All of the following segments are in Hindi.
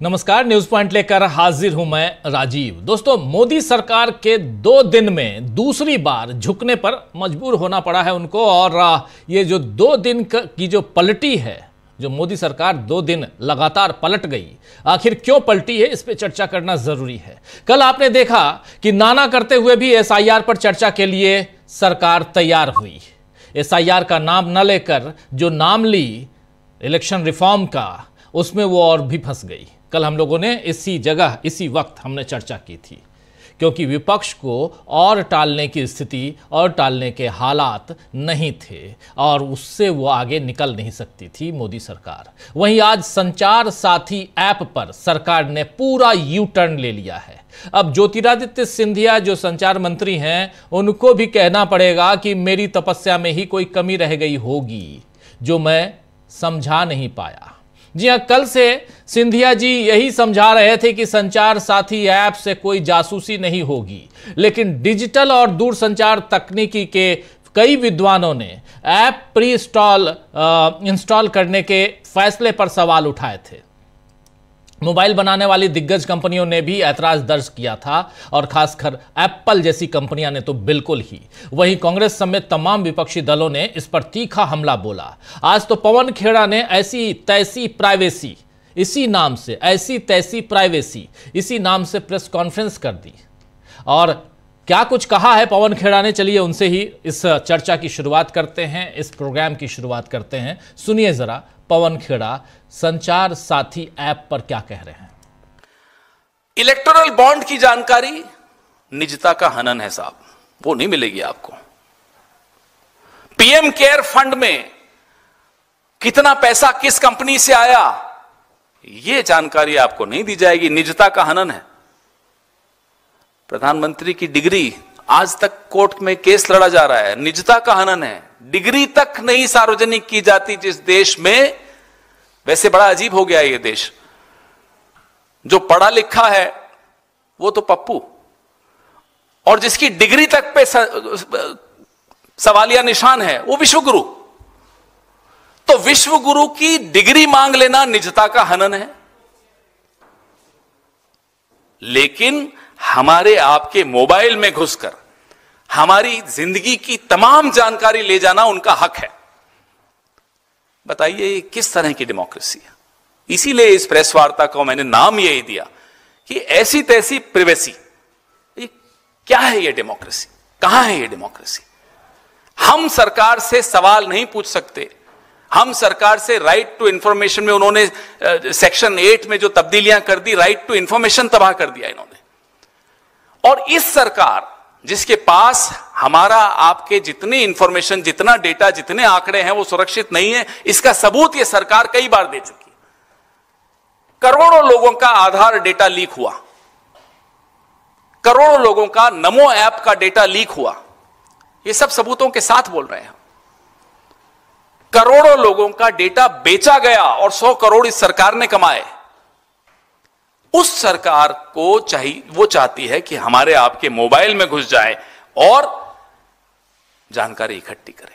नमस्कार, न्यूज पॉइंट लेकर हाजिर हूं मैं राजीव। दोस्तों, मोदी सरकार के 2 दिन में दूसरी बार झुकने पर मजबूर होना पड़ा है उनको। और ये जो 2 दिन की जो पलटी है, जो मोदी सरकार 2 दिन लगातार पलट गई, आखिर क्यों पलटी है, इस पे चर्चा करना जरूरी है। कल आपने देखा कि नाना करते हुए भी एसआईआर पर चर्चा के लिए सरकार तैयार हुई। एसआईआर का नाम न लेकर जो नाम ली इलेक्शन रिफॉर्म का, उसमें वो और भी फंस गई। कल हम लोगों ने इसी जगह इसी वक्त हमने चर्चा की थी, क्योंकि विपक्ष को और टालने की स्थिति और टालने के हालात नहीं थे और उससे वो आगे निकल नहीं सकती थी मोदी सरकार। वहीं आज संचार साथी ऐप पर सरकार ने पूरा यू टर्न ले लिया है। अब ज्योतिरादित्य सिंधिया जो संचार मंत्री हैं, उनको भी कहना पड़ेगा कि मेरी तपस्या में ही कोई कमी रह गई होगी जो मैं समझा नहीं पाया। जी हां, कल से सिंधिया जी यही समझा रहे थे कि संचार साथी ऐप से कोई जासूसी नहीं होगी, लेकिन डिजिटल और दूरसंचार तकनीकी के कई विद्वानों ने ऐप प्री इंस्टॉल करने के फैसले पर सवाल उठाए थे। मोबाइल बनाने वाली दिग्गज कंपनियों ने भी ऐतराज दर्ज किया था और खासकर एप्पल जैसी कंपनियां ने तो बिल्कुल ही। वहीं कांग्रेस समेत तमाम विपक्षी दलों ने इस पर तीखा हमला बोला। आज तो पवन खेड़ा ने ऐसी तैसी प्राइवेसी इसी नाम से प्रेस कॉन्फ्रेंस कर दी। और क्या कुछ कहा है पवन खेड़ा ने, चलिए उनसे ही इस चर्चा की शुरुआत करते हैं, इस प्रोग्राम की शुरुआत करते हैं। सुनिए जरा पवन खेड़ा संचार साथी ऐप पर क्या कह रहे हैं। इलेक्टोरल बॉन्ड की जानकारी निजता का हनन है साहब, वो नहीं मिलेगी आपको। पीएम केयर फंड में कितना पैसा किस कंपनी से आया, ये जानकारी आपको नहीं दी जाएगी, निजता का हनन है। प्रधानमंत्री की डिग्री, आज तक कोर्ट में केस लड़ा जा रहा है, निजता का हनन है। डिग्री तक नहीं सार्वजनिक की जाती जिस देश में, वैसे बड़ा अजीब हो गया ये देश। जो पढ़ा लिखा है वो तो पप्पू, और जिसकी डिग्री तक पे सवालिया निशान है वो विश्वगुरु। तो विश्वगुरु की डिग्री मांग लेना निजता का हनन है। लेकिन हमारे आपके मोबाइल में घुसकर हमारी जिंदगी की तमाम जानकारी ले जाना उनका हक है। बताइए ये किस तरह की डेमोक्रेसी है। इसीलिए इस प्रेस वार्ता को मैंने नाम यही दिया कि ऐसी तैसी प्रिवेसी। क्या है ये डेमोक्रेसी, कहां है ये डेमोक्रेसी। हम सरकार से सवाल नहीं पूछ सकते। हम सरकार से राइट टू इंफॉर्मेशन में उन्होंने सेक्शन 8 में जो तब्दीलियां कर दी, राइट टू इंफॉर्मेशन तबाह कर दिया इन्होंने। और इस सरकार जिसके पास हमारा आपके जितनी इंफॉर्मेशन, जितना डेटा, जितने आंकड़े हैं वो सुरक्षित नहीं है, इसका सबूत ये सरकार कई बार दे चुकी है। करोड़ों लोगों का आधार डेटा लीक हुआ, करोड़ों लोगों का नमो ऐप का डेटा लीक हुआ, ये सब सबूतों के साथ बोल रहे हैं। करोड़ों लोगों का डेटा बेचा गया और 100 करोड़ इस सरकार ने कमाए। उस सरकार को चाहिए, वो चाहती है कि हमारे आपके मोबाइल में घुस जाए और जानकारी इकट्ठी करे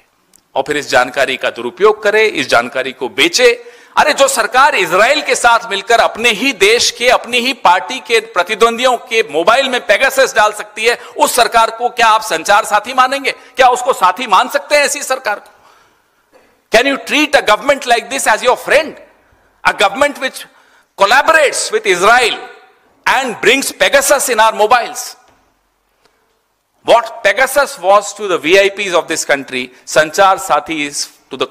और फिर इस जानकारी का दुरुपयोग करे, इस जानकारी को बेचे। अरे जो सरकार इजराइल के साथ मिलकर अपने ही देश के, अपनी ही पार्टी के प्रतिद्वंदियों के मोबाइल में पेगासस डाल सकती है, उस सरकार को क्या आप संचार साथी मानेंगे? क्या उसको साथी मान सकते हैं ऐसी सरकार को? Can you treat a government like this as your friend? A government which collaborates with Israel and brings Pegasus in our mobiles. What Pegasus was to the VIPs of this country, Sanchar Sathi is to the...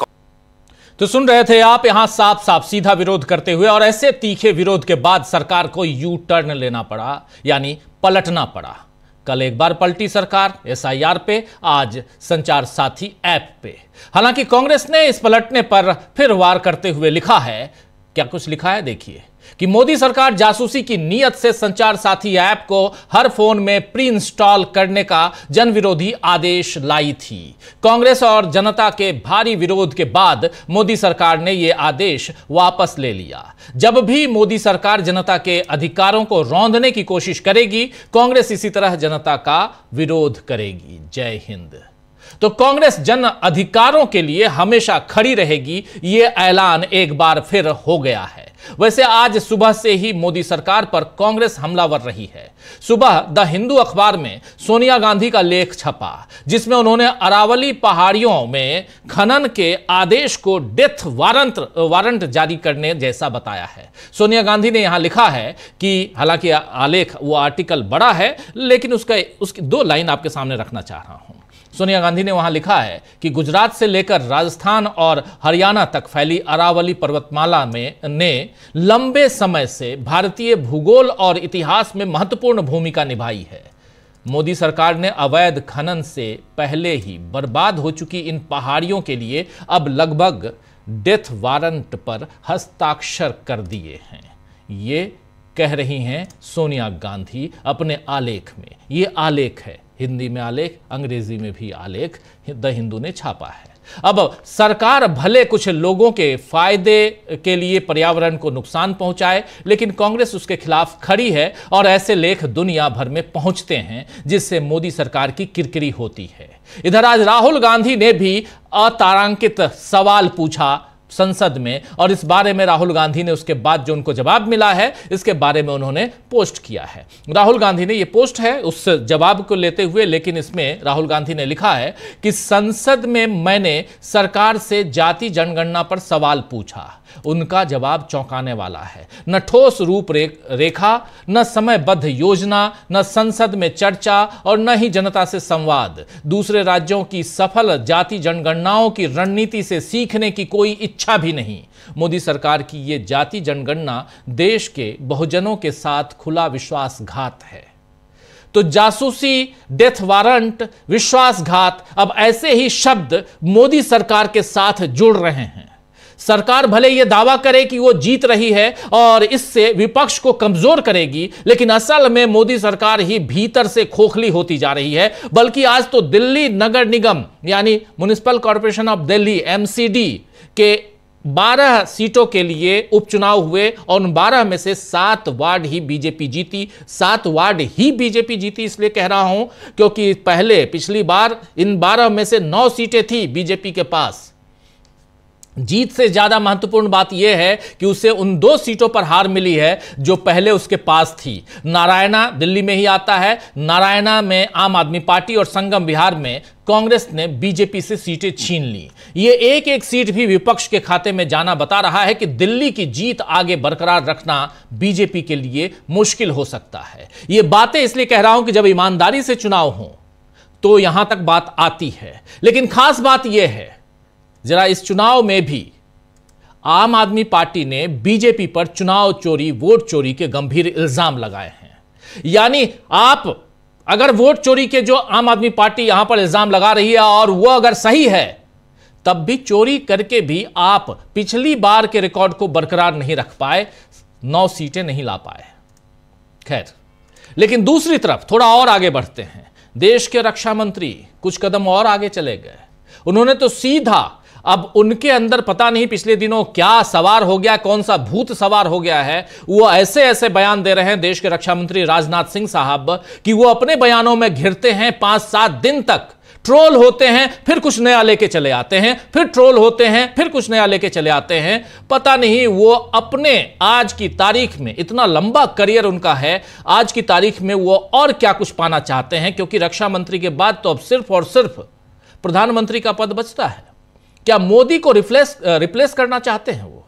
तो सुन रहे थे आप यहां साफ साफ सीधा विरोध करते हुए, और ऐसे तीखे विरोध के बाद सरकार को यू टर्न लेना पड़ा, यानी पलटना पड़ा। कल एक बार पलटी सरकार एसआईआर पे, आज संचार साथी ऐप पे। हालांकि कांग्रेस ने इस पलटने पर फिर वार करते हुए लिखा है, क्या कुछ लिखा है देखिए, कि मोदी सरकार जासूसी की नीयत से संचार साथी ऐप को हर फोन में प्री इंस्टॉल करने का जन विरोधी आदेश लाई थी। कांग्रेस और जनता के भारी विरोध के बाद मोदी सरकार ने यह आदेश वापस ले लिया। जब भी मोदी सरकार जनता के अधिकारों को रौंदने की कोशिश करेगी, कांग्रेस इसी तरह जनता का विरोध करेगी। जय हिंद। तो कांग्रेस जन अधिकारों के लिए हमेशा खड़ी रहेगी, यह ऐलान एक बार फिर हो गया है। वैसे आज सुबह से ही मोदी सरकार पर कांग्रेस हमलावर रही है। सुबह द हिंदू अखबार में सोनिया गांधी का लेख छपा, जिसमें उन्होंने अरावली पहाड़ियों में खनन के आदेश को डेथ वारंट जारी करने जैसा बताया है। सोनिया गांधी ने यहां लिखा है कि हालांकि आलेख वो आर्टिकल बड़ा है, लेकिन उसकी 2 लाइन आपके सामने रखना चाह रहा हूं। सोनिया गांधी ने वहां लिखा है कि गुजरात से लेकर राजस्थान और हरियाणा तक फैली अरावली पर्वतमाला ने लंबे समय से भारतीय भूगोल और इतिहास में महत्वपूर्ण भूमिका निभाई है। मोदी सरकार ने अवैध खनन से पहले ही बर्बाद हो चुकी इन पहाड़ियों के लिए अब लगभग डेथ वारंट पर हस्ताक्षर कर दिए हैं। ये कह रही हैं सोनिया गांधी अपने आलेख में। ये आलेख है, हिंदी में आलेख, अंग्रेजी में भी आलेख द हिंदू ने छापा है। अब सरकार भले कुछ लोगों के फायदे के लिए पर्यावरण को नुकसान पहुंचाए, लेकिन कांग्रेस उसके खिलाफ खड़ी है और ऐसे लेख दुनिया भर में पहुंचते हैं, जिससे मोदी सरकार की किरकिरी होती है। इधर आज राहुल गांधी ने भी अतारांकित सवाल पूछा संसद में, और इस बारे में राहुल गांधी ने उसके बाद जो उनको जवाब मिला है, इसके बारे में उन्होंने पोस्ट किया है। राहुल गांधी ने ये पोस्ट है उस जवाब को लेते हुए, लेकिन इसमें राहुल गांधी ने लिखा है कि संसद में मैंने सरकार से जाति जनगणना पर सवाल पूछा, उनका जवाब चौंकाने वाला है। न ठोस रूपरेखा, न समयबद्ध योजना, न संसद में चर्चा और न ही जनता से संवाद। दूसरे राज्यों की सफल जाति जनगणनाओं की रणनीति से सीखने की कोई इच्छा भी नहीं। मोदी सरकार की यह जाति जनगणना देश के बहुजनों के साथ खुला विश्वासघात है। तो जासूसी, डेथ वारंट, विश्वासघात, अब ऐसे ही शब्द मोदी सरकार के साथ जुड़ रहे हैं। सरकार भले यह दावा करे कि वो जीत रही है और इससे विपक्ष को कमजोर करेगी, लेकिन असल में मोदी सरकार ही भीतर से खोखली होती जा रही है। बल्कि आज तो दिल्ली नगर निगम यानी municipal corporation of Delhi MCD के 12 सीटों के लिए उपचुनाव हुए और उन 12 में से 7 वार्ड ही बीजेपी जीती। 7 वार्ड ही बीजेपी जीती इसलिए कह रहा हूं क्योंकि पिछली बार इन 12 में से 9 सीटें थी बीजेपी के पास। जीत से ज्यादा महत्वपूर्ण बात यह है कि उसे उन 2 सीटों पर हार मिली है जो पहले उसके पास थी। नारायणा दिल्ली में ही आता है। नारायणा में आम आदमी पार्टी और संगम बिहार में कांग्रेस ने बीजेपी से सीटें छीन ली। ये एक सीट भी विपक्ष के खाते में जाना बता रहा है कि दिल्ली की जीत आगे बरकरार रखना बीजेपी के लिए मुश्किल हो सकता है। ये बातें इसलिए कह रहा हूं कि जब ईमानदारी से चुनाव हो तो यहां तक बात आती है, लेकिन खास बात यह है जरा इस चुनाव में भी आम आदमी पार्टी ने बीजेपी पर चुनाव चोरी, वोट चोरी के गंभीर इल्जाम लगाए हैं। यानी आप अगर वोट चोरी के जो आम आदमी पार्टी यहां पर इल्जाम लगा रही है और वो अगर सही है, तब भी चोरी करके भी आप पिछली बार के रिकॉर्ड को बरकरार नहीं रख पाए, 9 सीटें नहीं ला पाए। खैर, लेकिन दूसरी तरफ थोड़ा और आगे बढ़ते हैं। देश के रक्षा मंत्री कुछ कदम और आगे चले गए। उन्होंने तो सीधा, अब उनके अंदर पता नहीं पिछले दिनों क्या सवार हो गया, कौन सा भूत सवार हो गया है, वो ऐसे ऐसे बयान दे रहे हैं देश के रक्षा मंत्री राजनाथ सिंह साहब कि वो अपने बयानों में घिरते हैं 5-7 दिन तक, ट्रोल होते हैं, फिर कुछ नया लेके चले आते हैं, फिर ट्रोल होते हैं, फिर कुछ नया लेके चले आते हैं। पता नहीं वो अपने आज की तारीख में, इतना लंबा करियर उनका है, आज की तारीख में वो और क्या कुछ पाना चाहते हैं, क्योंकि रक्षा मंत्री के बाद तो अब सिर्फ और सिर्फ प्रधानमंत्री का पद बचता है। क्या मोदी को रिप्लेस करना चाहते हैं वो?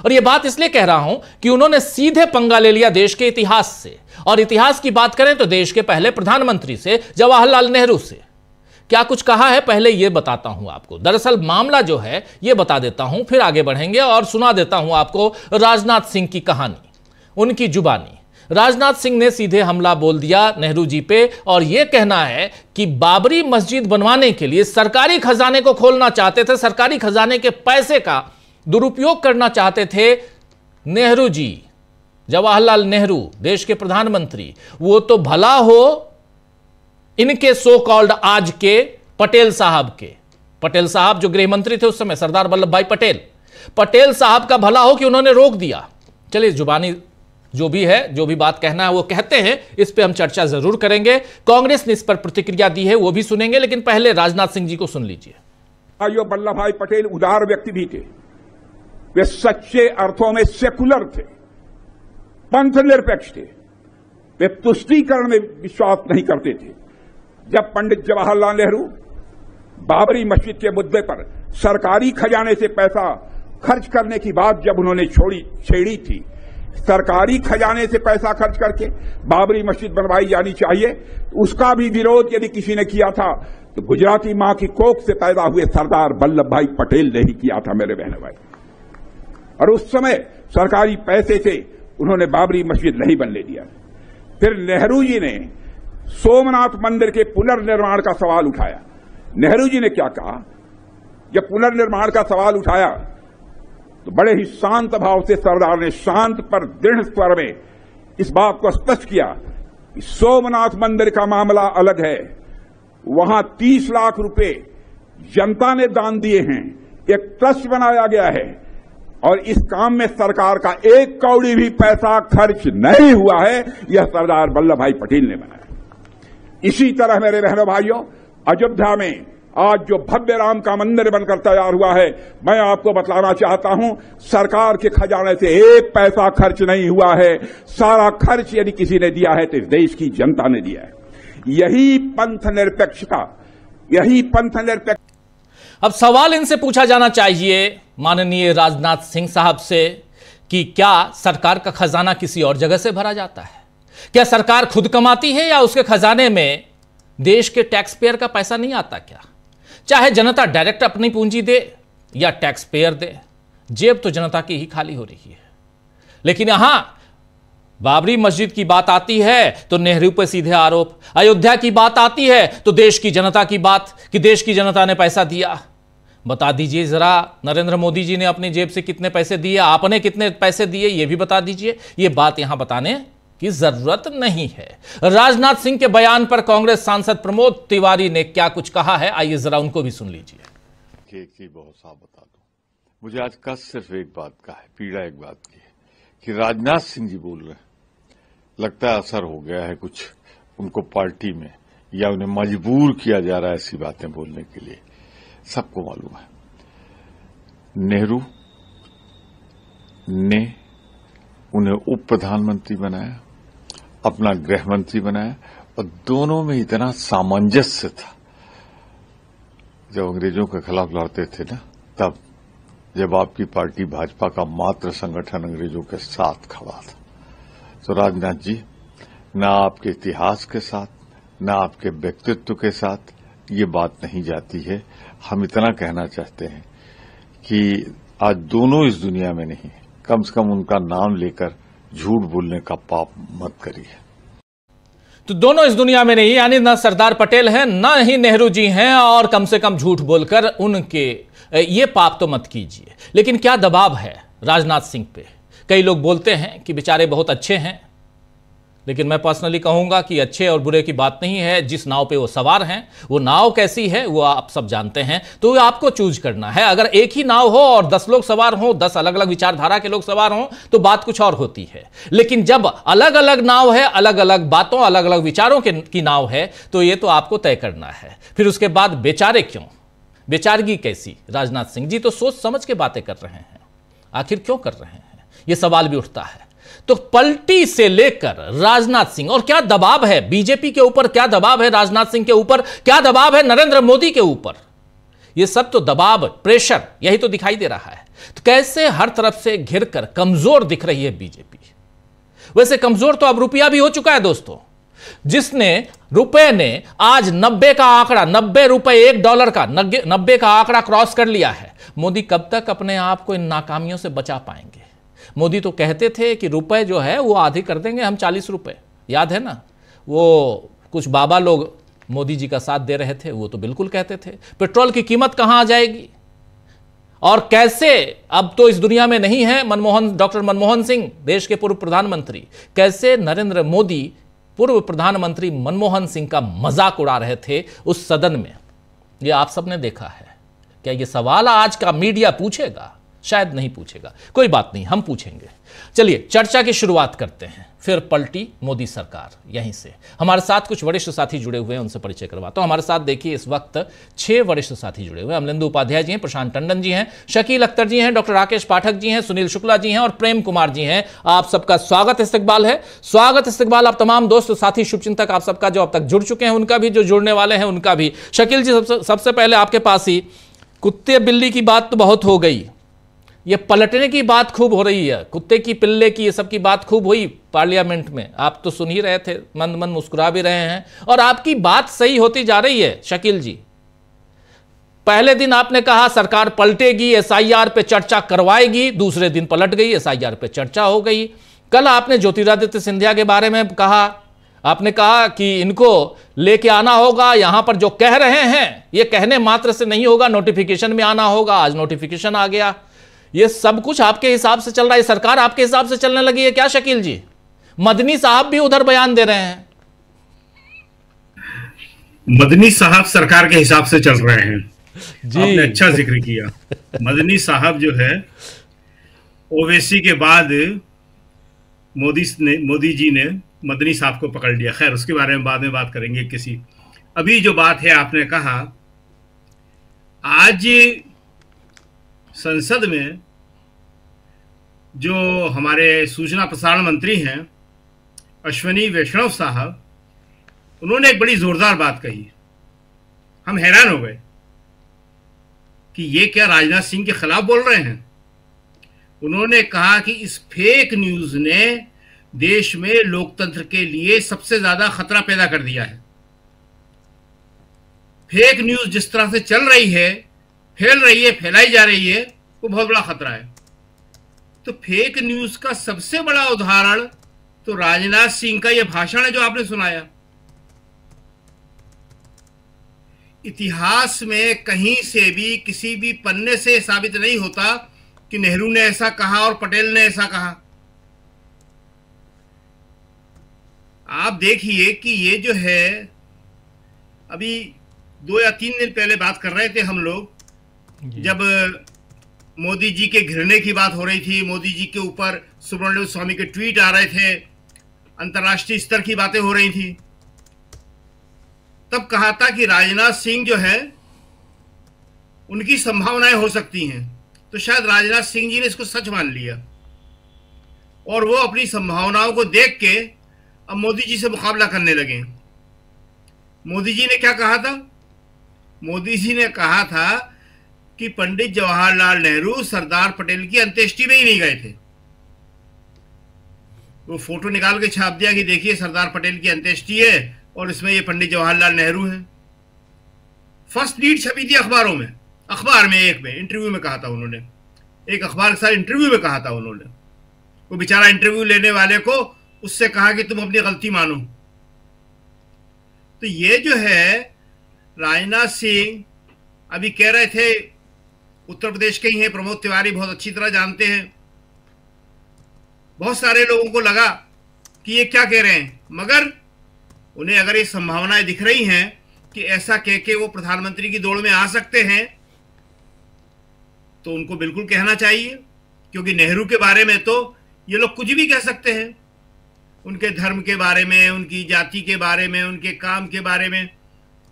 और यह बात इसलिए कह रहा हूं कि उन्होंने सीधे पंगा ले लिया देश के इतिहास से। और इतिहास की बात करें तो देश के पहले प्रधानमंत्री से, जवाहरलाल नेहरू से। क्या कुछ कहा है पहले यह बताता हूं आपको। दरअसल मामला जो है यह बता देता हूं, फिर आगे बढ़ेंगे और सुना देता हूं आपको राजनाथ सिंह की कहानी, उनकी जुबानी। राजनाथ सिंह ने सीधे हमला बोल दिया नेहरू जी पे और यह कहना है कि बाबरी मस्जिद बनवाने के लिए सरकारी खजाने को खोलना चाहते थे, सरकारी खजाने के पैसे का दुरुपयोग करना चाहते थे नेहरू जी, जवाहरलाल नेहरू, देश के प्रधानमंत्री। वो तो भला हो इनके सो कॉल्ड आज के पटेल साहब जो गृह मंत्री थे उस समय, सरदार वल्लभ भाई पटेल साहब का भला हो कि उन्होंने रोक दिया। चलिए, जुबानी जो भी है, जो भी बात कहना है वो कहते हैं, इस पे हम चर्चा जरूर करेंगे। कांग्रेस ने इस पर प्रतिक्रिया दी है, वो भी सुनेंगे, लेकिन पहले राजनाथ सिंह जी को सुन लीजिए। वल्लभ भाई पटेल उदार व्यक्ति भी थे वे सच्चे अर्थों में सेकुलर थे, पंथ निरपेक्ष थे। वे तुष्टीकरण में विश्वास नहीं करते थे। जब पंडित जवाहरलाल नेहरू बाबरी मस्जिद के मुद्दे पर सरकारी खजाने से पैसा खर्च करने की बात जब उन्होंने छेड़ी थी, सरकारी खजाने से पैसा खर्च करके बाबरी मस्जिद बनवाई जानी चाहिए, उसका भी विरोध यदि किसी ने किया था तो गुजराती मां की कोख से पैदा हुए सरदार वल्लभ भाई पटेल ने ही किया था, मेरे बहनों भाई। और उस समय सरकारी पैसे से उन्होंने बाबरी मस्जिद नहीं बनने दिया। फिर नेहरू जी ने सोमनाथ मंदिर के पुनर्निर्माण का सवाल उठाया। नेहरू जी ने क्या कहा, जब पुनर्निर्माण का सवाल उठाया तो बड़े ही शांत भाव से सरदार ने शांत पर दृढ़ स्वर में इस बात को स्पष्ट किया कि सोमनाथ मंदिर का मामला अलग है, वहां 30 लाख रुपए जनता ने दान दिए हैं, एक ट्रस्ट बनाया गया है और इस काम में सरकार का एक कौड़ी भी पैसा खर्च नहीं हुआ है, यह सरदार वल्लभ भाई पटेल ने बनाया। इसी तरह मेरे बहनों भाइयों, अयोध्या में आज जो भव्य राम का मंदिर बनकर तैयार हुआ है, मैं आपको बतलाना चाहता हूं, सरकार के खजाने से एक पैसा खर्च नहीं हुआ है। सारा खर्च यदि किसी ने दिया है तो इस देश की जनता ने दिया है। यही पंथ निरपेक्षता, यही पंथ निरपेक्ष। अब सवाल इनसे पूछा जाना चाहिए माननीय राजनाथ सिंह साहब से कि क्या सरकार का खजाना किसी और जगह से भरा जाता है? क्या सरकार खुद कमाती है या उसके खजाने में देश के टैक्स पेयर का पैसा नहीं आता? क्या चाहे जनता डायरेक्ट अपनी पूंजी दे या टैक्स पेयर दे, जेब तो जनता की ही खाली हो रही है। लेकिन यहां बाबरी मस्जिद की बात आती है तो नेहरू पर सीधे आरोप, अयोध्या की बात आती है तो देश की जनता की बात कि देश की जनता ने पैसा दिया। बता दीजिए जरा, नरेंद्र मोदी जी ने अपनी जेब से कितने पैसे दिए, आपने कितने पैसे दिए, यह भी बता दीजिए। यह बात यहां बताने की जरूरत नहीं है। राजनाथ सिंह के बयान पर कांग्रेस सांसद प्रमोद तिवारी ने क्या कुछ कहा है, आइए जरा उनको भी सुन लीजिए। एक चीज बहुत साफ बता दो, मुझे आज कष्ट सिर्फ एक बात का है, पीड़ा एक बात की है कि राजनाथ सिंह जी बोल रहे हैं, लगता है असर हो गया है कुछ उनको पार्टी में, या उन्हें मजबूर किया जा रहा है ऐसी बातें बोलने के लिए। सबको मालूम है नेहरू ने उन्हें उप प्रधानमंत्री बनाया, अपना गृह मंत्री बनाया, और दोनों में इतना सामंजस्य था। जब अंग्रेजों के खिलाफ लड़ते थे ना, तब जब आपकी पार्टी भाजपा का मात्र संगठन अंग्रेजों के साथ खड़ा था, तो राजनाथ जी ना आपके इतिहास के साथ, ना आपके व्यक्तित्व के साथ ये बात नहीं जाती है। हम इतना कहना चाहते हैं कि आज दोनों इस दुनिया में नहीं, कम से कम उनका नाम लेकर झूठ बोलने का पाप मत करिए। तो दोनों इस दुनिया में नहीं, यानी ना सरदार पटेल हैं ना ही नेहरू जी हैं, और कम से कम झूठ बोलकर उनके ये पाप तो मत कीजिए। लेकिन क्या दबाव है राजनाथ सिंह पे? कई लोग बोलते हैं कि बेचारे बहुत अच्छे हैं, लेकिन मैं पर्सनली कहूंगा कि अच्छे और बुरे की बात नहीं है। जिस नाव पे वो सवार हैं, वो नाव कैसी है वो आप सब जानते हैं, तो आपको चूज करना है। अगर एक ही नाव हो और 10 लोग सवार हों, 10 अलग अलग विचारधारा के लोग सवार हों, तो बात कुछ और होती है। लेकिन जब अलग अलग नाव है, अलग अलग बातों, अलग अलग विचारों की नाव है, तो ये तो आपको तय करना है। फिर उसके बाद बेचारे क्यों, बेचारगी कैसी? राजनाथ सिंह जी तो सोच समझ के बातें कर रहे हैं, आखिर क्यों कर रहे हैं, ये सवाल भी उठता है। तो पलटी से लेकर राजनाथ सिंह, और क्या दबाव है बीजेपी के ऊपर, क्या दबाव है राजनाथ सिंह के ऊपर, क्या दबाव है नरेंद्र मोदी के ऊपर, ये सब तो दबाव, प्रेशर यही तो दिखाई दे रहा है। तो कैसे हर तरफ से घिरकर कमजोर दिख रही है बीजेपी। वैसे कमजोर तो अब रुपया भी हो चुका है दोस्तों, जिसने रुपए ने आज 90 का आंकड़ा, 90 रुपए $1 का 90 का आंकड़ा क्रॉस कर लिया है। मोदी कब तक अपने आप को इन नाकामियों से बचा पाएंगे? मोदी तो कहते थे कि रुपए जो है वो आधे कर देंगे हम, 40 रुपए, याद है ना? वो कुछ बाबा लोग मोदी जी का साथ दे रहे थे, वो तो बिल्कुल कहते थे। पेट्रोल की कीमत कहां आ जाएगी और कैसे? अब तो इस दुनिया में नहीं है डॉक्टर मनमोहन सिंह, देश के पूर्व प्रधानमंत्री, कैसे नरेंद्र मोदी पूर्व प्रधानमंत्री मनमोहन सिंह का मजाक उड़ा रहे थे उस सदन में, ये आप सबने देखा है। क्या ये सवाल आज का मीडिया पूछेगा? शायद नहीं पूछेगा, कोई बात नहीं, हम पूछेंगे। चलिए चर्चा की शुरुआत करते हैं। फिर पलटी मोदी सरकार, यहीं से हमारे साथ कुछ वरिष्ठ साथी जुड़े हुए हैं, उनसे परिचय करवाता हूं। हमारे साथ देखिए इस वक्त 6 वरिष्ठ साथी जुड़े हुए हैं। अमलेंदु उपाध्याय जी हैं, प्रशांत टंडन जी हैं, शकील अख्तर जी हैं, डॉक्टर राकेश पाठक जी हैं, सुनील शुक्ला जी हैं और प्रेम कुमार जी हैं। आप सबका स्वागत इस्तकबाल है, स्वागत इस्तकबाल आप तमाम दोस्त साथी शुभचिंतक आप सबका, जो अब तक जुड़ चुके हैं उनका भी, जो जुड़ने वाले हैं उनका भी। शकील जी सबसे पहले आपके पास ही, कुत्ते बिल्ली की बात तो बहुत हो गई, ये पलटने की बात खूब हो रही है, कुत्ते की पिल्ले की, ये सब की बात खूब हुई पार्लियामेंट में। आप तो सुन ही रहे थे, मंद मंद मुस्कुरा भी रहे हैं और आपकी बात सही होती जा रही है। शकील जी, पहले दिन आपने कहा सरकार पलटेगी, एसआईआर पे चर्चा करवाएगी, दूसरे दिन पलट गई, एसआईआर पे चर्चा हो गई। कल आपने ज्योतिरादित्य सिंधिया के बारे में कहा, आपने कहा कि इनको लेके आना होगा, यहां पर जो कह रहे हैं ये कहने मात्र से नहीं होगा, नोटिफिकेशन में आना होगा। आज नोटिफिकेशन आ गया। ये सब कुछ आपके हिसाब से चल रहा है, सरकार आपके हिसाब से चलने लगी है क्या शकील जी? मदनी साहब भी उधर बयान दे रहे हैं। मदनी साहब सरकार के हिसाब से चल रहे हैं जी। आपने अच्छा जिक्र किया। मदनी साहब जो है ओवैसी के बाद मोदी जी ने मदनी साहब को पकड़ लिया। खैर उसके बारे में बाद में बात करेंगे किसी। अभी जो बात है आपने कहा, आज संसद में जो हमारे सूचना प्रसारण मंत्री हैं अश्विनी वैष्णव साहब, उन्होंने एक बड़ी जोरदार बात कही। हम हैरान हो गए कि ये क्या राजनाथ सिंह के खिलाफ बोल रहे हैं। उन्होंने कहा कि इस फेक न्यूज ने देश में लोकतंत्र के लिए सबसे ज्यादा खतरा पैदा कर दिया है। फेक न्यूज जिस तरह से चल रही है, फैल रही है, फैलाई जा रही है, वो बहुत बड़ा खतरा है। तो फेक न्यूज का सबसे बड़ा उदाहरण तो राजनाथ सिंह का यह भाषण है जो आपने सुनाया। इतिहास में कहीं से भी किसी भी पन्ने से साबित नहीं होता कि नेहरू ने ऐसा कहा और पटेल ने ऐसा कहा। आप देखिए कि ये जो है, अभी 2 या 3 दिन पहले बात कर रहे थे हम लोग, जब मोदी जी के घिरने की बात हो रही थी, मोदी जी के ऊपर सुब्रमण्यम स्वामी के ट्वीट आ रहे थे, अंतर्राष्ट्रीय स्तर की बातें हो रही थी, तब कहा था कि राजनाथ सिंह जो है उनकी संभावनाएं हो सकती हैं। तो शायद राजनाथ सिंह जी ने इसको सच मान लिया और वो अपनी संभावनाओं को देख के अब मोदी जी से मुकाबला करने लगे। मोदी जी ने क्या कहा था? मोदी जी ने कहा था कि पंडित जवाहरलाल नेहरू सरदार पटेल की अंत्येष्टि में ही नहीं गए थे। वो फोटो निकाल के छाप दिया कि देखिए सरदार पटेल की अंत्येष्टि है और इसमें ये पंडित जवाहरलाल नेहरू हैं। फर्स्ट लीड छपी थी अखबारों में, अखबार में एक में इंटरव्यू में कहा था उन्होंने, एक अखबार के साथ इंटरव्यू में कहा था उन्होंने। वो बेचारा इंटरव्यू लेने वाले को उससे कहा कि तुम अपनी गलती मानो। तो ये जो है राजनाथ सिंह अभी कह रहे थे, उत्तर प्रदेश के ही हैं, प्रमोद तिवारी बहुत अच्छी तरह जानते हैं। बहुत सारे लोगों को लगा कि ये क्या कह रहे हैं, मगर उन्हें अगर ये संभावनाएं दिख रही हैं कि ऐसा कह के वो प्रधानमंत्री की दौड़ में आ सकते हैं, तो उनको बिल्कुल कहना चाहिए, क्योंकि नेहरू के बारे में तो ये लोग कुछ भी कह सकते हैं, उनके धर्म के बारे में, उनकी जाति के बारे में, उनके काम के बारे में।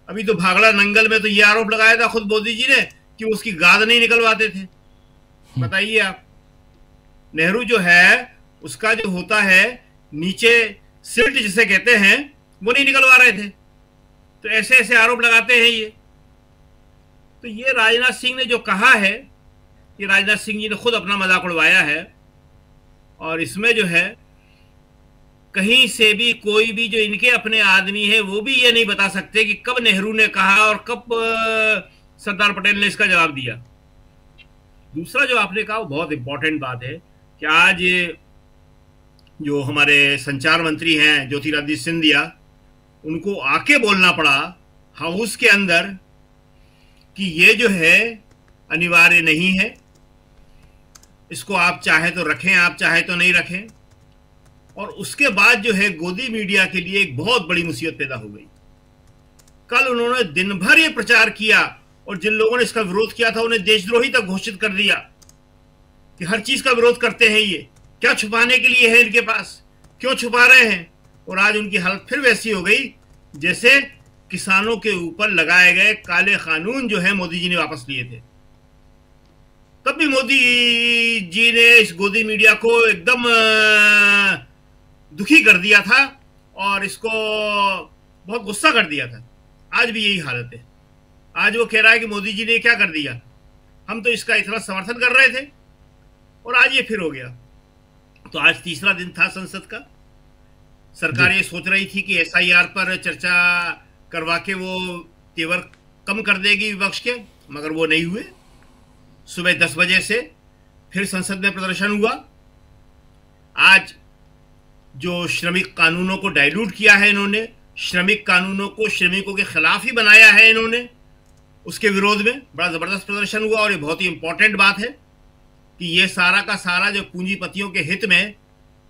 अभी तो भागड़ा नंगल में तो ये आरोप लगाया था खुद मोदी जी ने कि उसकी गाद नहीं निकलवाते थे। बताइए आप, नेहरू जो है उसका जो होता है नीचे सिल्ट जिसे कहते हैं, वो नहीं निकलवा रहे थे। तो ऐसे ऐसे आरोप लगाते हैं ये। तो ये राजनाथ सिंह ने जो कहा है, ये राजनाथ सिंह जी ने खुद अपना मजाक उड़वाया है। और इसमें जो है कहीं से भी कोई भी जो इनके अपने आदमी है वो भी ये नहीं बता सकते कि कब नेहरू ने कहा और कब सरदार पटेल ने इसका जवाब दिया। दूसरा जो आपने कहा वो बहुत इंपॉर्टेंट बात है कि आज जो हमारे संचार मंत्री हैं ज्योतिरादित्य सिंधिया, उनको आके बोलना पड़ा हाउस के अंदर कि ये जो है अनिवार्य नहीं है, इसको आप चाहे तो रखें, आप चाहे तो नहीं रखें। और उसके बाद जो है गोदी मीडिया के लिए एक बहुत बड़ी मुसीबत पैदा हो गई। कल उन्होंने दिन भर ये प्रचार किया और जिन लोगों ने इसका विरोध किया था उन्हें देशद्रोही तक घोषित कर दिया। कि हर चीज का विरोध करते हैं। ये क्या छुपाने के लिए है इनके पास, क्यों छुपा रहे हैं? और आज उनकी हालत फिर वैसी हो गई जैसे किसानों के ऊपर लगाए गए काले कानून जो है मोदी जी ने वापस लिए थे। तब भी मोदी जी ने इस गोदी मीडिया को एकदम दुखी कर दिया था और इसको बहुत गुस्सा कर दिया था। आज भी यही हालत है। आज वो कह रहा है कि मोदी जी ने क्या कर दिया, हम तो इसका इतना समर्थन कर रहे थे और आज ये फिर हो गया। तो आज तीसरा दिन था संसद का। सरकार ये सोच रही थी कि SIR पर चर्चा करवा के वो तेवर कम कर देगी विपक्ष के, मगर वो नहीं हुए। सुबह 10 बजे से फिर संसद में प्रदर्शन हुआ। आज जो श्रमिक कानूनों को डाइल्यूट किया है इन्होंने, श्रमिक कानूनों को श्रमिकों के खिलाफ ही बनाया है इन्होंने, उसके विरोध में बड़ा जबरदस्त प्रदर्शन हुआ। और ये बहुत ही इंपॉर्टेंट बात है कि ये सारा का सारा जो पूंजीपतियों के हित में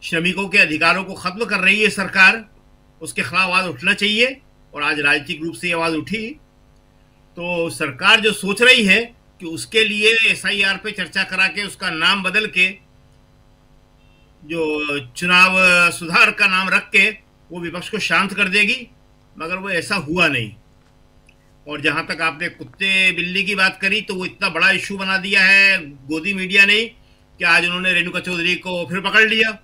श्रमिकों के अधिकारों को खत्म कर रही है सरकार, उसके खिलाफ आवाज उठना चाहिए। और आज राजनीतिक रूप से आवाज उठी। तो सरकार जो सोच रही है कि उसके लिए SIR पे चर्चा करा के उसका नाम बदल के जो चुनाव सुधार का नाम रख के वो विपक्ष को शांत कर देगी, मगर वो ऐसा हुआ नहीं। और जहां तक आपने कुत्ते बिल्ली की बात करी, तो वो इतना बड़ा इशू बना दिया है गोदी मीडिया ने कि आज उन्होंने रेणुका चौधरी को फिर पकड़ लिया।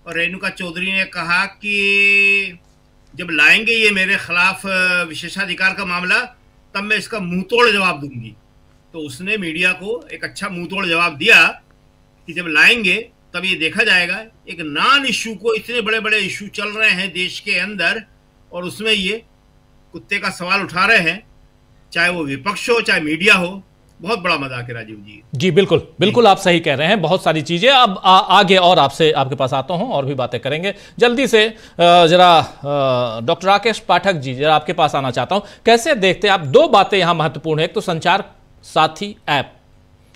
और रेणुका चौधरी ने कहा कि जब लाएंगे ये मेरे खिलाफ विशेषाधिकार का मामला, तब मैं इसका मुंह तोड़ जवाब दूंगी। तो उसने मीडिया को एक अच्छा मुंह तोड़ जवाब दिया कि जब लाएंगे तब ये देखा जाएगा। एक नॉन इशू को, इतने बड़े बड़े इशू चल रहे हैं देश के अंदर, और उसमें ये कुत्ते का सवाल उठा रहे हैं, चाहे वो विपक्ष हो चाहे मीडिया हो। बहुत बड़ा मजाक है राजीव जी। जी बिल्कुल बिल्कुल, आप सही कह रहे हैं। बहुत सारी चीजें अब आगे और आपके पास आता हूं और भी बातें करेंगे। जल्दी से जरा डॉक्टर राकेश पाठक जी, जरा आपके पास आना चाहता हूं। कैसे देखते हैं आप? दो बातें यहां महत्वपूर्ण है। एक तो संचार साथी ऐप,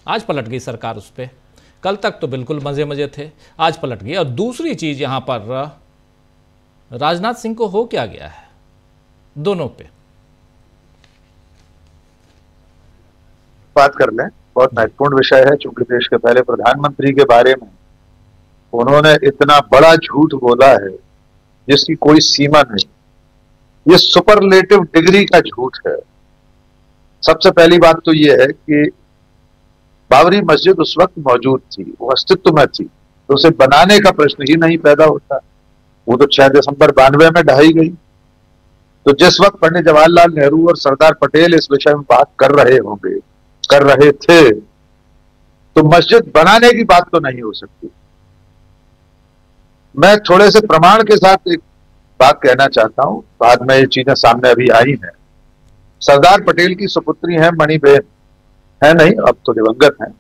आज पलट गई सरकार उस पर। कल तक तो बिल्कुल मजे मजे थे, आज पलट गई। और दूसरी चीज यहां पर राजनाथ सिंह को हो क्या गया है, दोनों पे बात कर लें। बहुत महत्वपूर्ण विषय है, चूंकि देश के पहले प्रधानमंत्री के बारे में उन्होंने इतना बड़ा झूठ बोला है जिसकी कोई सीमा नहीं। ये सुपरलेटिव डिग्री का झूठ है। सबसे पहली बात तो ये है कि बाबरी मस्जिद उस वक्त मौजूद थी, वो अस्तित्व में थी, तो उसे बनाने का प्रश्न ही नहीं पैदा होता। वो तो 6 दिसंबर 92 में ढाई गई। तो जिस वक्त पंडित जवाहरलाल नेहरू और सरदार पटेल इस विषय में बात कर रहे थे, तो मस्जिद बनाने की बात तो नहीं हो सकती। मैं थोड़े से प्रमाण के साथ एक बात कहना चाहता हूं, बाद में ये चीजें सामने अभी आई हैं। सरदार पटेल की सुपुत्री है मणिबेन, है नहीं, अब तो दिवंगत हैं।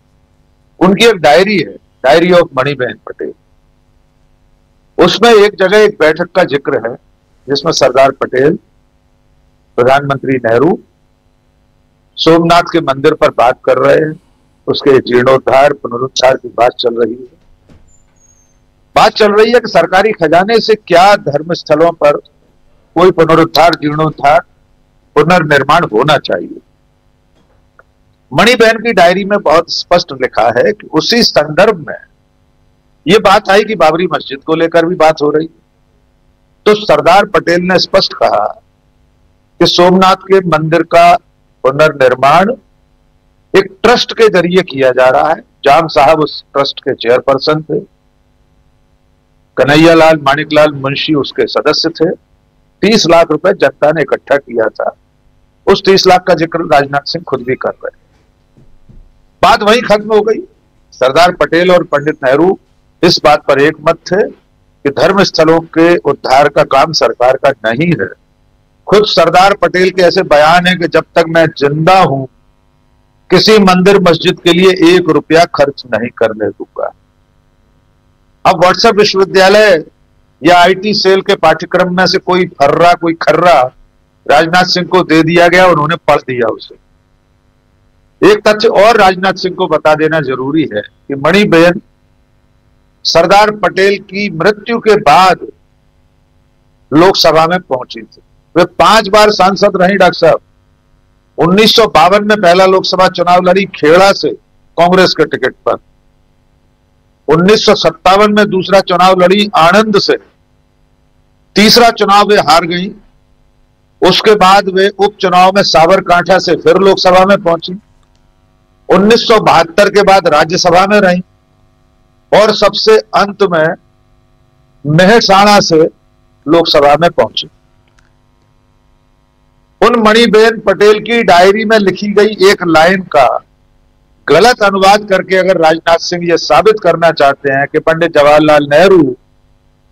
उनकी एक डायरी है, डायरी ऑफ मणिबेन पटेल। उसमें एक जगह एक बैठक का जिक्र है जिसमें सरदार पटेल, प्रधानमंत्री नेहरू सोमनाथ के मंदिर पर बात कर रहे हैं। उसके जीर्णोद्धार पुनरुद्धार की बात चल रही है। बात चल रही है कि सरकारी खजाने से क्या धर्म स्थलों पर कोई पुनरुद्धार, जीर्णोद्धार, पुनर्निर्माण होना चाहिए। मणिबेन की डायरी में बहुत स्पष्ट लिखा है कि उसी संदर्भ में यह बात आई कि बाबरी मस्जिद को लेकर भी बात हो रही। तो सरदार पटेल ने स्पष्ट कहा कि सोमनाथ के मंदिर का पुनर्निर्माण एक ट्रस्ट के जरिए किया जा रहा है। जाम साहब उस ट्रस्ट के चेयरपर्सन थे, कन्हैयालाल माणिकलाल मुंशी उसके सदस्य थे। 30 लाख रुपए जनता ने इकट्ठा किया था। उस 30 लाख का जिक्र राजनाथ सिंह खुद भी कर रहे हैं। बात वहीं खत्म हो गई। सरदार पटेल और पंडित नेहरू इस बात पर एक मत थे कि धर्म स्थलों के उद्धार का काम सरकार का नहीं है। खुद सरदार पटेल के ऐसे बयान है कि जब तक मैं जिंदा हूं किसी मंदिर मस्जिद के लिए 1 रुपया खर्च नहीं करने दूंगा। अब व्हाट्सएप विश्वविद्यालय या IT सेल के पाठ्यक्रम में से कोई फर्रा कोई खर्रा राजनाथ सिंह को दे दिया गया, उन्होंने पढ़ दिया उसे। एक तथ्य और राजनाथ सिंह को बता देना जरूरी है कि मणिबेन सरदार पटेल की मृत्यु के बाद लोकसभा में पहुंची थी। वे 5 बार सांसद रही डॉक्टर साहब। 1952 में पहला लोकसभा चुनाव लड़ी खेड़ा से कांग्रेस के टिकट पर। 1957 में दूसरा चुनाव लड़ी आनंद से, तीसरा चुनाव वे हार गई। उसके बाद वे उपचुनाव में साबरकांठा से फिर लोकसभा में पहुंची। 1972 के बाद राज्यसभा में रही और सबसे अंत में मेहसाणा से लोकसभा में पहुंची। उन मणिबेन पटेल की डायरी में लिखी गई एक लाइन का गलत अनुवाद करके अगर राजनाथ सिंह यह साबित करना चाहते हैं कि पंडित जवाहरलाल नेहरू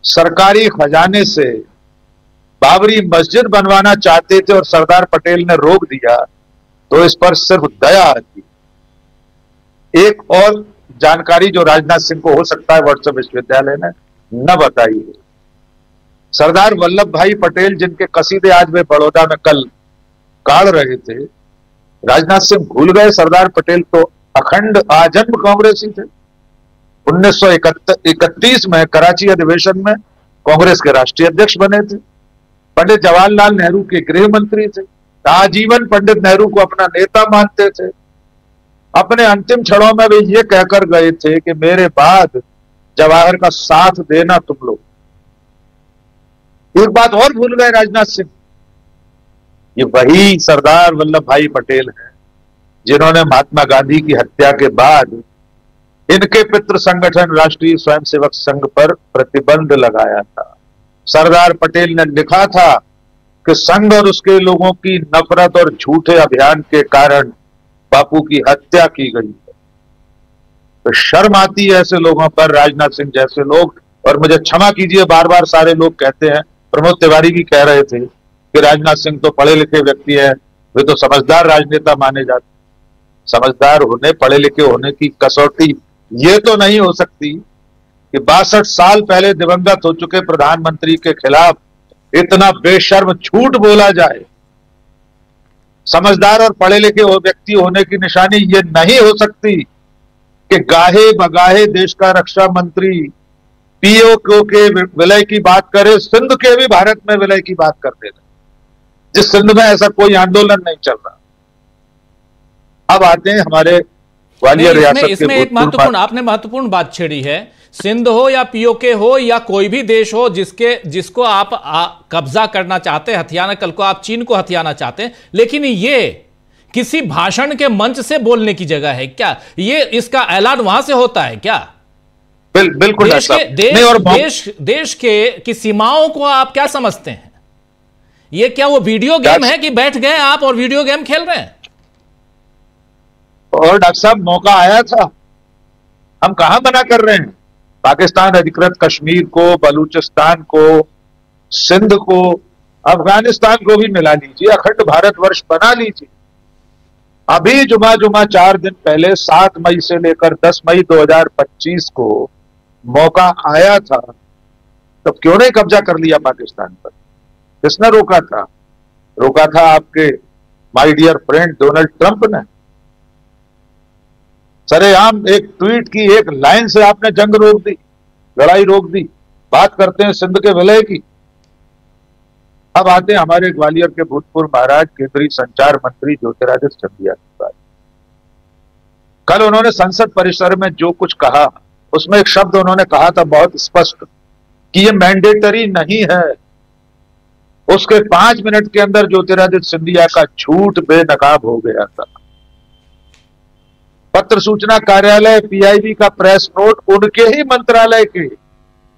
सरकारी खजाने से बाबरी मस्जिद बनवाना चाहते थे और सरदार पटेल ने रोक दिया, तो इस पर सिर्फ दया आती। एक और जानकारी जो राजनाथ सिंह को हो सकता है व्हाट्सएप विश्वविद्यालय ने न बताई है, सरदार वल्लभ भाई पटेल जिनके कसीदे आज वे बड़ौदा में कल गाड़ रहे थे, राजनाथ सिंह भूल गए सरदार पटेल तो अखंड आजन्म कांग्रेसी थे। 1931 में कराची अधिवेशन में कांग्रेस के राष्ट्रीय अध्यक्ष बने थे। पंडित जवाहरलाल नेहरू के गृह मंत्री थे। आजीवन पंडित नेहरू को अपना नेता मानते थे। अपने अंतिम क्षणों में वे ये कहकर गए थे कि मेरे बाद जवाहर का साथ देना तुम लोग। एक बात और भूल गए राजनाथ सिंह, ये वही सरदार वल्लभ भाई पटेल हैं जिन्होंने महात्मा गांधी की हत्या के बाद इनके पितृ संगठन राष्ट्रीय स्वयंसेवक संघ पर प्रतिबंध लगाया था। सरदार पटेल ने लिखा था कि संघ और उसके लोगों की नफरत और झूठे अभियान के कारण बापू की हत्या की गई है। तो शर्म आती है ऐसे लोगों पर, राजनाथ सिंह जैसे लोग। और मुझे क्षमा कीजिए, बार बार सारे लोग कहते हैं, प्रमोद तिवारी भी कह रहे थे कि राजनाथ सिंह तो पढ़े लिखे व्यक्ति है, वे तो समझदार राजनेता माने जाते। समझदार होने, पढ़े लिखे होने की कसौटी ये तो नहीं हो सकती कि 62 साल पहले दिवंगत हो चुके प्रधानमंत्री के खिलाफ इतना बेशर्म झूठ बोला जाए। समझदार और पढ़े लिखे व्यक्ति होने की निशानी ये नहीं हो सकती कि गाहे बगाहे देश का रक्षा मंत्री पीओके के विलय की बात करे, सिंध के भी भारत में विलय की बात करते रहे, जिस सिंध में ऐसा कोई आंदोलन नहीं चल रहा। अब आते हैं हमारे ग्वालियर रियासत के इसमें एक महत्वपूर्ण, आपने महत्वपूर्ण बात छेड़ी है। सिंध हो या पीओके हो या कोई भी देश हो जिसको आप कब्जा करना चाहते हैं, हथियाना, कल को आप चीन को हथियाना चाहते हैं, लेकिन ये किसी भाषण के मंच से बोलने की जगह है क्या? ये इसका ऐलान वहां से होता है क्या? बिल्कुल देश की सीमाओं को आप क्या समझते हैं? ये क्या वो वीडियो गेम है कि बैठ गए आप और वीडियो गेम खेल रहे हैं? और डॉक्टर साहब, मौका आया था, हम कहां मना कर रहे हैं। पाकिस्तान अधिकृत कश्मीर को, बलूचिस्तान को, सिंध को, अफगानिस्तान को भी मिला लीजिए, अखंड भारतवर्ष बना लीजिए। अभी जुमा 4 दिन पहले 7 मई से लेकर 10 मई 2025 को मौका आया था, तब क्यों नहीं कब्जा कर लिया पाकिस्तान पर? किसने रोका था? रोका था आपके my dear friend Donald Trump ने। सरेआम एक ट्वीट की एक लाइन से आपने जंग रोक दी, लड़ाई रोक दी। बात करते हैं सिंध के विलय की। अब आते हैं हमारे ग्वालियर के भूतपूर्व महाराज केंद्रीय संचार मंत्री ज्योतिरादित्य सिंधिया की बात। कल उन्होंने संसद परिसर में जो कुछ कहा, उसमें एक शब्द उन्होंने कहा था बहुत स्पष्ट कि ये मैंडेटरी नहीं है। उसके 5 मिनट के अंदर ज्योतिरादित्य सिंधिया का झूठ बेनकाब हो गया था। पत्र सूचना कार्यालय पीआईबी का प्रेस नोट उनके ही मंत्रालय के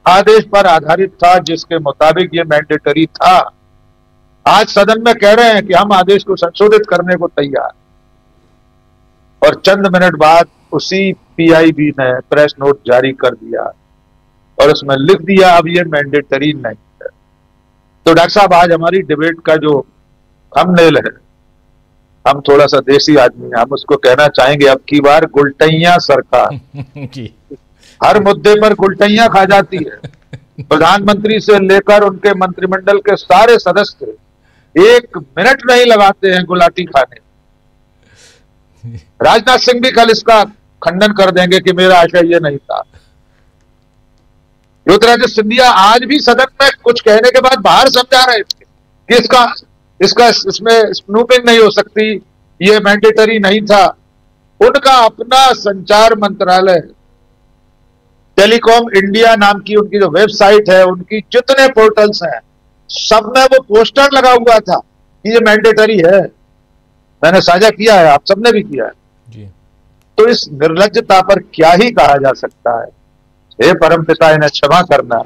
आदेश पर आधारित था, जिसके मुताबिक ये मैंडेटरी था। आज सदन में कह रहे हैं कि हम आदेश को संशोधित करने को तैयार, और चंद मिनट बाद उसी पीआईबी ने प्रेस नोट जारी कर दिया और उसमें लिख दिया अब ये मैंडेटरी नहीं है। तो डॉक्टर साहब, आज हमारी डिबेट का जो थंबनेल है, हम थोड़ा सा देसी आदमी हैं, हम उसको कहना चाहेंगे अब की बार गुलटैया सरकार। हर मुद्दे पर गुलटैया खा जाती है। प्रधानमंत्री से लेकर उनके मंत्रिमंडल के सारे सदस्य 1 मिनट नहीं लगाते हैं गुलाटी खाने। राजनाथ सिंह भी कल इसका खंडन कर देंगे कि मेरा आशय ये नहीं था। ज्योतिरादित्य सिंधिया आज भी सदन में कुछ कहने के बाद बाहर समझा रहे थे कि इसमें स्नूपिंग नहीं हो सकती, ये मैंडेटरी नहीं था। उनका अपना संचार मंत्रालय टेलीकॉम इंडिया नाम की उनकी जो वेबसाइट है, उनकी जितने पोर्टल्स हैं, सब में वो पोस्टर लगा हुआ था कि ये मैंडेटरी है। मैंने साझा किया है, आप सबने भी किया है जी। तो इस निर्लज्जता पर क्या ही कहा जा सकता है। हे परमपिता, इन्हें क्षमा करना।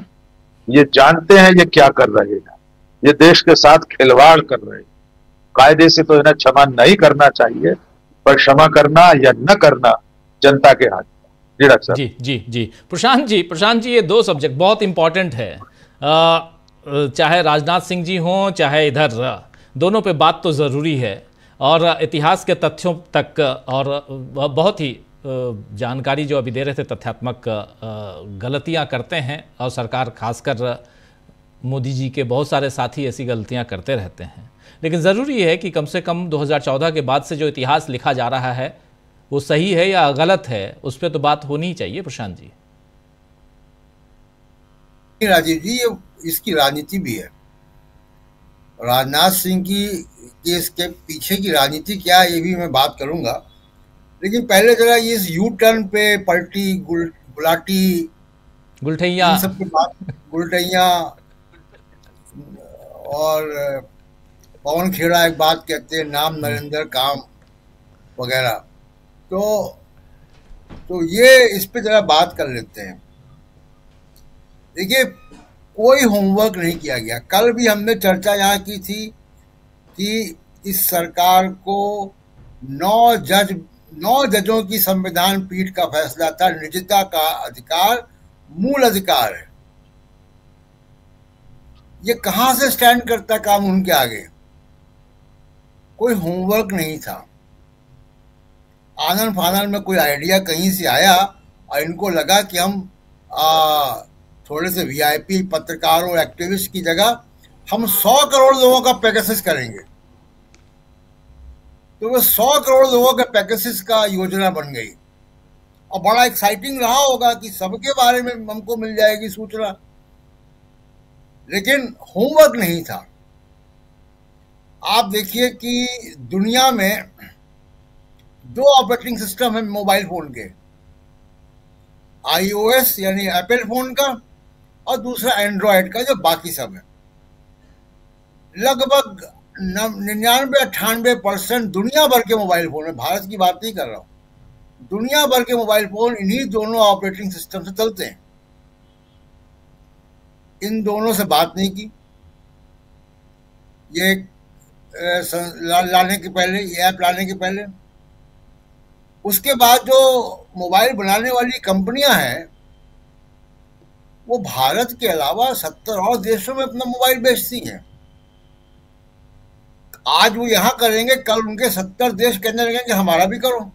ये जानते हैं ये क्या कर रहे हैं, ये देश के साथ खिलवाड़ कर रहे हैं। कायदे से तो इन्हें क्षमा नहीं करना चाहिए, पर क्षमा करना या न करना जनता के हाथ में। जी डॉक्टर साहब। जी जी जी प्रशांत जी, ये दो सब्जेक्ट बहुत इंपॉर्टेंट है। चाहे राजनाथ सिंह जी हों, चाहे इधर, दोनों पे बात तो ज़रूरी है, और इतिहास के तथ्यों तक, और बहुत ही जानकारी जो अभी दे रहे थे, तथ्यात्मक गलतियां करते हैं, और सरकार खासकर मोदी जी के बहुत सारे साथी ऐसी गलतियां करते रहते हैं। लेकिन ज़रूरी है कि कम से कम 2014 के बाद से जो इतिहास लिखा जा रहा है वो सही है या गलत है, उस पर तो बात होनी ही चाहिए। प्रशांत जी। राजीव जी, ये इसकी राजनीति भी है। राजनाथ सिंह की केस के पीछे की राजनीति क्या है ये भी मैं बात करूंगा, लेकिन पहले जरा ये इस यू टर्न पे पलटी, गुलाटी, गुलठैया, सब की बात, गुलटैया और पवन खेड़ा एक बात कहते हैं, नाम नरेंद्र काम वगैरह, तो ये इस पे जरा बात कर लेते हैं। देखिए, कोई होमवर्क नहीं किया गया। कल भी हमने चर्चा यहाँ की थी कि इस सरकार को 9 जजों की संविधान पीठ का फैसला था, निजता का अधिकार मूल अधिकार है। ये कहां से स्टैंड करता काम उनके आगे? कोई होमवर्क नहीं था। आनन फानन में कोई आइडिया कहीं से आया और इनको लगा कि हम थोड़े से वीआईपी पत्रकारों, एक्टिविस्ट की जगह हम 100 करोड़ लोगों का पैकेजेस करेंगे। तो वो 100 करोड़ लोगों के पैकेजेस का योजना बन गई, और बड़ा एक्साइटिंग रहा होगा कि सबके बारे में हमको मिल जाएगी सूचना, लेकिन होमवर्क नहीं था। आप देखिए कि दुनिया में 2 ऑपरेटिंग सिस्टम है मोबाइल फोन के, iOS यानी एप्पल फोन का, और दूसरा एंड्रॉयड का जो बाकी सब है। लगभग 99-98% दुनिया भर के मोबाइल फोन है, भारत की बात नहीं कर रहा हूं, दुनिया भर के मोबाइल फोन इन्हीं दोनों ऑपरेटिंग सिस्टम से चलते हैं। इन दोनों से बात नहीं की ये लाने के पहले, ये ऐप लाने के पहले। उसके बाद जो मोबाइल बनाने वाली कंपनियां हैं वो भारत के अलावा 70 और देशों में अपना मोबाइल बेचती हैं। आज वो यहां करेंगे, कल उनके 70 देश कहने लगेंगे हमारा भी करो।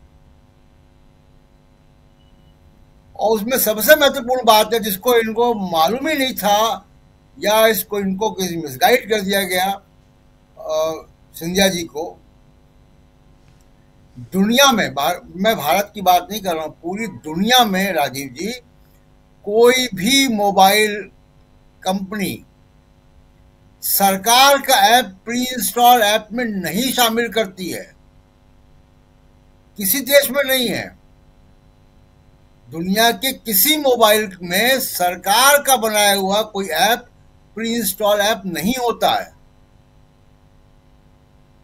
और उसमें सबसे महत्वपूर्ण बात है, जिसको इनको मालूम ही नहीं था या इसको इनको किसी मिसगाइड कर दिया गया सिंधिया जी को, दुनिया में, मैं भारत की बात नहीं कर रहा हूं, पूरी दुनिया में राजीव जी, कोई भी मोबाइल कंपनी सरकार का ऐप प्री इंस्टॉल ऐप में नहीं शामिल करती है। किसी देश में नहीं है। दुनिया के किसी मोबाइल में सरकार का बनाया हुआ कोई ऐप प्री इंस्टॉल ऐप नहीं होता है।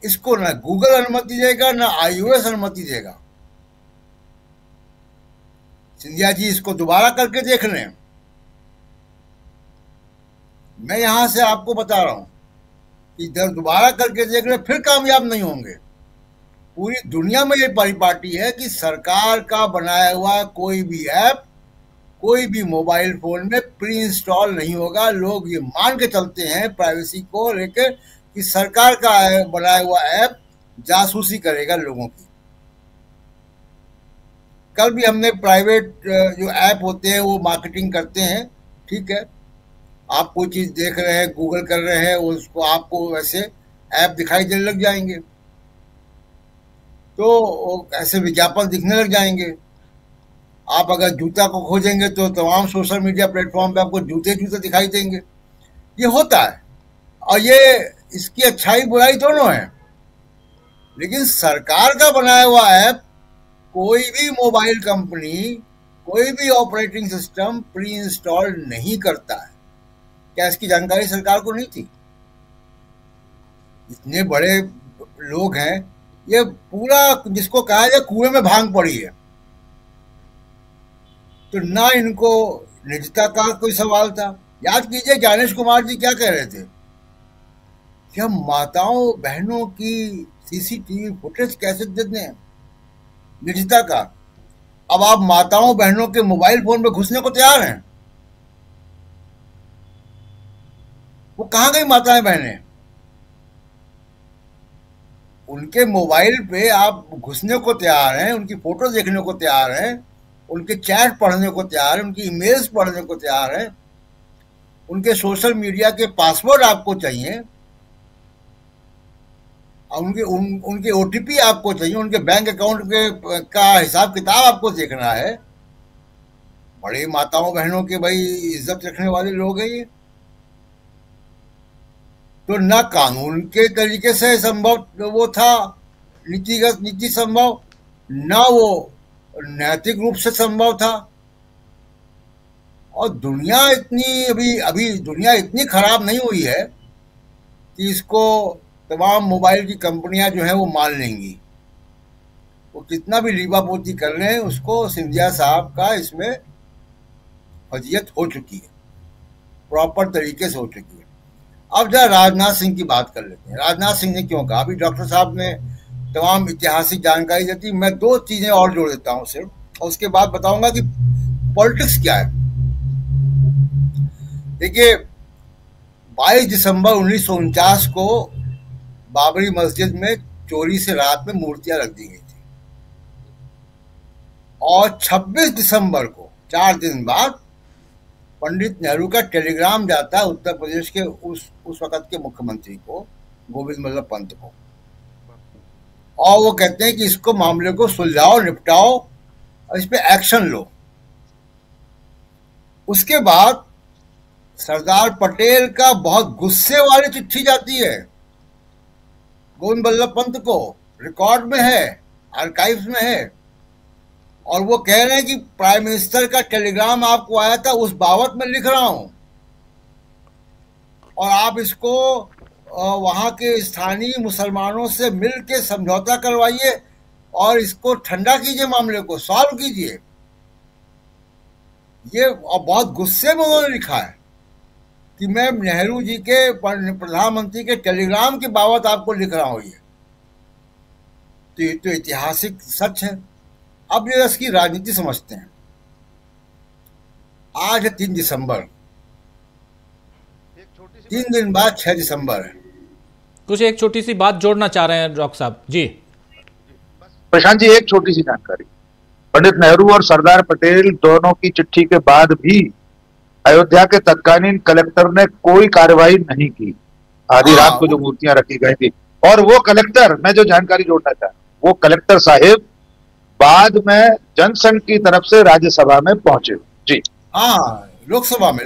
इसको ना गूगल अनुमति देगा, ना iOS अनुमति देगा। सिंधिया जी इसको दोबारा करके देख लें। मैं यहां से आपको बता रहा हूं कि जब दोबारा करके देख लें फिर कामयाब नहीं होंगे। पूरी दुनिया में ये परिपाटी है कि सरकार का बनाया हुआ कोई भी ऐप कोई भी मोबाइल फोन में प्री इंस्टॉल नहीं होगा। लोग ये मान के चलते हैं प्राइवेसी को लेकर कि सरकार का बनाया हुआ ऐप जासूसी करेगा लोगों की। कल भी हमने प्राइवेट जो ऐप होते हैं वो मार्केटिंग करते हैं, ठीक है, आप कोई चीज देख रहे हैं, गूगल कर रहे हैं, उसको आपको वैसे ऐप दिखाई देने लग जाएंगे, तो ऐसे विज्ञापन दिखने लग जाएंगे। आप अगर जूता को खोजेंगे तो तमाम सोशल मीडिया प्लेटफॉर्म पे आपको जूते दिखाई देंगे। ये होता है और ये इसकी अच्छाई बुराई दोनों है। लेकिन सरकार का बनाया हुआ ऐप कोई भी मोबाइल कंपनी कोई भी ऑपरेटिंग सिस्टम प्री इंस्टॉल नहीं करता है। क्या इसकी जानकारी सरकार को नहीं थी? इतने बड़े लोग हैं, ये पूरा जिसको कहा जाए कुएं में भांग पड़ी है। तो ना इनको निजता का कोई सवाल था। याद कीजिए ज्ञानेश कुमार जी क्या कह रहे थे कि हम माताओं बहनों की सीसीटीवी फुटेज कैसे दे दें निजता का। अब आप माताओं बहनों के मोबाइल फोन में घुसने को तैयार हैं। वो कहां गई माताएं बहनें? उनके मोबाइल पे आप घुसने को तैयार हैं, उनकी फोटो देखने को तैयार हैं, उनके चैट पढ़ने को तैयार हैं, उनकी ईमेल्स पढ़ने को तैयार हैं, उनके सोशल मीडिया के पासवर्ड आपको चाहिए, उनके ओटीपी आपको चाहिए, उनके बैंक अकाउंट का हिसाब किताब आपको देखना है। बड़ी माताओं बहनों के भाई इज्जत रखने वाले लोग हैं ये। तो ना कानून के तरीके से संभव वो था, नीति संभव, ना वो नैतिक रूप से संभव था। और दुनिया इतनी अभी दुनिया इतनी खराब नहीं हुई है कि इसको तमाम मोबाइल की कंपनियां जो हैं वो मान लेंगी। वो कितना भी लीबापोती कर रहे हैं, उसको सिंधिया साहब का इसमें फजीयत हो चुकी है, प्रॉपर तरीके से हो चुकी है। अब जरा राजनाथ सिंह की बात कर लेते हैं। राजनाथ सिंह ने क्यों कहा? अभी डॉक्टर साहब ने तमाम ऐतिहासिक जानकारी देती, मैं 2 चीजें और जोड़ देता हूं सिर्फ, और उसके बाद बताऊंगा कि पॉलिटिक्स क्या है। देखिए 22 दिसंबर 1949 को बाबरी मस्जिद में चोरी से रात में मूर्तियां रख दी गई थी, और 26 दिसंबर को 4 दिन बाद पंडित नेहरू का टेलीग्राम जाता है उत्तर प्रदेश के उस वक्त के मुख्यमंत्री को, गोविंद बल्लभ पंत को, और वो कहते हैं कि इसको मामले को सुलझाओ, निपटाओ और इस पे एक्शन लो। उसके बाद सरदार पटेल का बहुत गुस्से वाली चिट्ठी जाती है गोविंद बल्लभ पंत को, रिकॉर्ड में है, आर्काइव्स में है, और वो कह रहे हैं कि प्राइम मिनिस्टर का टेलीग्राम आपको आया था, उस बाबत में लिख रहा हूं, और आप इसको वहां के स्थानीय मुसलमानों से मिल के समझौता करवाइए और इसको ठंडा कीजिए, मामले को सॉल्व कीजिए। ये बहुत गुस्से में उन्होंने लिखा है कि मैं नेहरू जी के प्रधानमंत्री के टेलीग्राम के बाबत आपको लिख रहा हूं। ये तो ऐतिहासिक सच है। अब ये इसकी राजनीति समझते हैं। आज है 3 दिसंबर, 3 दिन बाद 6 दिसंबर है। कुछ एक छोटी सी बात जोड़ना चाह रहे हैं डॉक्टर साहब जी। प्रशांत जी, एक छोटी सी जानकारी, पंडित नेहरू और सरदार पटेल दोनों की चिट्ठी के बाद भी अयोध्या के तत्कालीन कलेक्टर ने कोई कार्रवाई नहीं की। आधी रात को जो मूर्तियां रखी गई थी, और वो कलेक्टर, मैं जो जानकारी जोड़ना चाह रहा हूं, वो कलेक्टर साहिब बाद में जनसंघ की तरफ से राज्यसभा में पहुंचे। जी हाँ, लोकसभा में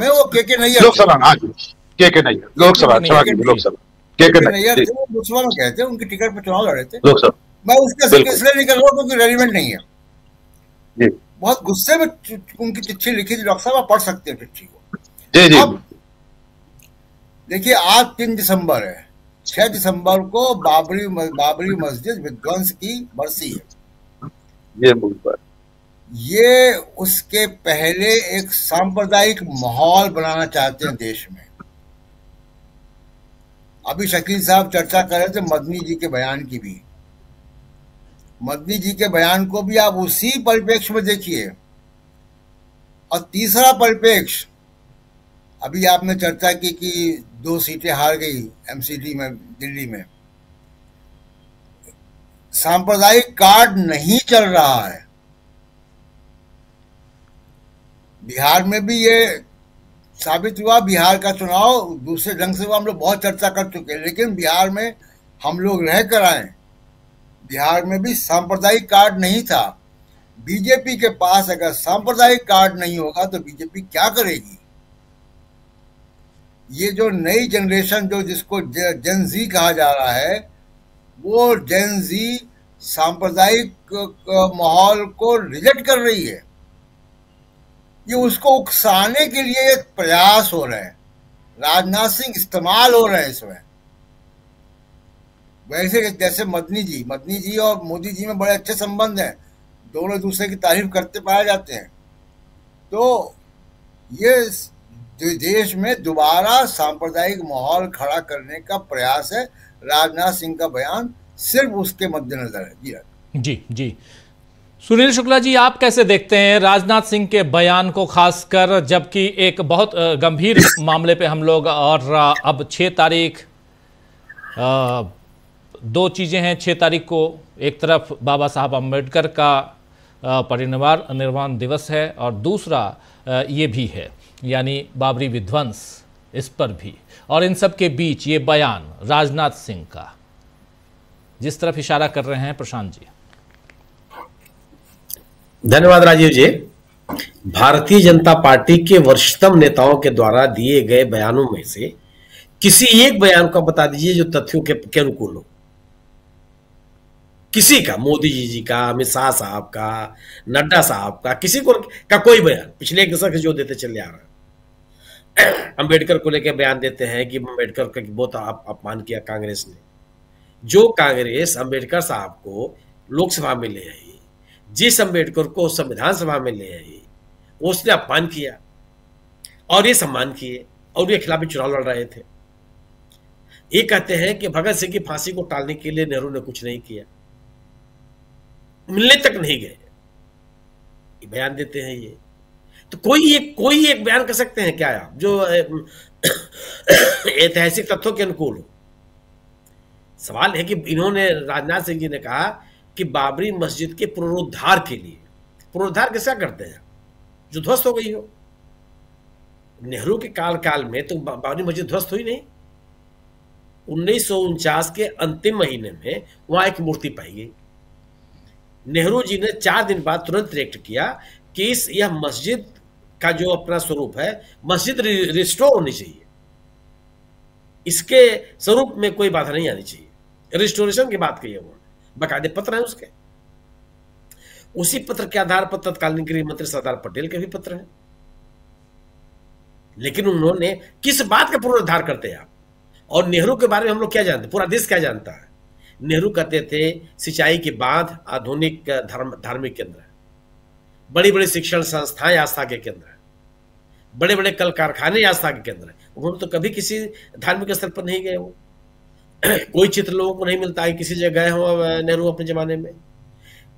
वो के नैयर, लोकसभा में, हाँ जी, के नैयर, लोकसभा, लोकसभा के नैयर लोकसभा में कहते हैं, उनकी टिकट पर चुनाव लड़े थे लोकसभा। मैं उसका जिक्र इसलिए नहीं कर रहा हूँ क्योंकि रेलिवेंट नहीं है। जी, बहुत गुस्से में उनकी चिट्ठी लिखी थी, डॉक्टर साहब आप पढ़ सकते हैं चिट्ठी को। जी जी। अब देखिए आज 3 दिसंबर है, 6 दिसंबर को बाबरी मस्जिद विध्वंस की बरसी है। ये उसके पहले एक सांप्रदायिक माहौल बनाना चाहते हैं देश में। अभी शकील साहब चर्चा कर रहे थे मदनी जी के बयान की भी। मदनी जी के बयान को भी आप उसी परिप्रेक्ष्य में देखिए। और तीसरा परिप्रेक्ष्य, अभी आपने चर्चा की कि 2 सीटें हार गई एमसीडी में, दिल्ली में। सांप्रदायिक कार्ड नहीं चल रहा है। बिहार में भी ये साबित हुआ। बिहार का चुनाव दूसरे ढंग से हुआ, हम लोग बहुत चर्चा कर चुके हैं, लेकिन बिहार में हम लोग रह कर आए, बिहार में भी सांप्रदायिक कार्ड नहीं था। बीजेपी के पास अगर सांप्रदायिक कार्ड नहीं होगा तो बीजेपी क्या करेगी? ये जो नई जनरेशन जो जिसको जेन जी कहा जा रहा है, वो जेन जी सांप्रदायिक माहौल को रिजेक्ट कर रही है। ये उसको उकसाने के लिए एक प्रयास हो रहे हैं। राजनाथ सिंह इस्तेमाल हो रहे हैं इसमें। वैसे जैसे मदनी जी और मोदी जी में बड़े अच्छे संबंध हैं, दोनों एक दूसरे की तारीफ करते पाए जाते हैं। तो ये देश में दोबारा सांप्रदायिक माहौल खड़ा करने का प्रयास है। राजनाथ सिंह का बयान सिर्फ उसके मद्देनजर है। जी जी। सुनील शुक्ला जी, आप कैसे देखते हैं राजनाथ सिंह के बयान को, खासकर जबकि एक बहुत गंभीर मामले पे हम लोग, और अब 6 तारीख, 2 चीज़ें हैं 6 तारीख को। एक तरफ बाबा साहब अम्बेडकर का परिनिर्वाण दिवस है, और दूसरा ये भी है, यानी बाबरी विध्वंस, इस पर भी। और इन सब के बीच ये बयान राजनाथ सिंह का, जिस तरफ इशारा कर रहे हैं प्रशांत जी। धन्यवाद राजीव जी। भारतीय जनता पार्टी के वरिष्ठतम नेताओं के द्वारा दिए गए बयानों में से किसी एक बयान को बता दीजिए जो तथ्यों के अनुकूल हो। किसी का, मोदी जी का, अमित शाह साहब का, नड्डा साहब का, किसी को का कोई बयान पिछले 1 दशक से जो देते चले आ रहे हैं। अंबेडकर को लेकर बयान देते हैं कि अंबेडकर का बहुत अपमान किया कांग्रेस ने। जो कांग्रेस अंबेडकर साहब को लोकसभा में ले आई, जिस अंबेडकर को संविधान सभा में ले आई, उसने अपमान किया और ये सम्मान किए, और ये खिलाफ चुनाव लड़ रहे थे। ये कहते हैं कि भगत सिंह की फांसी को टालने के लिए नेहरू ने कुछ नहीं किया, मिलने तक नहीं गए, ये बयान देते हैं। ये तो कोई एक बयान कर सकते हैं क्या आप जो ऐतिहासिक तथ्यों के अनुकूल हो? सवाल है कि इन्होंने, राजनाथ सिंह जी ने कहा कि बाबरी मस्जिद के पुनरुद्धार के लिए, पुनरुद्धार कैसा करते हैं जो ध्वस्त हो गई हो? नेहरू के काल में तो बाबरी मस्जिद ध्वस्त हुई नहीं। 1949 के अंतिम महीने में वहां एक मूर्ति पाई गई। नेहरू जी ने 4 दिन बाद तुरंत रिएक्ट किया कि यह मस्जिद का जो अपना स्वरूप है, मस्जिद रिस्टोर होनी चाहिए, इसके स्वरूप में कोई बाधा नहीं आनी चाहिए। रिस्टोरेशन की बात कही है उन्होंने, बाकायदे पत्र है उसके। उसी पत्र के आधार पर तत्कालीन गृह मंत्री सरदार पटेल के भी पत्र हैं। लेकिन उन्होंने किस बात का पुनरुद्धार करते हैं आप? और नेहरू के बारे में हम लोग क्या जानते हैं, पूरा देश क्या जानता है? नेहरू कहते थे सिंचाई के बांध आधुनिक धार्मिक केंद्र है, बड़ी बड़ी शिक्षण संस्थाएं आस्था के केंद्र है, बड़े बड़े कल कारखाने आस्था के केंद्र है। उन्होंने तो कभी किसी धार्मिक स्थल पर नहीं गए वो। कोई चित्र लोगों को नहीं मिलता है किसी जगह हो नेहरू अपने जमाने में।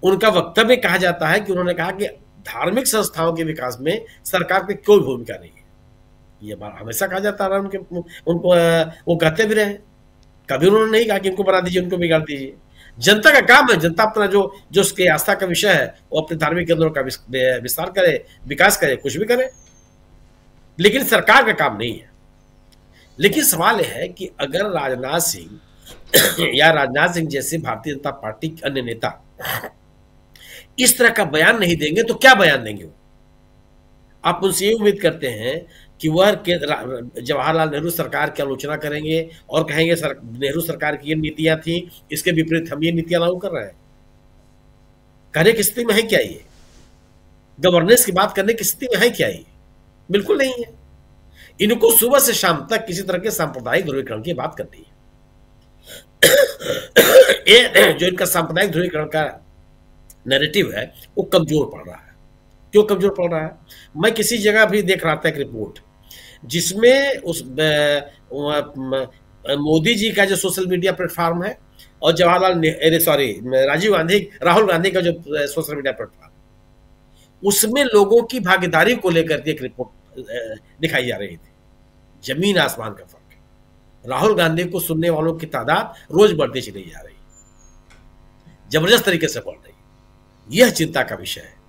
उनका वक्तव्य कहा जाता है कि उन्होंने कहा कि धार्मिक संस्थाओं के विकास में सरकार की कोई भूमिका नहीं है। ये बात हमेशा कहा जाता रहा उनको वो कहते भी रहे। कभी उन्होंने नहीं कहा कि इनको बना दीजिए, उनको बिगाड़ दीजिए। जनता का काम है, जनता अपना जो उसके आस्था का विषय है वो अपने धार्मिक केंद्रों का विस्तार करे, विकास करे, कुछ भी करे, लेकिन सरकार का काम नहीं है। लेकिन सवाल यह है कि अगर राजनाथ सिंह या राजनाथ सिंह जैसे भारतीय जनता पार्टी के अन्य नेता इस तरह का बयान नहीं देंगे तो क्या बयान देंगे वो? आप उनसे ये उम्मीद करते हैं कि वह जवाहरलाल नेहरू सरकार की आलोचना करेंगे और कहेंगे नेहरू सरकार की ये नीतियां थी, इसके विपरीत हम ये नीतियां लागू कर रहे हैं। करने की स्थिति में है क्या ये? गवर्नेंस की बात करने की स्थिति में है क्या ये? बिल्कुल नहीं है। इनको सुबह से शाम तक किसी तरह के सांप्रदायिक ध्रुवीकरण की बात करनी है। जो इनका सांप्रदायिक ध्रुवीकरण का नैरेटिव है वो कमजोर पड़ रहा है। क्यों कमजोर पड़ रहा है? मैं किसी जगह भी देख रहा था एक रिपोर्ट जिसमें उस मोदी जी का जो सोशल मीडिया प्लेटफॉर्म है और राहुल गांधी का जो सोशल मीडिया प्लेटफॉर्म, उसमें लोगों की भागीदारी को लेकर एक रिपोर्ट दिखाई जा रही थी। जमीन आसमान का फर्क है। राहुल गांधी को सुनने वालों की तादाद रोज बढ़ती चली जा रही, जबरदस्त तरीके से बढ़ रही। यह चिंता का विषय है।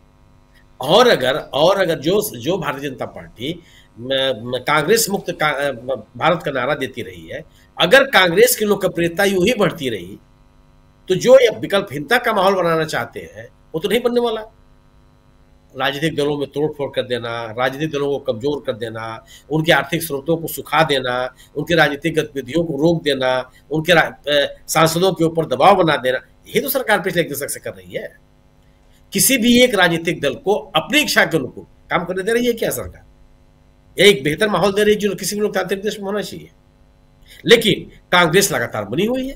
और अगर जो भारतीय जनता पार्टी कांग्रेस मुक्त भारत का नारा देती रही है, अगर कांग्रेस की लोकप्रियता यूं ही बढ़ती रही तो जो ये विकल्पहीनता का माहौल बनाना चाहते हैं वो तो नहीं बनने वाला। राजनीतिक दलों में तोड़फोड़ कर देना, राजनीतिक दलों को कमजोर कर देना, उनके आर्थिक स्रोतों को सुखा देना, उनकी राजनीतिक गतिविधियों को रोक देना, उनके सांसदों के ऊपर दबाव बना देना, यही तो सरकार पिछले 1 दशक से कर रही है। किसी भी एक राजनीतिक दल को अपनी इच्छा के अनुकूल काम करने दे रही है क्या सरकार? एक बेहतर माहौल दे रही है जो किसी भी लोकतांत्रिक देश में होना चाहिए। लेकिन कांग्रेस लगातार बनी हुई है,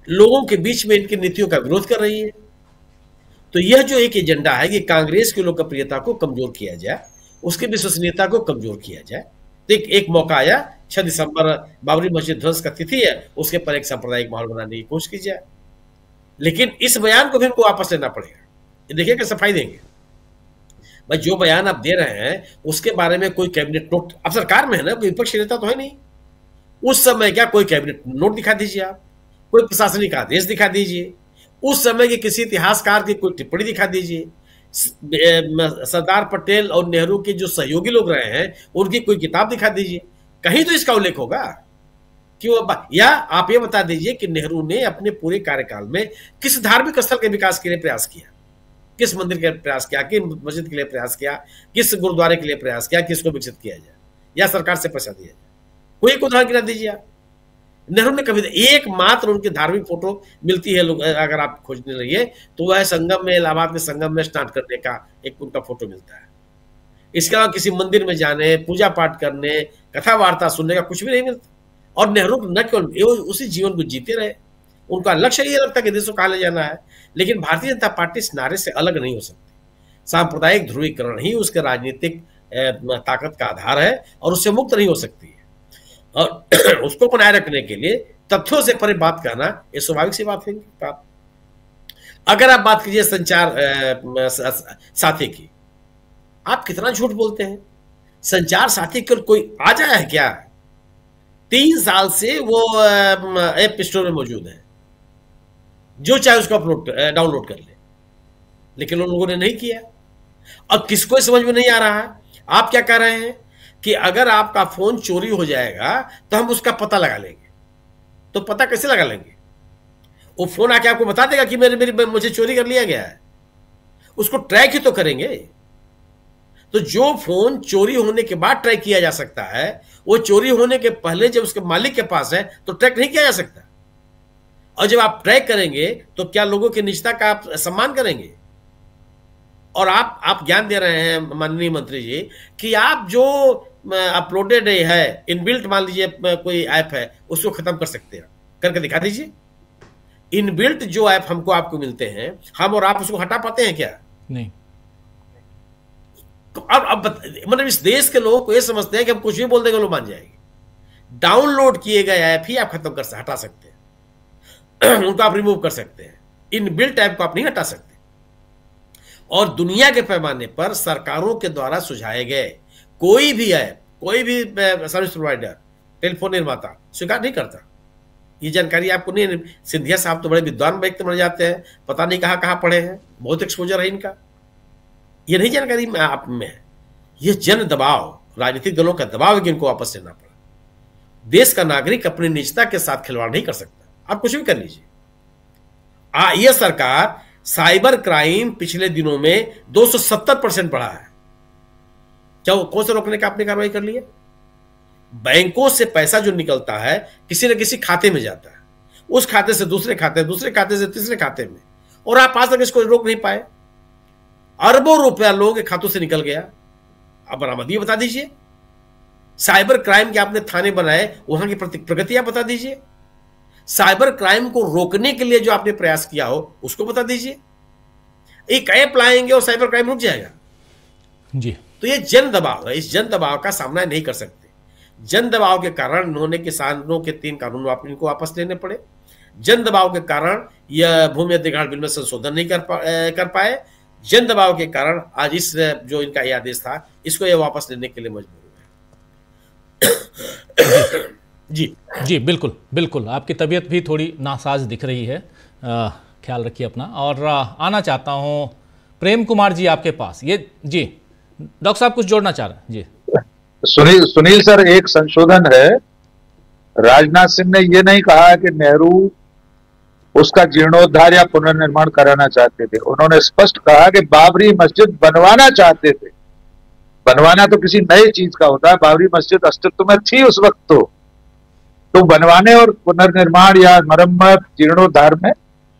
लोगों के बीच में इनकी नीतियों का विरोध कर रही है। तो यह जो एक एजेंडा है कि कांग्रेस की लोकप्रियता को कमजोर किया जाए, उसकी विश्वसनीयता को कमजोर किया जाए। तो एक मौका आया, 6 दिसंबर बाबरी मस्जिद ध्वंस का तिथि है, उसके पर एक सांप्रदायिक माहौल बनाने की कोशिश की जाए। लेकिन इस बयान को भी इनको वापस लेना पड़ेगा। देखिए कि सफाई देंगे भाई, जो बयान आप दे रहे हैं उसके बारे में कोई कैबिनेट नोट, अब सरकार में है ना, कोई विपक्षी नेता तो है नहीं, उस समय क्या कोई कैबिनेट नोट दिखा दीजिए, आप कोई प्रशासनिक आदेश दिखा दीजिए, उस समय के किसी इतिहासकार की कोई टिप्पणी दिखा दीजिए, सरदार पटेल और नेहरू के जो सहयोगी लोग रहे हैं उनकी कोई किताब दिखा दीजिए, कहीं तो इसका उल्लेख होगा कि वो, या आप ये बता दीजिए कि नेहरू ने अपने पूरे कार्यकाल में किस धार्मिक स्थल के विकास के लिए प्रयास किया, किस मंदिर के प्रयास किया, किस मस्जिद के लिए प्रयास किया, किस गुरुद्वारे के लिए प्रयास किया, किसको विकसित किया जाए या सरकार से पैसा दिया जाए, कोई एक उदाहरण गिना दीजिए आप। नेहरू ने कभी, एकमात्र उनकी धार्मिक फोटो मिलती है, लोग अगर आप खोजने लगिए तो वह संगम में, इलाहाबाद के संगम में स्नान करने का एक उनका फोटो मिलता है। इसके अलावा किसी मंदिर में जाने, पूजा पाठ करने, कथा वार्ता सुनने का कुछ भी नहीं मिलता। और नेहरू न केवल उसी जीवन को जीते रहे, उनका लक्ष्य ये लगता है कि देश को कहाँ ले जाना है, लेकिन भारतीय जनता पार्टी इस नारे से अलग नहीं हो सकती। सांप्रदायिक ध्रुवीकरण ही उसके राजनीतिक ताकत का आधार है और उससे मुक्त नहीं हो सकती है। और उसको बनाए रखने के लिए तथ्यों से परे बात करना ये स्वाभाविक सी बात है। अगर आप बात कीजिए संचार साथी की, आप कितना झूठ बोलते हैं। संचार साथी कल कोई आ जाया है क्या? 3 साल से वो ऐप स्टोर में मौजूद है, जो चाहे उसको डाउनलोड कर ले, लेकिन उन लोगों ने नहीं किया। अब किसको समझ में नहीं आ रहा है, आप क्या कह रहे हैं कि अगर आपका फोन चोरी हो जाएगा तो हम उसका पता लगा लेंगे। तो पता कैसे लगा लेंगे? वो फोन आके आपको बता देगा कि मुझे चोरी कर लिया गया है, उसको ट्रैक ही तो करेंगे। तो जो फोन चोरी होने के बाद ट्रैक किया जा सकता है, वो चोरी होने के पहले जब उसके मालिक के पास है तो ट्रैक नहीं किया जा सकता। और जब आप ट्रैक करेंगे तो क्या लोगों की निजता का आप सम्मान करेंगे? और आप ज्ञान दे रहे हैं माननीय मंत्री जी कि आप जो अपलोडेड है, इनबिल्ट मान लीजिए कोई ऐप है, उसको खत्म कर सकते हैं, करके दिखा दीजिए। इनबिल्ट जो ऐप हमको आपको मिलते हैं, हम और आप उसको हटा पाते हैं क्या? नहीं। तो अब मतलब इस देश के लोगों को ये समझते हैं कि हम कुछ भी बोल देंगे लोग मान जाएंगे। डाउनलोड किए गए ऐप ही आप खत्म कर हटा सकते हैं, उनको आप रिमूव कर सकते हैं, इनबिल्ट ऐप को आप नहीं हटा सकते। और दुनिया के पैमाने पर सरकारों के द्वारा सुझाए गए कोई भी ऐप, कोई भी सर्विस प्रोवाइडर, टेलीफोन निर्माता स्वीकार नहीं करता। ये जानकारी आपको नहीं, सिंधिया साहब तो बड़े विद्वान व्यक्ति बन जाते हैं, पता नहीं कहां पढ़े हैं, बहुत एक्सपोजर है इनका, ये नहीं जानकारी में आप में है। ये जन दबाव, राजनीतिक दलों का दबाव है कि इनको वापस लेना पड़ा। देश का नागरिक अपनी निजता के साथ खिलवाड़ नहीं कर सकता, आप कुछ भी कर लीजिए। यह सरकार साइबर क्राइम पिछले दिनों में 270% बढ़ा है। क्या कौन से रोकने का आपने कार्रवाई कर ली है? बैंकों से पैसा जो निकलता है किसी न किसी खाते में जाता है, उस खाते से दूसरे खाते, दूसरे खाते से तीसरे खाते में, और आप आज तक इसको रोक नहीं पाए। अरबों रुपया लोगों के खातों से निकल गया। अब बरामदी बता दीजिए। साइबर क्राइम के आपने थाने बनाए, वहां की प्रगति आप बता दीजिए। साइबर क्राइम को रोकने के लिए जो आपने प्रयास किया हो उसको बता दीजिए। एक ऐप लाएंगे और साइबर क्राइम रुक जाएगा जी। तो ये जन दबाव है, इस जन दबाव का सामना नहीं कर सकते। जन दबाव के कारण उन्होंने किसानों के 3 कानून इनको वापस लेने पड़े। जन दबाव के कारण यह भूमि अधिग्रहण बिल में संशोधन नहीं कर पाए। जन दबाव के कारण आज इस जो इनका यह आदेश था, इसको ये वापस लेने के लिए मजबूर हुए। जी बिल्कुल बिल्कुल, आपकी तबीयत भी थोड़ी नासाज दिख रही है, ख्याल रखिए अपना। और आना चाहता हूं प्रेम कुमार जी आपके पास। ये जी डॉक्टर साहब कुछ जोड़ना चाह रहे हैं जी। सुनील सर, एक संशोधन है, राजनाथ सिंह ने यह नहीं कहा कि नेहरू उसका जीर्णोद्धार या पुनर्निर्माण कराना चाहते थे। उन्होंने स्पष्ट कहा कि बाबरी मस्जिद बनवाना चाहते थे। बनवाना तो किसी नई चीज का होता है, बाबरी मस्जिद अस्तित्व में थी उस वक्त। तो बनवाने और पुनर्निर्माण या मरम्मत जीर्णोद्धार में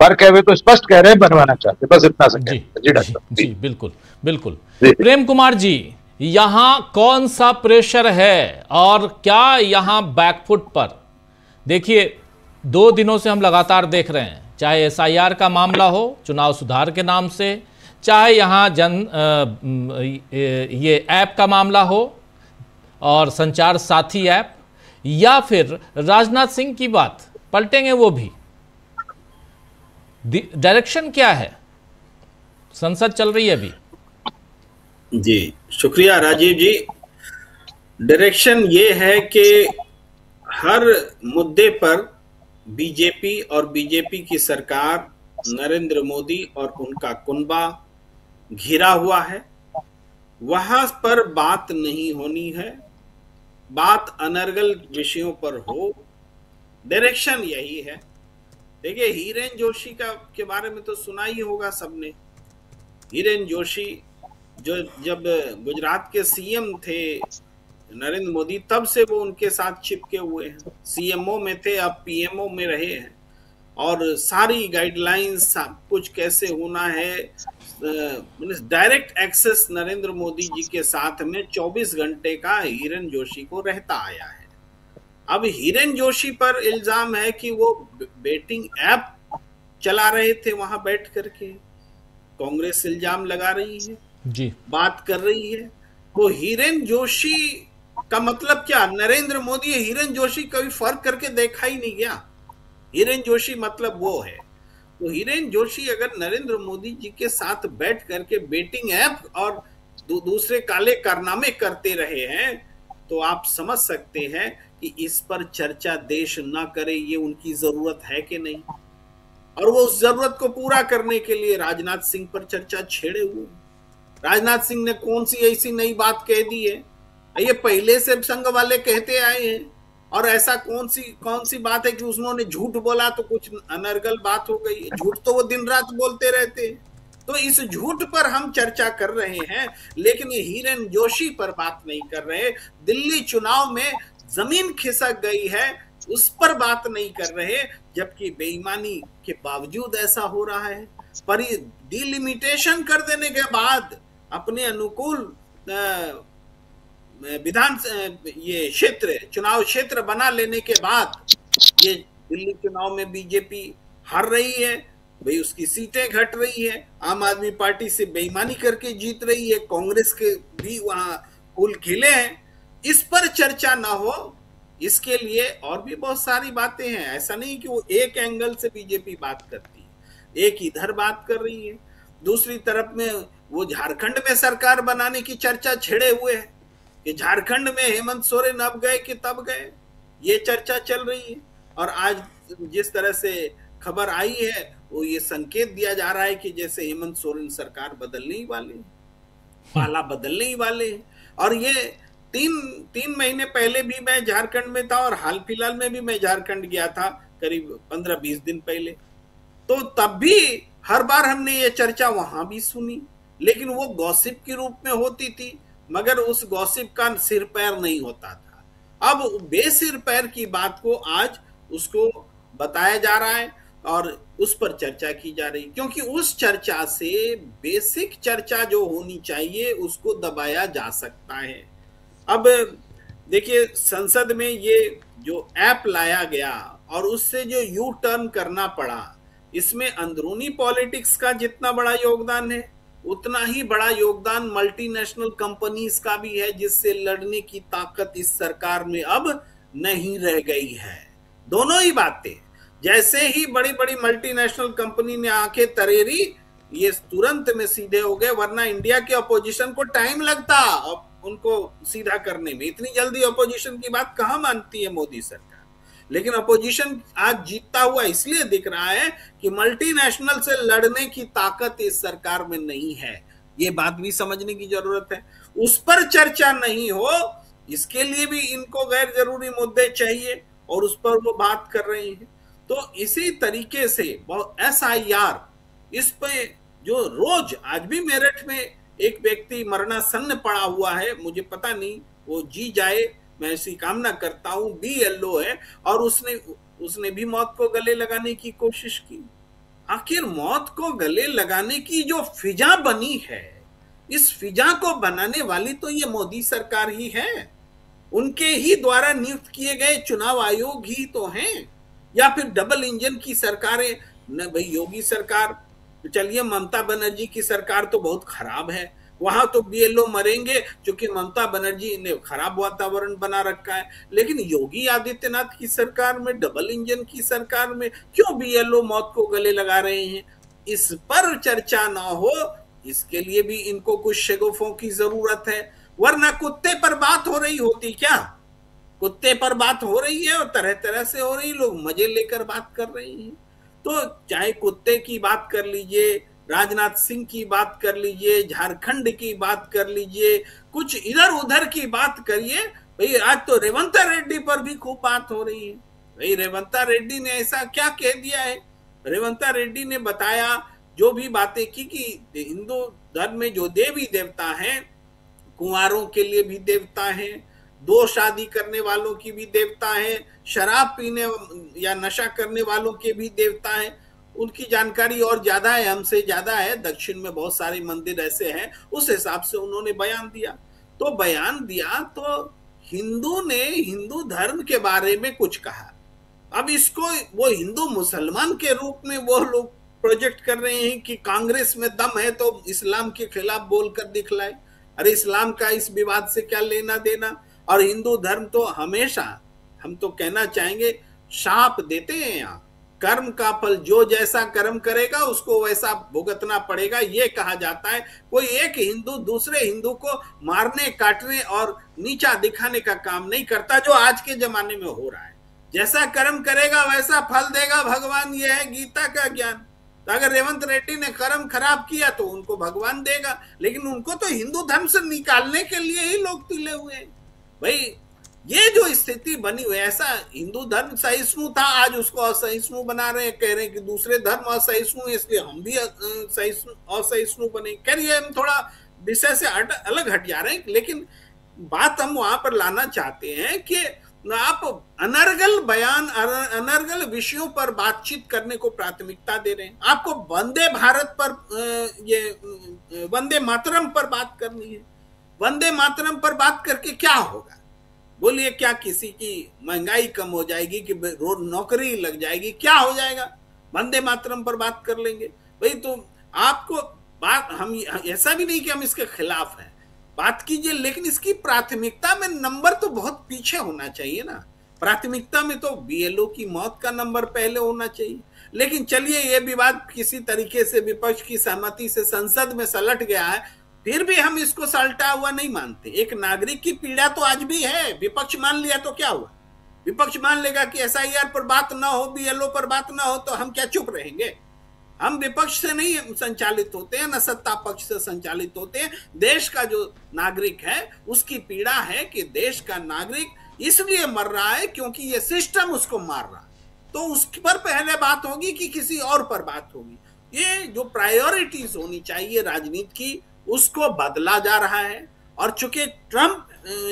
फर्क है, वे तो स्पष्ट कह रहे हैं बनवाना चाहते, बस इतना सा जी जी डॉक्टर। जी बिल्कुल बिल्कुल। जी। प्रेम कुमार जी, यहां कौन सा प्रेशर है और क्या यहां बैकफुट पर? देखिए 2 दिनों से हम लगातार देख रहे हैं, चाहे SIR का मामला हो चुनाव सुधार के नाम से, चाहे यहां ये ऐप का मामला हो और संचार साथी ऐप, या फिर राजनाथ सिंह की बात, पलटेंगे वो भी। डायरेक्शन क्या है? संसद चल रही है अभी। जी शुक्रिया राजीव जी। डायरेक्शन ये है कि हर मुद्दे पर बीजेपी और बीजेपी की सरकार, नरेंद्र मोदी और उनका कुनबा घिरा हुआ है, वहां पर बात नहीं होनी है, बात अनर्गल विषयों पर हो। डायरेक्शन यही है। देखिए हिरेन जोशी के बारे में तो सुना ही होगा सबने। हिरेन जोशी जो जब गुजरात के CM थे नरेंद्र मोदी, तब से वो उनके साथ चिपके हुए हैं। CMO में थे, अब PMO में रहे हैं, और सारी गाइडलाइंस सब कुछ कैसे होना है, डायरेक्ट एक्सेस नरेंद्र मोदी जी के साथ में 24 घंटे का हिरेन जोशी को रहता आया है। अब हिरेन जोशी पर इल्जाम है कि वो बेटिंग ऐप चला रहे थे वहां बैठ करके। कांग्रेस इल्जाम लगा रही है जी, बात कर रही है। तो हिरेन जोशी का मतलब क्या? नरेंद्र मोदी हिरेन जोशी कभी फर्क करके देखा ही नहीं गया। हिरेन जोशी मतलब वो है। तो हिरेन जोशी अगर नरेंद्र मोदी जी के साथ बैठ करके बेटिंग ऐप और दूसरे काले कारनामे करते रहे हैं, तो आप समझ सकते हैं कि इस पर चर्चा देश ना करे, ये उनकी जरूरत है कि नहीं। और वो उस जरूरत को पूरा करने के लिए राजनाथ सिंह पर चर्चा छेड़े हुए। राजनाथ सिंह ने कौन सी ऐसी नई बात कह दी है? ये पहले से संघ वाले कहते आए हैं। और ऐसा कौन सी बात है कि उन्होंने झूठ बोला तो कुछ अनर्गल बात हो गई? झूठ तो वो दिन रात बोलते रहते हैं। तो इस झूठ पर हम चर्चा कर रहे हैं, लेकिन ये हिरेन जोशी पर बात नहीं कर रहे। दिल्ली चुनाव में जमीन खिसक गई है, उस पर बात नहीं कर रहे, जबकि बेईमानी के बावजूद ऐसा हो रहा है। पर डिलिमिटेशन कर देने के बाद अपने अनुकूल ये क्षेत्र, चुनाव क्षेत्र बना लेने के बाद ये दिल्ली चुनाव में बीजेपी हार रही है, भाई उसकी सीटें घट रही है, आम आदमी पार्टी से बेईमानी करके जीत रही है, कांग्रेस के भी वहां कुल खिले हैं। इस पर चर्चा ना हो, इसके लिए और भी बहुत सारी बातें हैं। ऐसा नहीं कि वो एक एंगल से बीजेपी बात करती है, एक इधर बात कर रही है, दूसरी तरफ में वो झारखंड में सरकार बनाने की चर्चा छेड़े हुए है कि झारखंड में हेमंत सोरेन अब गए कि तब गए, ये चर्चा चल रही है। और आज जिस तरह से खबर आई है, वो ये संकेत दिया जा रहा है कि जैसे हेमंत सोरेन सरकार बदलने ही वाले, पाला बदलने ही वाले। और ये तीन महीने पहले भी मैं झारखंड में था, और हाल फिलहाल में भी मैं झारखंड गया था करीब 15-20 दिन पहले। तो तब भी हर बार हमने ये चर्चा वहां भी सुनी, लेकिन वो गॉसिप के रूप में होती थी, मगर उस गॉसिप का सिर पैर नहीं होता था। अब बेसिर पैर की बात को आज उसको बताया जा रहा है और उस पर चर्चा की जा रही, क्योंकि उस चर्चा से बेसिक चर्चा जो होनी चाहिए उसको दबाया जा सकता है। अब देखिए संसद में ये जो ऐप लाया गया और उससे जो यू टर्न करना पड़ा, इसमें अंदरूनी पॉलिटिक्स का जितना बड़ा योगदान है, उतना ही बड़ा योगदान मल्टीनेशनल कंपनीज का भी है, जिससे लड़ने की ताकत इस सरकार में अब नहीं रह गई है। दोनों ही बातें, जैसे ही बड़ी बड़ी मल्टीनेशनल कंपनी ने आंखें तरेरी, ये तुरंत में सीधे हो गए, वरना इंडिया के अपोजिशन को टाइम लगता उनको सीधा करने में। इतनी जल्दी अपोजिशन की बात कहां मानती है मोदी सरकार। लेकिन अपोजिशन आज जीतता हुआ इसलिए दिख रहा है कि मल्टीनेशनल से लड़ने की ताकत इस सरकार में नहीं है। ये बात भी समझने की जरूरत है। उस पर चर्चा नहीं हो, इसके लिए भी इनको गैर जरूरी मुद्दे चाहिए और उस पर वो बात कर रहे हैं। तो इसी तरीके से SIR, इस पे जो रोज आज भी मेरठ में एक व्यक्ति मरणासन्न पड़ा हुआ है, मुझे पता नहीं वो जी जाए, मैं ऐसी कामना करता हूं, BLO है, और उसने भी मौत को गले लगाने की कोशिश की। आखिर मौत को गले लगाने की जो फिजा बनी है, इस फिजा को बनाने वाली तो ये मोदी सरकार ही है। उनके ही द्वारा नियुक्त किए गए चुनाव आयोग ही तो हैं, या फिर डबल इंजन की सरकारें न भाई। योगी सरकार, चलिए ममता बनर्जी की सरकार तो बहुत खराब है, वहां तो बीएलओ मरेंगे क्योंकि ममता बनर्जी ने खराब वातावरण बना रखा है। लेकिन योगी आदित्यनाथ की सरकार में, डबल इंजन की सरकार में क्यों बीएलओ मौत को गले लगा रहे हैं? इस पर चर्चा ना हो, इसके लिए भी इनको कुछ शगुफों की जरूरत है। वरना कुत्ते पर बात हो रही होती क्या? कुत्ते पर बात हो रही है और तरह तरह से हो रही, लोग मजे लेकर बात कर रहे हैं। तो चाहे कुत्ते की बात कर लीजिए, राजनाथ सिंह की बात कर लीजिए, झारखंड की बात कर लीजिए, कुछ इधर उधर की बात करिए भाई। आज तो रेवंत रेड्डी पर भी खूब बात हो रही है। भाई रेवंत रेड्डी ने ऐसा क्या कह दिया है? रेवंत रेड्डी ने बताया, जो भी बातें की कि हिंदू धर्म में जो देवी देवता हैं, कुंवारों के लिए भी देवता हैं, दो शादी करने वालों की भी देवता है, शराब पीने या नशा करने वालों के भी देवता हैं। उनकी जानकारी और ज्यादा है, हमसे ज्यादा है। दक्षिण में बहुत सारे मंदिर ऐसे हैं, उस हिसाब से उन्होंने बयान दिया। तो बयान दिया तो हिंदू ने हिंदू धर्म के बारे में कुछ कहा। अब इसको वो हिंदू मुसलमान के रूप में वो लोग प्रोजेक्ट कर रहे हैं कि कांग्रेस में दम है तो इस्लाम के खिलाफ बोलकर दिखलाए। अरे इस्लाम का इस विवाद से क्या लेना देना? और हिंदू धर्म तो हमेशा, हम तो कहना चाहेंगे, शाप देते हैं यहाँ। कर्म का फल, जो जैसा कर्म करेगा उसको वैसा भुगतना पड़ेगा, ये कहा जाता है। कोई एक हिंदू दूसरे हिंदू को मारने, काटने और नीचा दिखाने का काम नहीं करता, जो आज के जमाने में हो रहा है। जैसा कर्म करेगा वैसा फल देगा भगवान, ये है गीता का ज्ञान। तो अगर रेवंत रेड्डी ने कर्म खराब किया तो उनको भगवान देगा, लेकिन उनको तो हिंदू धर्म से निकालने के लिए ही लोग तुले हुए हैं। भाई ये जो स्थिति बनी हुई है, ऐसा हिंदू धर्म सहिष्णु था, आज उसको असहिष्णु बना रहे हैं। कह रहे हैं कि दूसरे धर्म असहिष्णु है, इसलिए हम भी असहिष्णु बने। कह रही है, हम थोड़ा विषय से अलग हट जा रहे हैं, लेकिन बात हम वहां पर लाना चाहते हैं कि आप अनर्गल बयान, अनर्गल विषयों पर बातचीत करने को प्राथमिकता दे रहे हैं। आपको वंदे भारत पर, ये वंदे मातरम पर बात करनी है। वंदे मातरम पर बात करके क्या होगा? बोलिए, क्या किसी की महंगाई कम हो जाएगी कि नौकरी लग जाएगी? क्या हो जाएगा? वंदे मातरम पर बात कर लेंगे। भाई तो आपको बात, हम ऐसा भी नहीं कि हम इसके खिलाफ हैं, बात कीजिए, लेकिन इसकी प्राथमिकता में नंबर तो बहुत पीछे होना चाहिए ना। प्राथमिकता में तो बीएलओ की मौत का नंबर पहले होना चाहिए। लेकिन चलिए, ये विवाद किसी तरीके से विपक्ष की सहमति से संसद में सलट गया है, फिर भी हम इसको सलटा हुआ नहीं मानते। एक नागरिक की पीड़ा तो आज भी है। विपक्ष मान लिया तो क्या हुआ? विपक्ष मान लेगा कि एसआईआर पर बात ना हो, बीएलओ पर बात ना हो, तो हम क्या चुप रहेंगे? हम विपक्ष से नहीं संचालित होते हैं, न सत्ता पक्ष से संचालित होते हैं। देश का जो नागरिक है उसकी पीड़ा है कि देश का नागरिक इसलिए मर रहा है क्योंकि ये सिस्टम उसको मार रहा है। तो उस पर पहले बात होगी कि किसी और पर बात होगी? ये जो प्रायोरिटीज होनी चाहिए राजनीति की, उसको बदला जा रहा है। और चूंकि ट्रंप,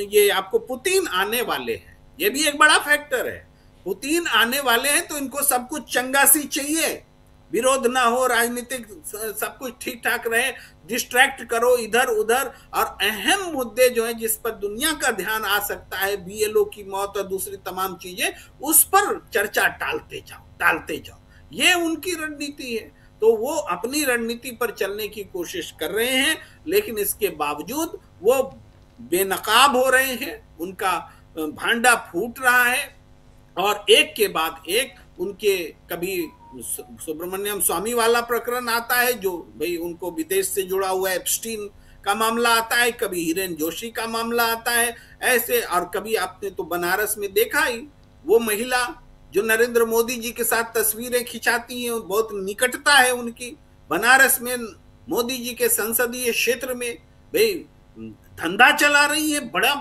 ये आपको पुतिन आने वाले हैं, ये भी एक बड़ा फैक्टर है। पुतिन आने वाले हैं तो इनको सब कुछ चंगा सी चाहिए, विरोध ना हो, राजनीतिक सब कुछ ठीक ठाक रहे, डिस्ट्रैक्ट करो इधर उधर। और अहम मुद्दे जो है जिस पर दुनिया का ध्यान आ सकता है, बीएलओ की मौत और दूसरी तमाम चीजें, उस पर चर्चा टालते जाओ। ये उनकी रणनीति है। तो वो अपनी रणनीति पर चलने की कोशिश कर रहे हैं, लेकिन इसके बावजूद वो बेनकाब हो रहे हैं, उनका भांडा फूट रहा है। और एक के बाद एक उनके, कभी सुब्रमण्यम स्वामी वाला प्रकरण आता है जो भाई उनको विदेश से जुड़ा हुआ एप्स्टीन का मामला आता है, कभी हिरेन जोशी का मामला आता है ऐसे। और कभी आपने तो बनारस में देखा ही, वो महिला जो नरेंद्र मोदी जी के साथ तस्वीरें खिंचाती हैं, बहुत निकटता है उनकी, बनारस में मोदी जी के संसदीय क्षेत्र में भाई धंधा चला रही है, बड़ा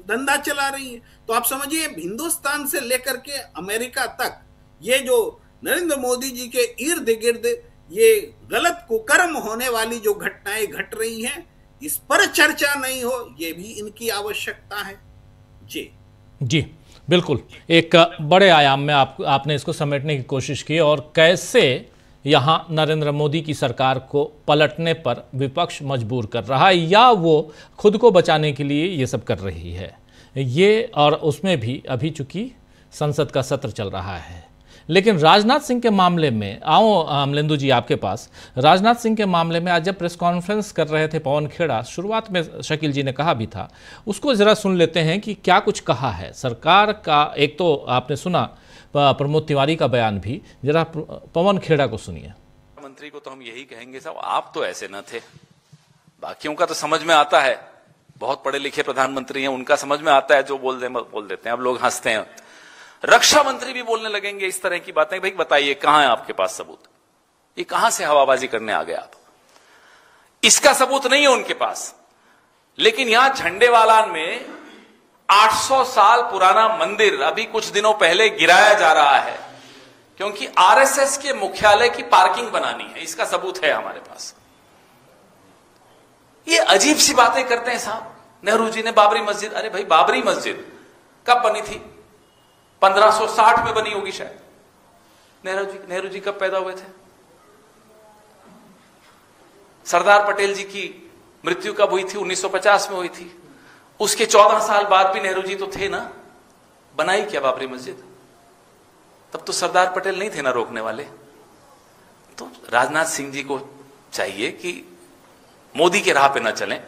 धंधा चला रही है। तो आप समझिए, हिंदुस्तान से लेकर के अमेरिका तक ये जो नरेंद्र मोदी जी के इर्द गिर्द ये गलत कुकर्म होने वाली जो घटनाएं घट रही हैं, इस पर चर्चा नहीं हो, ये भी इनकी आवश्यकता है। जी बिल्कुल, एक बड़े आयाम में आपने इसको समेटने की कोशिश की। और कैसे यहाँ नरेंद्र मोदी की सरकार को पलटने पर विपक्ष मजबूर कर रहा है या वो खुद को बचाने के लिए ये सब कर रही है, ये और उसमें भी अभी चूंकि संसद का सत्र चल रहा है। लेकिन राजनाथ सिंह के मामले में आओ अमलेंदु जी आपके पास। राजनाथ सिंह के मामले में आज जब प्रेस कॉन्फ्रेंस कर रहे थे पवन खेड़ा, शुरुआत में शकील जी ने कहा भी था, उसको जरा सुन लेते हैं कि क्या कुछ कहा है सरकार का। एक तो आपने सुना प्रमोद तिवारी का बयान भी, जरा पवन खेड़ा को सुनिए। मंत्री को तो हम यही कहेंगे साहब, आप तो ऐसे न थे, बाकियों का तो समझ में आता है, बहुत पढ़े लिखे प्रधानमंत्री हैं, उनका समझ में आता है, जो बोल देते हैं, अब लोग हंसते हैं। रक्षा मंत्री भी बोलने लगेंगे इस तरह की बातें। भाई बताइए कहां है आपके पास सबूत? ये कहां से हवाबाजी करने आ गए आप? इसका सबूत नहीं है उनके पास। लेकिन यहां झंडेवालान में 800 साल पुराना मंदिर अभी कुछ दिनों पहले गिराया जा रहा है क्योंकि आरएसएस के मुख्यालय की पार्किंग बनानी है। इसका सबूत है हमारे पास। ये अजीब सी बातें करते हैं साहब। नेहरू जी ने बाबरी मस्जिद, अरे भाई बाबरी मस्जिद कब बनी थी? 1560 में बनी होगी शायद। नेहरू जी कब पैदा हुए थे? सरदार पटेल जी की मृत्यु कब हुई थी? 1950 में हुई थी। उसके 14 साल बाद भी नेहरू जी तो थे ना। बनाई क्या बाबरी मस्जिद? तब तो सरदार पटेल नहीं थे ना रोकने वाले। तो राजनाथ सिंह जी को चाहिए कि मोदी के राह पे ना चलें।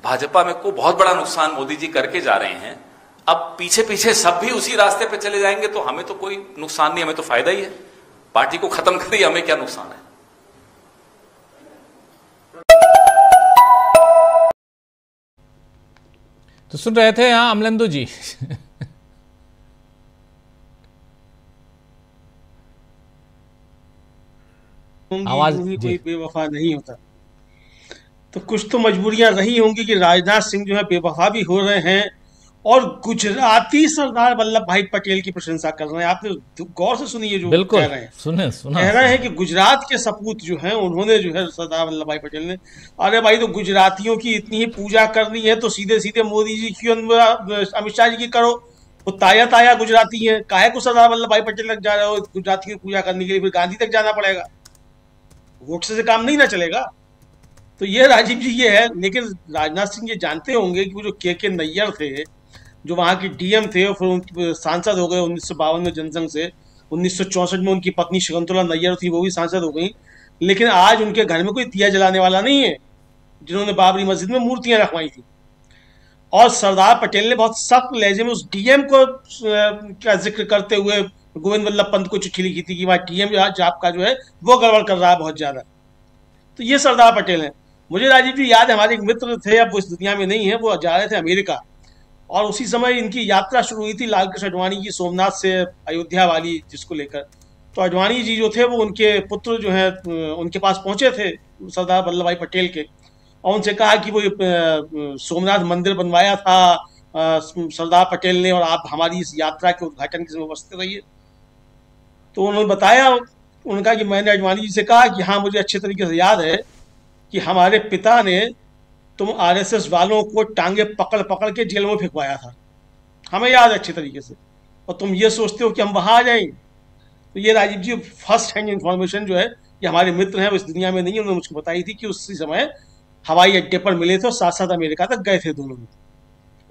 भाजपा में को बहुत बड़ा नुकसान मोदी जी करके जा रहे हैं। अब पीछे पीछे सब भी उसी रास्ते पे चले जाएंगे तो हमें तो कोई नुकसान नहीं, हमें तो फायदा ही है। पार्टी को खत्म करिए, हमें क्या नुकसान है? तो सुन रहे थे यहां अमलेंदु जी। आवाज कोई बेवफा नहीं होता, तो कुछ तो मजबूरियां रही होंगी कि राजनाथ सिंह जो है बेवफा भी हो रहे हैं और गुजराती सरदार वल्लभ भाई पटेल की प्रशंसा कर रहे हैं। आपने गौर से सुनिए जो कह रहे हैं। कह रहे हैं कि गुजरात के सपूत जो हैं उन्होंने जो है सरदार वल्लभ भाई पटेल ने, अरे भाई तो गुजरातियों की इतनी ही पूजा करनी है तो सीधे सीधे मोदी जी की, अमित शाह जी की करो। वो ताया ताया गुजराती हैं, काहे को सरदार वल्लभ भाई पटेल तक जा रहे हो गुजरातियों की पूजा करने के लिए? फिर गांधी तक जाना पड़ेगा। वोट से काम नहीं ना चलेगा। तो ये राजीव जी ये है। लेकिन राजनाथ सिंह ये जानते होंगे कि वो जो के नैयर थे, जो वहाँ के डीएम थे और फिर सांसद हो गए 1952 में जनसंघ से, 1964 में उनकी पत्नी शकुंतला नैयर थी, वो भी सांसद हो गई। लेकिन आज उनके घर में कोई दिया जलाने वाला नहीं है जिन्होंने बाबरी मस्जिद में मूर्तियां रखवाई थी। और सरदार पटेल ने बहुत सख्त लहजे में उस डीएम को का जिक्र करते हुए गोविंद वल्लभ पंत को चिट्ठी लिखी थी कि वहाँ डीएम आपका जो है वो गड़बड़ कर रहा है बहुत ज्यादा। तो ये सरदार पटेल हैं। मुझे राजीव जी याद है, हमारे एक मित्र थे, अब वो इस दुनिया में नहीं है, वो जा रहे थे अमेरिका और उसी समय इनकी यात्रा शुरू हुई थी लालकृष्ण आडवाणी की सोमनाथ से अयोध्या वाली, जिसको लेकर। तो आडवाणी जी जो थे वो उनके पुत्र जो है उनके पास पहुंचे थे सरदार वल्लभ भाई पटेल के, और उनसे कहा कि वो सोमनाथ मंदिर बनवाया था सरदार पटेल ने और आप हमारी इस यात्रा के उद्घाटन के समय उपस्थित रहिए। तो उन्होंने बताया, उन्होंने कहा कि मैंने आडवाणी जी से कहा कि हाँ मुझे अच्छे तरीके से याद है कि हमारे पिता ने तुम आरएसएस वालों को टांगे पकड़ पकड़ के जेल में फेंकवाया था, हमें याद है अच्छे तरीके से, और तुम ये सोचते हो कि हम वहां आ जाएंगे। तो ये राजीव जी फर्स्ट हैंड इंफॉर्मेशन जो है, ये हमारे मित्र हैं वो इस दुनिया में नहीं है, उन्होंने मुझको बताई थी कि उसी समय हवाई अड्डे पर मिले थे और साथ साथ अमेरिका तक गए थे दोनों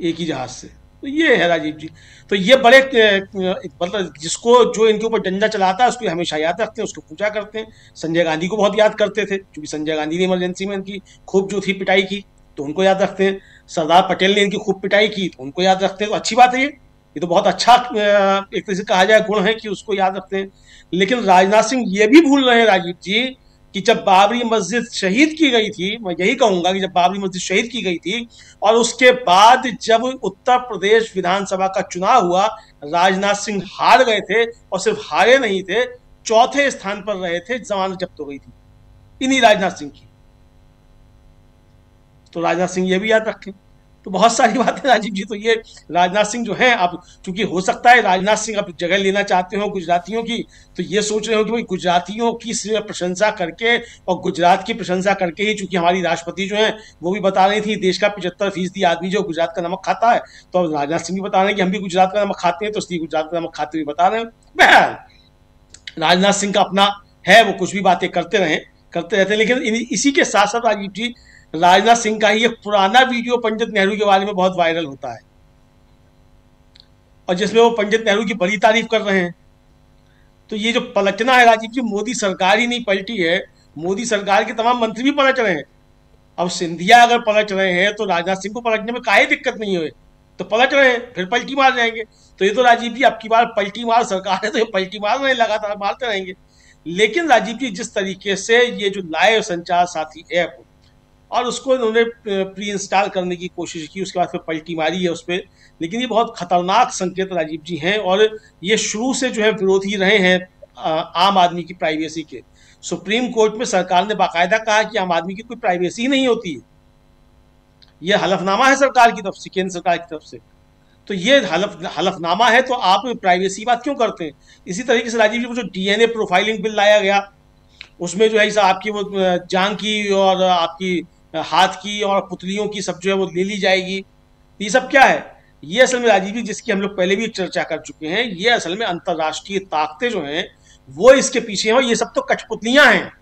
एक ही जहाज से। तो ये है राजीव जी। तो ये बड़े मतलब जिसको जो इनके ऊपर डंडा चलाता है उसको हमेशा याद रखते हैं, उसको पूजा करते हैं। संजय गांधी को बहुत याद करते थे क्योंकि संजय गांधी ने इमरजेंसी में इनकी खूब जो थी पिटाई की, तो उनको याद रखते हैं। सरदार पटेल ने इनकी खूब पिटाई की तो उनको याद रखते हैं। तो अच्छी बात है, ये तो बहुत अच्छा एक तरह से कहा जाए गुण है कि उसको याद रखते हैं। लेकिन राजनाथ सिंह ये भी भूल रहे हैं राजीव जी कि जब बाबरी मस्जिद शहीद की गई थी, मैं यही कहूंगा कि जब बाबरी मस्जिद शहीद की गई थी और उसके बाद जब उत्तर प्रदेश विधानसभा का चुनाव हुआ, राजनाथ सिंह हार गए थे और सिर्फ हारे नहीं थे, चौथे स्थान पर रहे थे, जमानत जब्त हो गई थी इन्हीं राजनाथ सिंह की। तो राजनाथ सिंह ये भी याद रखें। तो बहुत सारी बातें राजीव जी। तो ये राजनाथ सिंह जो हैं, अब चूंकि हो सकता है राजनाथ सिंह अब जगह लेना चाहते हो गुजरातियों की, तो ये सोच रहे हो कि भाई गुजरातियों की प्रशंसा करके और गुजरात की प्रशंसा करके ही, चूंकि हमारी राष्ट्रपति जो हैं वो भी बता रही थी देश का 75% आदमी जो गुजरात का नमक खाता है, तो अब राजनाथ सिंह भी बता रहे हैं कि हम भी गुजरात का नमक खाते हैं, तो इसलिए गुजरात का नमक खाते हुए बता रहे हैं। बहरहाल राजनाथ सिंह का अपना है वो कुछ भी बातें करते रहते हैं, लेकिन इसी के साथ साथ राजीव जी राजनाथ सिंह का ही एक पुराना वीडियो पंडित नेहरू के बारे में बहुत वायरल होता है, और जिसमें वो पंडित नेहरू की बड़ी तारीफ कर रहे हैं। तो ये जो पलटना है राजीव जी, मोदी सरकार ही नहीं पलटी है, मोदी सरकार के तमाम मंत्री भी पलट रहे हैं। अब सिंधिया अगर पलट रहे हैं तो राजनाथ सिंह को पलटने में काहे दिक्कत नहीं हुई, तो पलट रहे हैं, फिर पलटी मार जाएंगे। तो ये तो राजीव जी अब की बार पलटी मार सरकार है, तो ये पलटी मार रहे हैं, लगातार मारते रहेंगे। लेकिन राजीव जी जिस तरीके से ये जो लाइव संचार साथी ऐप और उसको उन्होंने प्री इंस्टॉल करने की कोशिश की, उसके बाद फिर पलटी मारी है उस पर, लेकिन ये बहुत खतरनाक संकेत राजीव जी हैं, और ये शुरू से जो है विरोधी रहे हैं आम आदमी की प्राइवेसी के। सुप्रीम कोर्ट में सरकार ने बाकायदा कहा कि आम आदमी की कोई प्राइवेसी ही नहीं होती है, यह हलफनामा है सरकार की तरफ से, केंद्र सरकार की तरफ से। तो ये हलफनामा है, तो आप प्राइवेसी बात क्यों करते हैं? इसी तरीके से राजीव जी वो जो डीएनए प्रोफाइलिंग बिल लाया गया, उसमें जो है आपकी वो जांग की और आपकी हाथ की और पुतलियों की सब जो है वो ले ली जाएगी। ये सब क्या है? ये असल में राजीव जी, जिसकी हम लोग पहले भी चर्चा कर चुके हैं, ये असल में अंतर्राष्ट्रीय ताकतें जो हैं वो इसके पीछे हैं, और ये सब तो कठपुतलियां हैं।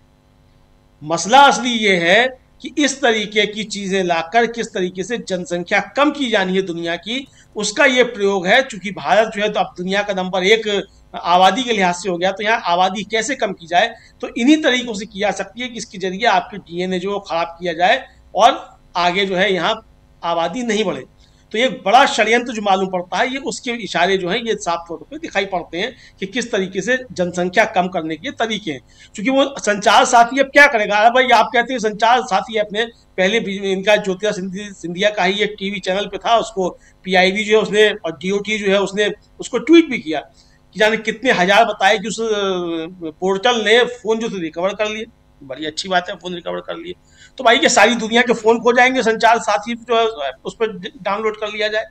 मसला असली ये है कि इस तरीके की चीजें लाकर किस तरीके से जनसंख्या कम की जानी है दुनिया की, उसका ये प्रयोग है। चूंकि भारत जो है तो अब दुनिया का नंबर 1 आबादी के लिहाज से हो गया, तो यहाँ आबादी कैसे कम की जाए, तो इन्हीं तरीकों से की जा सकती है कि इसके जरिए आपके डीएनए जो खराब किया जाए और आगे जो है यहाँ आबादी नहीं बढ़े। तो ये बड़ा षड्यंत्र जो मालूम पड़ता है, ये उसके इशारे जो हैं ये साफ तौर पर दिखाई पड़ते हैं कि किस तरीके से जनसंख्या कम करने के तरीके हैं। क्योंकि वो संचार साथी ऐप क्या करेगा? अरे भाई आप कहते हैं संचार साथी ऐप ने पहले इनका ज्योतिरादित्य सिंधिया का ही एक टीवी चैनल पे था, उसको पीआईबी जो है उसने और डीओटी जो है उसने उसको ट्वीट भी किया कि जाने कितने हजार बताए कि उस पोर्टल ने फोन जो थे रिकवर कर लिए। बड़ी अच्छी बात है, फोन रिकवर कर लिए, तो भाई ये सारी दुनिया के फोन खो जाएंगे, संचार साथी जो है उस पर डाउनलोड कर लिया जाए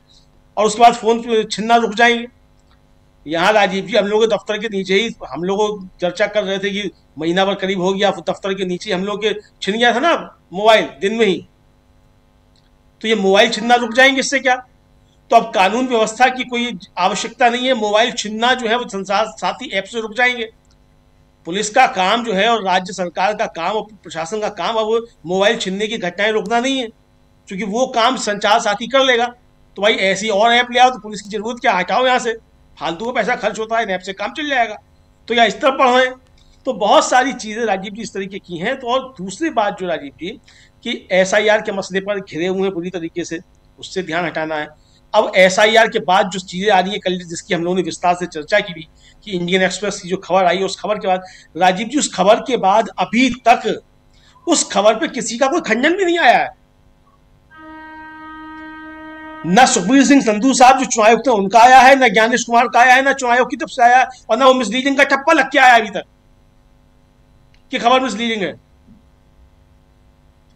और उसके बाद फोन छिनना रुक जाएंगे। यहाँ राजीव जी हम लोग के दफ्तर के नीचे ही हम लोग चर्चा कर रहे थे कि महीना भर करीब हो गया, दफ्तर के नीचे हम लोग के छिन गया था ना मोबाइल दिन में ही, तो ये मोबाइल छिनना रुक जाएंगे, इससे क्या? तो अब कानून व्यवस्था की कोई आवश्यकता नहीं है, मोबाइल छिनना जो है वो संचार साथी ऐप से रुक जाएंगे। पुलिस का काम जो है और राज्य सरकार का काम और प्रशासन का काम अब मोबाइल छीनने की घटनाएं रोकना नहीं है, क्योंकि वो काम संचार साथी कर लेगा। तो भाई ऐसी और ऐप ले आओ, तो पुलिस की जरूरत क्या, हटाओ यहाँ से, फालतू का पैसा खर्च होता है, ऐप से काम चल जाएगा। तो या इस तरह पढ़ें। तो बहुत सारी चीजें राजीव जी इस तरीके की हैं। तो और दूसरी बात जो राजीव जी कि एसआईआर के मसले पर घिरे हुए हैं पूरी तरीके से, उससे ध्यान हटाना है। अब एसआईआर के बाद जो चीजें आ रही है कल, जिसकी हम लोगों ने विस्तार से चर्चा की भी, कि इंडियन एक्सप्रेस की जो खबर आई, उस खबर के बाद राजीव जी, उस खबर के बाद अभी तक उस खबर पे किसी का कोई खंडन भी नहीं आया है। ना सुखबीर सिंह संधू साहब जो चुनाव आयुक्त हैं उनका आया है, ना ज्ञानेश कुमार का आया है, ना चुनाव आयोग की तरफ से आया है, और ना वो मिसलीडिंग का ठप्पा लग के आया अभी तक कि खबर मिसलीडिंग है।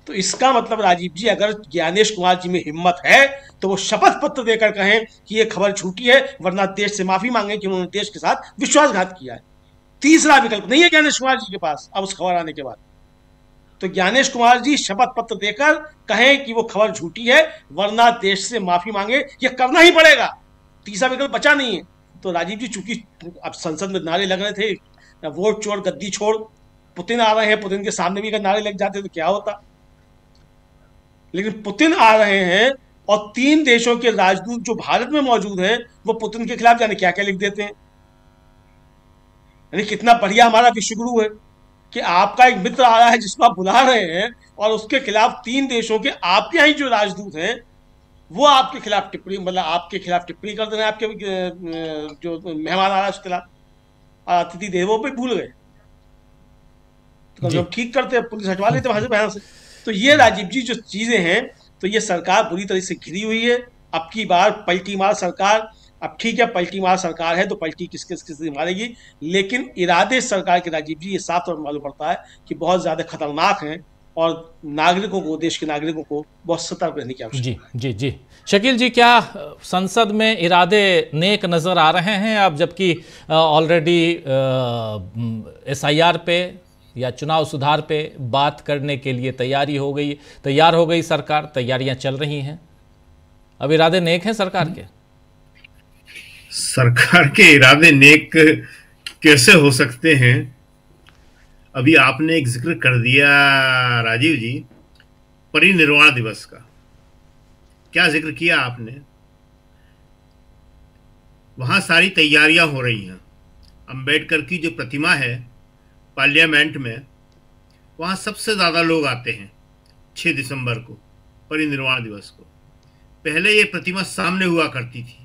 तो इसका मतलब राजीव जी, अगर ज्ञानेश कुमार जी में हिम्मत है तो वो शपथ पत्र देकर कहें कि ये खबर झूठी है, वरना देश से माफी मांगे कि उन्होंने देश के साथ विश्वासघात किया है। तीसरा विकल्प नहीं है ज्ञानेश कुमार जी के पास अब उस खबर आने के बाद। तो ज्ञानेश कुमार जी शपथ पत्र देकर कहें कि वो खबर झूठी है, वरना देश से माफी मांगे, ये करना ही पड़ेगा, तीसरा विकल्प बचा नहीं है। तो राजीव जी, चूंकि अब संसद में नारे लग रहे थे, वोट चोर गद्दी छोड़, पुतिन आ रहे हैं, पुतिन के सामने भी अगर नारे लग जाते तो क्या होता, लेकिन पुतिन आ रहे हैं और 3 देशों के राजदूत जो भारत में मौजूद हैं वो पुतिन के खिलाफ जाने क्या क्या लिख देते हैं। यानी कितना बढ़िया हमारा विश्वगुरु है कि आपका एक मित्र आ रहा है जिसको आप बुला रहे हैं, और उसके खिलाफ 3 देशों के आपके यहाँ जो राजदूत हैं वो आपके खिलाफ टिप्पणी, मतलब आपके खिलाफ टिप्पणी कर दे रहे हैं, आपके जो मेहमान आ रहा है उसके खिलाफ। अतिथि देवो पे भूल गए, तो जब ठीक करते हैं पुलिस हटवा लेते वहां से बहन से। तो ये राजीव जी जो चीजें हैं, तो ये सरकार बुरी तरह से घिरी हुई है। अब की बार पलटी मार सरकार, अब ठीक है पलटी मार सरकार है तो पलटी किस किस मारेगी, लेकिन इरादे सरकार के राजीव जी ये साफ तौर पर मालूम पड़ता है कि बहुत ज्यादा खतरनाक हैं, और नागरिकों को, देश के नागरिकों को बहुत सतर्क रहने की आवश्यकता है। जी जी शकील जी, क्या संसद में इरादे नेक नजर आ रहे हैं अब, जबकि ऑलरेडी एसआईआर पे या चुनाव सुधार पे बात करने के लिए तैयार हो गई सरकार, तैयारियां चल रही हैं, अब इरादे नेक हैं सरकार के? सरकार के इरादे नेक कैसे हो सकते हैं? अभी आपने एक जिक्र कर दिया राजीव जी परिनिर्वाण दिवस का, क्या जिक्र किया आपने। वहां सारी तैयारियां हो रही हैं। अंबेडकर की जो प्रतिमा है पार्लियामेंट में, वहां सबसे ज्यादा लोग आते हैं 6 दिसंबर को, परिनिर्वाण दिवस को। पहले ये प्रतिमा सामने हुआ करती थी,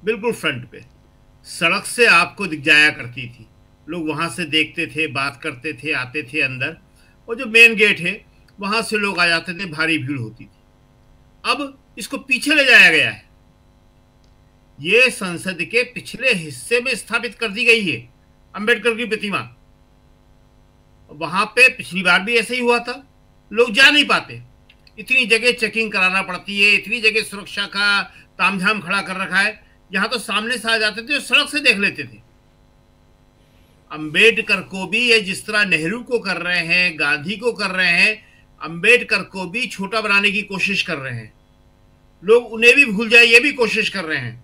बिल्कुल फ्रंट पे, सड़क से आपको दिख जाया करती थी। लोग वहां से देखते थे, बात करते थे, आते थे अंदर, और जो मेन गेट है वहां से लोग आ जाते थे, भारी भीड़ होती थी। अब इसको पीछे ले जाया गया है, ये संसद के पिछले हिस्से में स्थापित कर दी गई है अंबेडकर की प्रतिमा। वहां पे पिछली बार भी ऐसे ही हुआ था, लोग जा नहीं पाते, इतनी जगह चेकिंग कराना पड़ती है, इतनी जगह सुरक्षा का तामझाम खड़ा कर रखा है। यहां तो सामने से आ जाते थे, सड़क से देख लेते थे। अंबेडकर को भी ये जिस तरह नेहरू को कर रहे हैं, गांधी को कर रहे हैं, अंबेडकर को भी छोटा बनाने की कोशिश कर रहे हैं। लोग उन्हें भी भूल जाए, ये भी कोशिश कर रहे हैं।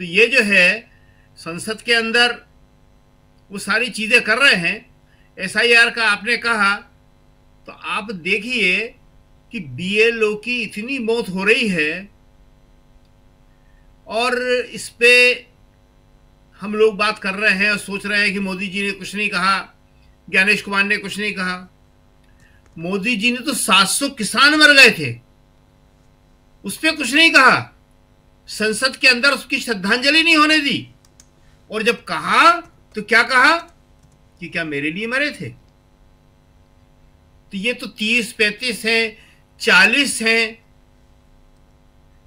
तो ये जो है संसद के अंदर वो सारी चीजें कर रहे हैं। एसआईआर का आपने कहा, तो आप देखिए कि बीएलओ की इतनी मौत हो रही है, और इस पे हम लोग बात कर रहे हैं और सोच रहे हैं कि मोदी जी ने कुछ नहीं कहा, ज्ञानेश कुमार ने कुछ नहीं कहा। मोदी जी ने तो 700 किसान मर गए थे, उस पर कुछ नहीं कहा, संसद के अंदर उसकी श्रद्धांजलि नहीं होने दी। और जब कहा तो क्या कहा कि क्या मेरे लिए मरे थे। तो ये तो 30, 35 हैं, 40 हैं।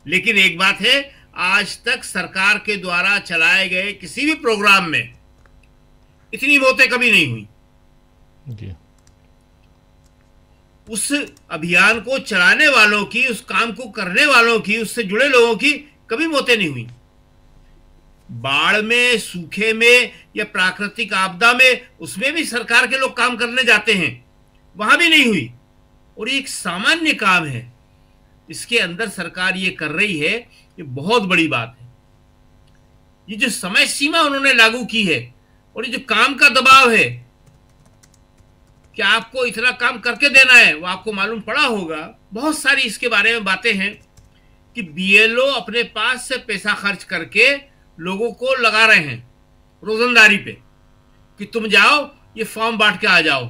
लेकिन एक बात है, आज तक सरकार के द्वारा चलाए गए किसी भी प्रोग्राम में इतनी मौतें कभी नहीं हुई जी। उस अभियान को चलाने वालों की, उस काम को करने वालों की, उससे जुड़े लोगों की कभी मौतें नहीं हुई। बाढ़ में, सूखे में या प्राकृतिक आपदा में, उसमें भी सरकार के लोग काम करने जाते हैं, वहां भी नहीं हुई। और ये एक सामान्य काम है, इसके अंदर सरकार ये कर रही है, ये बहुत बड़ी बात है। ये जो समय सीमा उन्होंने लागू की है और ये जो काम का दबाव है कि आपको इतना काम करके देना है, वो आपको मालूम पड़ा होगा। बहुत सारी इसके बारे में बातें हैं कि बीएलओ अपने पास से पैसा खर्च करके लोगों को लगा रहे हैं रोजंदारी पे कि तुम जाओ ये फॉर्म बांट के आ जाओ,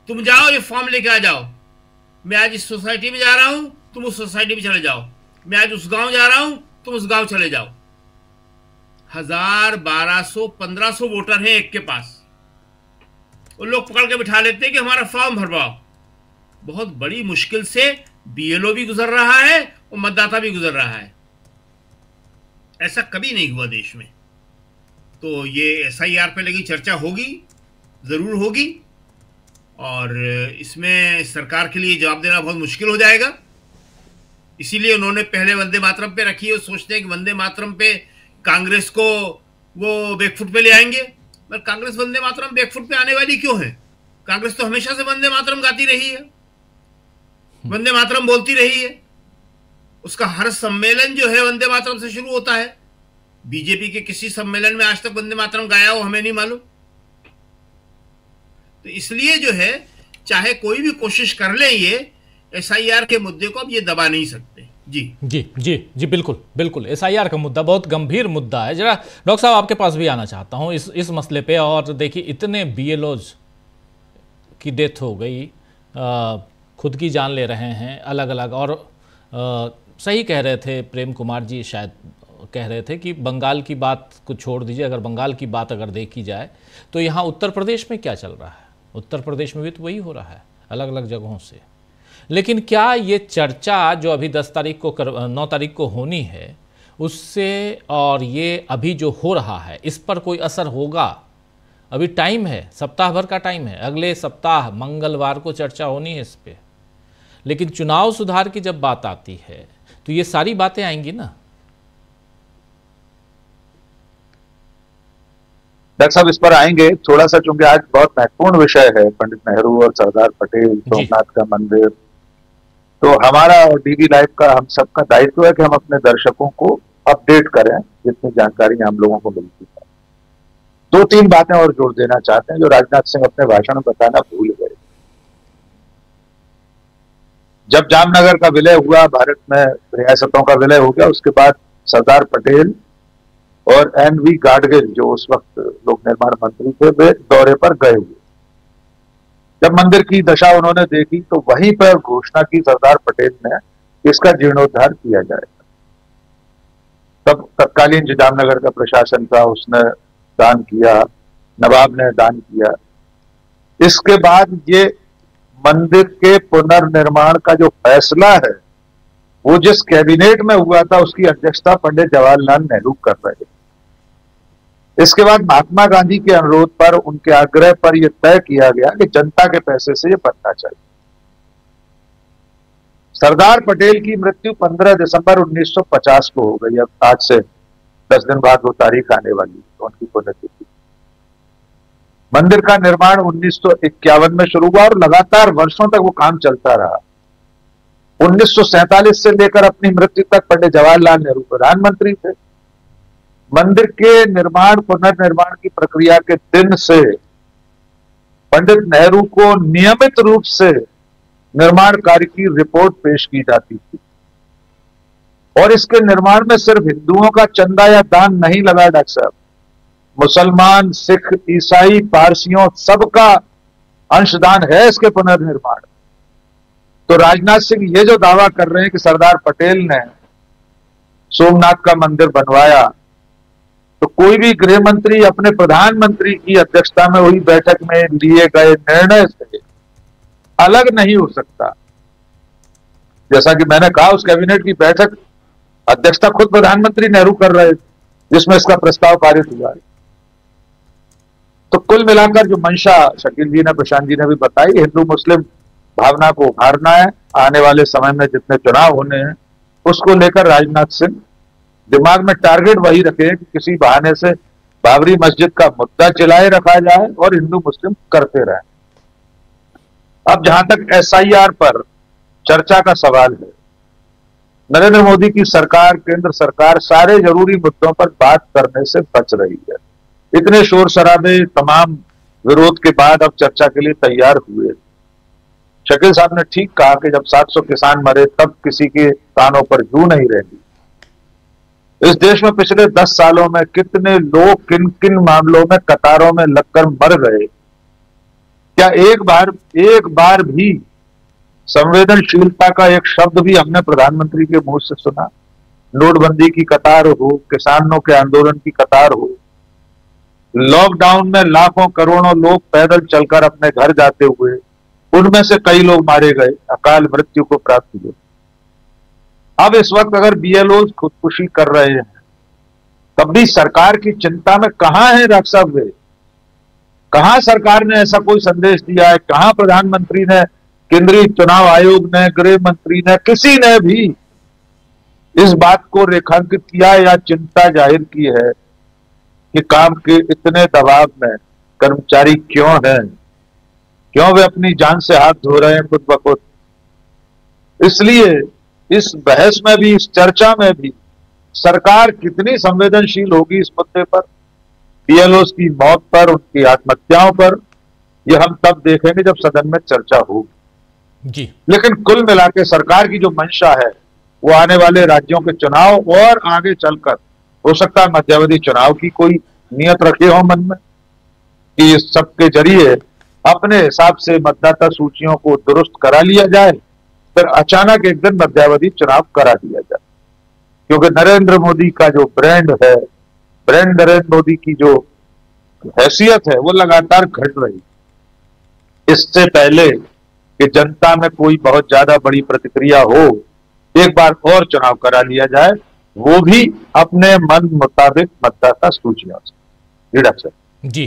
तुम जाओ ये फॉर्म लेके आ जाओ। मैं आज इस सोसाइटी में जा रहा हूं, तुम उस सोसाइटी में चले जाओ। मैं आज उस गांव जा रहा हूं, तुम उस गांव चले जाओ। 1000, 1200, 1500 वोटर हैं एक के पास, वो लोग पकड़ के बिठा लेते हैं कि हमारा फॉर्म भरवाओ। बहुत बड़ी मुश्किल से बीएलओ भी गुजर रहा है और मतदाता भी गुजर रहा है। ऐसा कभी नहीं हुआ देश में। तो ये एसआईआर पे लगी चर्चा होगी, जरूर होगी, और इसमें सरकार के लिए जवाब देना बहुत मुश्किल हो जाएगा। इसीलिए उन्होंने पहले वंदे मातरम पे रखी है। सोचते हैं कि वंदे मातरम पे कांग्रेस को वो बैकफुट पे ले आएंगे, पर कांग्रेस वंदे मातरम बैकफुट पे आने वाली क्यों है? कांग्रेस तो हमेशा से वंदे मातरम गाती रही है, वंदे मातरम बोलती रही है। उसका हर सम्मेलन जो है वंदे मातरम से शुरू होता है। बीजेपी के किसी सम्मेलन में आज तक वंदे मातरम गाया हो हमें नहीं मालूम। तो इसलिए जो है, चाहे कोई भी कोशिश कर ले, ये एसआईआर के मुद्दे को अब ये दबा नहीं सकते। जी जी जी जी, बिल्कुल बिल्कुल। एसआईआर का मुद्दा बहुत गंभीर मुद्दा है। जरा डॉक्टर साहब आपके पास भी आना चाहता हूं इस मसले पे। और देखिए, इतने बीएलओज की डेथ हो गई, खुद की जान ले रहे हैं अलग अलग। और सही कह रहे थे प्रेम कुमार जी, शायद कह रहे थे कि बंगाल की बात को छोड़ दीजिए, अगर बंगाल की बात अगर देखी जाए तो यहाँ उत्तर प्रदेश में क्या चल रहा है? उत्तर प्रदेश में भी तो वही हो रहा है अलग अलग जगहों से। लेकिन क्या ये चर्चा जो अभी 9 तारीख को होनी है, उससे और ये अभी जो हो रहा है, इस पर कोई असर होगा? अभी टाइम है, सप्ताह भर का टाइम है, अगले सप्ताह मंगलवार को चर्चा होनी है इस पे। लेकिन चुनाव सुधार की जब बात आती है तो ये सारी बातें आएंगी ना। डॉक्टर साहब इस पर आएंगे थोड़ा सा, चूंकि आज बहुत महत्वपूर्ण विषय है, पंडित नेहरू और सरदार पटेल, सोमनाथ का मंदिर। तो हमारा और डीवी लाइव का, हम सबका दायित्व है कि हम अपने दर्शकों को अपडेट करें जितनी जानकारी हम लोगों को मिलती है। दो तीन बातें और जोड़ देना चाहते हैं जो राजनाथ सिंह अपने भाषण में बताना भूल गए। जब जामनगर का विलय हुआ, भारत में रियासतों का विलय हो गया, उसके बाद सरदार पटेल और एन.वी. गाडगिल जो उस वक्त लोक निर्माण मंत्री थे, वे दौरे पर गए हुए। जब मंदिर की दशा उन्होंने देखी तो वहीं पर घोषणा की सरदार पटेल ने, इसका जीर्णोद्धार किया जाएगा। तब तत्कालीन जो जामनगर का प्रशासन था उसने दान किया, नवाब ने दान किया। इसके बाद ये मंदिर के पुनर्निर्माण का जो फैसला है वो जिस कैबिनेट में हुआ था उसकी अध्यक्षता पंडित जवाहरलाल नेहरू कर रहे थे। इसके बाद महात्मा गांधी के अनुरोध पर, उनके आग्रह पर यह तय किया गया कि जनता के पैसे से ये बनना चाहिए। सरदार पटेल की मृत्यु 15 दिसंबर 1950 को हो गई। अब आज से 10 दिन बाद वो तारीख आने वाली है उनकी पुण्यतिथि। मंदिर का निर्माण 1951 में शुरू हुआ और लगातार वर्षों तक वो काम चलता रहा। 1947 से लेकर अपनी मृत्यु तक पंडित जवाहरलाल नेहरू प्रधानमंत्री थे। मंदिर के निर्माण पुनर्निर्माण की प्रक्रिया के दिन से पंडित नेहरू को नियमित रूप से निर्माण कार्य की रिपोर्ट पेश की जाती थी और इसके निर्माण में सिर्फ हिंदुओं का चंदा या दान नहीं लगा डॉक्टर साहब, मुसलमान, सिख, ईसाई, पारसियों सबका अंशदान है इसके पुनर्निर्माण। तो राजनाथ सिंह ये जो दावा कर रहे हैं कि सरदार पटेल ने सोमनाथ का मंदिर बनवाया, तो कोई भी गृह मंत्री अपने प्रधानमंत्री की अध्यक्षता में हुई बैठक में लिए गए निर्णय से अलग नहीं हो सकता। जैसा कि मैंने कहा, उस कैबिनेट की बैठक अध्यक्षता खुद प्रधानमंत्री नेहरू कर रहे थे जिसमें इसका प्रस्ताव पारित हुआ है। तो कुल मिलाकर जो मंशा शकील जी ने, प्रशांत जी ने भी बताई, हिंदू मुस्लिम भावना को उभारना है। आने वाले समय में जितने चुनाव होने हैं उसको लेकर राजनाथ सिंह दिमाग में टारगेट वही रखे कि किसी बहाने से बाबरी मस्जिद का मुद्दा चिल्लाए रखा जाए और हिंदू मुस्लिम करते रहें। अब जहां तक एसआईआर पर चर्चा का सवाल है, नरेंद्र मोदी की सरकार, केंद्र सरकार सारे जरूरी मुद्दों पर बात करने से बच रही है। इतने शोर शराबे, तमाम विरोध के बाद अब चर्चा के लिए तैयार हुए। शकील साहब ने ठीक कहा कि जब 700 किसान मरे तब किसी के कानों पर जू नहीं रहेगी। इस देश में पिछले 10 सालों में कितने लोग किन किन मामलों में कतारों में लगकर मर गए। क्या एक बार भी संवेदनशीलता का एक शब्द भी हमने प्रधानमंत्री के मुंह से सुना? नोटबंदी की कतार हो, किसानों के आंदोलन की कतार हो, लॉकडाउन में लाखों करोड़ों लोग पैदल चलकर अपने घर जाते हुए, उनमें से कई लोग मारे गए, अकाल मृत्यु को प्राप्त हुए। अब इस वक्त अगर बीएलओ खुदकुशी कर रहे हैं तब भी सरकार की चिंता में कहां है डॉक्टर साहब वे? कहां सरकार ने ऐसा कोई संदेश दिया है? कहां प्रधानमंत्री ने, केंद्रीय चुनाव आयोग ने, गृह मंत्री ने, किसी ने भी इस बात को रेखांकित किया या चिंता जाहिर की है कि काम के इतने दबाव में कर्मचारी क्यों हैं, क्यों वे अपनी जान से हाथ धो रहे हैं खुद ब खुद? इसलिए इस बहस में भी, इस चर्चा में भी सरकार कितनी संवेदनशील होगी इस मुद्दे पर, बीएलओस की मौत पर, उनकी आत्महत्याओं पर, यह हम तब देखेंगे जब सदन में चर्चा होगी जी। लेकिन कुल मिला के सरकार की जो मंशा है वो आने वाले राज्यों के चुनाव और आगे चलकर हो सकता है मध्यावधि चुनाव की कोई नियत रखे हो मन में कि इस सब के जरिए अपने हिसाब से मतदाता सूचियों को दुरुस्त करा लिया जाए, फिर अचानक एक दिन मध्यावधि चुनाव करा दिया जाए। क्योंकि नरेंद्र मोदी का जो ब्रांड है, ब्रांड नरेंद्र मोदी की जो हैसियत है वो लगातार घट रही। इससे पहले कि जनता में कोई बहुत ज्यादा बड़ी प्रतिक्रिया हो, एक बार और चुनाव करा लिया जाए, वो भी अपने मन मुताबिक मतदाता सूचियों से। जी,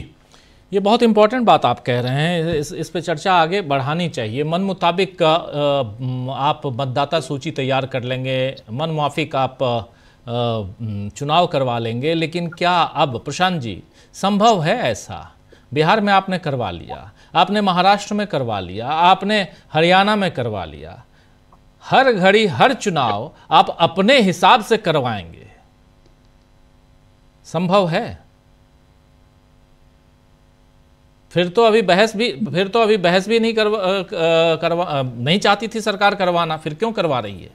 ये बहुत इंपॉर्टेंट बात आप कह रहे हैं। इस पे चर्चा आगे बढ़ानी चाहिए। मन मुताबिक आप मतदाता सूची तैयार कर लेंगे, मन मुआफिक आप चुनाव करवा लेंगे, लेकिन क्या अब प्रशांत जी संभव है ऐसा? बिहार में आपने करवा लिया, आपने महाराष्ट्र में करवा लिया, आपने हरियाणा में करवा लिया, हर घड़ी हर चुनाव आप अपने हिसाब से करवाएंगे, संभव है? फिर तो अभी बहस भी नहीं नहीं चाहती थी सरकार करवाना, फिर क्यों करवा रही है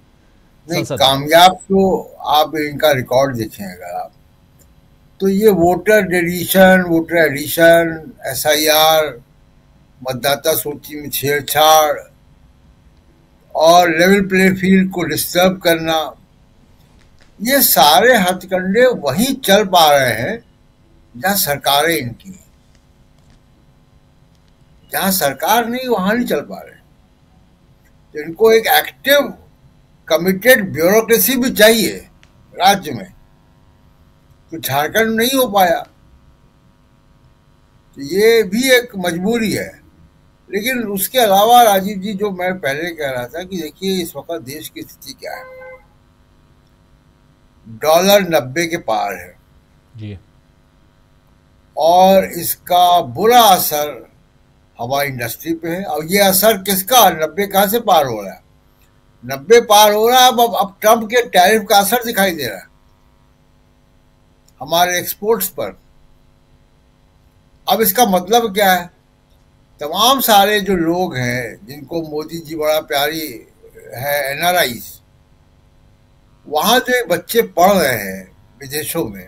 नहीं, संसद? कामयाब तो आप इनका रिकॉर्ड देखें अगर आप, तो ये वोटर एडिशन, SIR, मतदाता सूची में छेड़छाड़ और लेवल प्ले फील्ड को डिस्टर्ब करना, ये सारे हथकंडे वहीं चल पा रहे हैं जहां सरकारें इनकी हैं। जहां सरकार नहीं वहां नहीं चल पा रहे। तो इनको एक एक्टिव कमिटेड ब्यूरोक्रेसी भी चाहिए राज्य में, तो झारखंड नहीं हो पाया, तो ये भी एक मजबूरी है। लेकिन उसके अलावा राजीव जी, जो मैं पहले कह रहा था कि देखिए इस वक्त देश की स्थिति क्या है, डॉलर 90 के पार है जी, और इसका बुरा असर हवाई इंडस्ट्री पे है। और ये असर किसका, 90 कहां से पार हो रहा है, 90 पार हो रहा है अब ट्रंप के टैरिफ का असर दिखाई दे रहा है हमारे एक्सपोर्ट्स पर। अब इसका मतलब क्या है, तमाम सारे जो लोग हैं जिनको मोदी जी बड़ा प्यारी है, NRIs, वहां जो बच्चे पढ़ रहे हैं विदेशों में,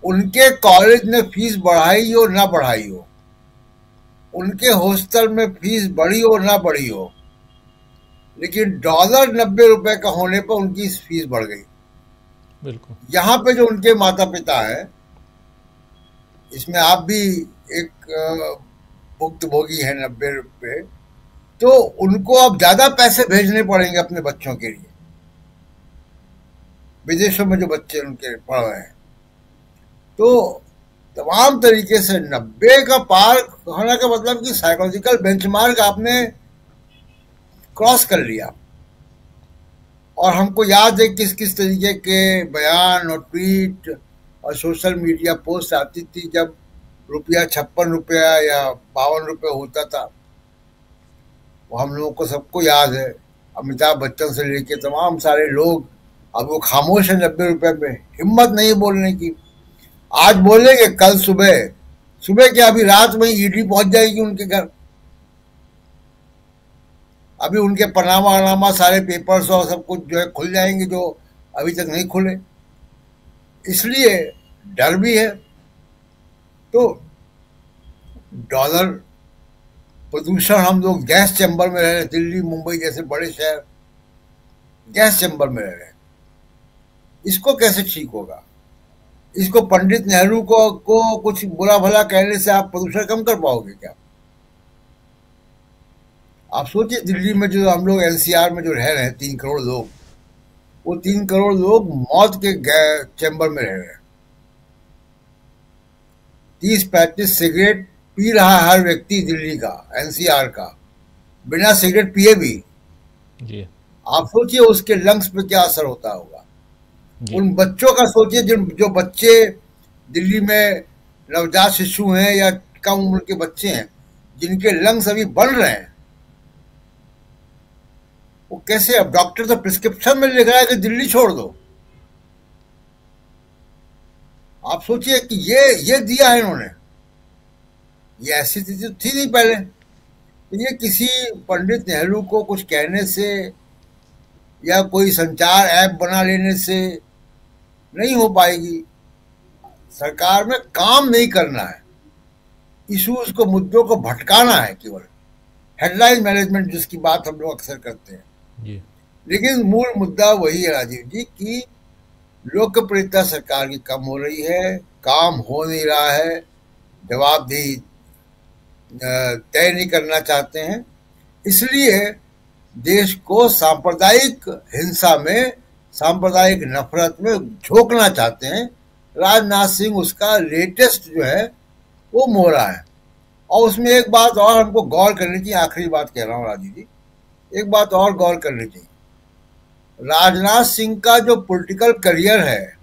उनके कॉलेज में फीस बढ़ाई हो ना बढ़ाई हो, उनके हॉस्टल में फीस बढ़ी हो ना बढ़ी हो, लेकिन डॉलर 90 रुपए का होने पर उनकी फीस बढ़ गई। बिल्कुल। यहाँ पे जो उनके माता पिता है, इसमें आप भी एक भुक्तभोगी है 90 रुपए, तो उनको अब ज्यादा पैसे भेजने पड़ेंगे अपने बच्चों के लिए, विदेशों में जो बच्चे उनके पढ़ रहे हैं। तो तमाम तरीके से 90 का पार होने का मतलब कि साइकोलॉजिकल बेंचमार्क आपने क्रॉस कर लिया। और हमको याद है किस किस तरीके के बयान और ट्वीट और सोशल मीडिया पोस्ट आती थी जब रुपया 56 रुपया या 52 रुपये होता था। वो हम लोगों को सबको याद है, अमिताभ बच्चन से लेके तमाम सारे लोग अब वो खामोश है 90 रुपये में, हिम्मत नहीं बोलने की। आज बोलेंगे, कल सुबह क्या अभी रात में ईडी पहुंच जाएगी उनके घर। अभी उनके पनामा सारे पेपर्स और सब कुछ जो है खुल जाएंगे, जो अभी तक नहीं खुले, इसलिए डर भी है। तो डॉलर प्रदूषण, हम लोग गैस चैम्बर में रह रहे, दिल्ली मुंबई जैसे बड़े शहर गैस चैम्बर में रह रहे, इसको कैसे ठीक होगा? इसको पंडित नेहरू को कुछ बुरा भला कहने से आप प्रदूषण कम कर पाओगे क्या? आप सोचिए, दिल्ली में जो हम लोग NCR में जो रह रहे हैं 3 करोड़ लोग, वो 3 करोड़ लोग मौत के चैम्बर में रह रहे हैं। 30-35 सिगरेट पी रहा है हर व्यक्ति दिल्ली का, NCR का, बिना सिगरेट पिए भी जी। आप सोचिए उसके लंग्स पे क्या असर होता होगा। उन बच्चों का सोचिए जो बच्चे दिल्ली में नवजात शिशु हैं या कम उम्र के बच्चे हैं, जिनके लंग्स अभी बढ़ रहे हैं, वो कैसे? अब डॉक्टर तो प्रिस्क्रिप्शन में लिख रहा है कि दिल्ली छोड़ दो। आप सोचिए कि ये दिया है इन्होंने, ये ऐसी स्थिति थी नहीं पहले। तो ये किसी पंडित नेहरू को कुछ कहने से या कोई संचार ऐप बना लेने से नहीं हो पाएगी। सरकार में काम नहीं करना है, इश्यूज को, मुद्दों को भटकाना है, केवल हेडलाइन मैनेजमेंट जिसकी बात हम लोग अक्सर करते हैं जी। लेकिन मूल मुद्दा वही है राजीव जी कि लोकप्रियता सरकार की कम हो रही है, काम हो नहीं रहा है, जवाबदेही तय नहीं करना चाहते हैं, इसलिए देश को सांप्रदायिक हिंसा में, सांप्रदायिक नफरत में झोंकना चाहते हैं। राजनाथ सिंह उसका लेटेस्ट जो है वो मोहरा है। और उसमें एक बात और हमको गौर करनी चाहिए, आखिरी बात कह रहा हूँ राजीव जी, एक बात और गौर करनी चाहिए। राजनाथ सिंह का जो पॉलिटिकल करियर है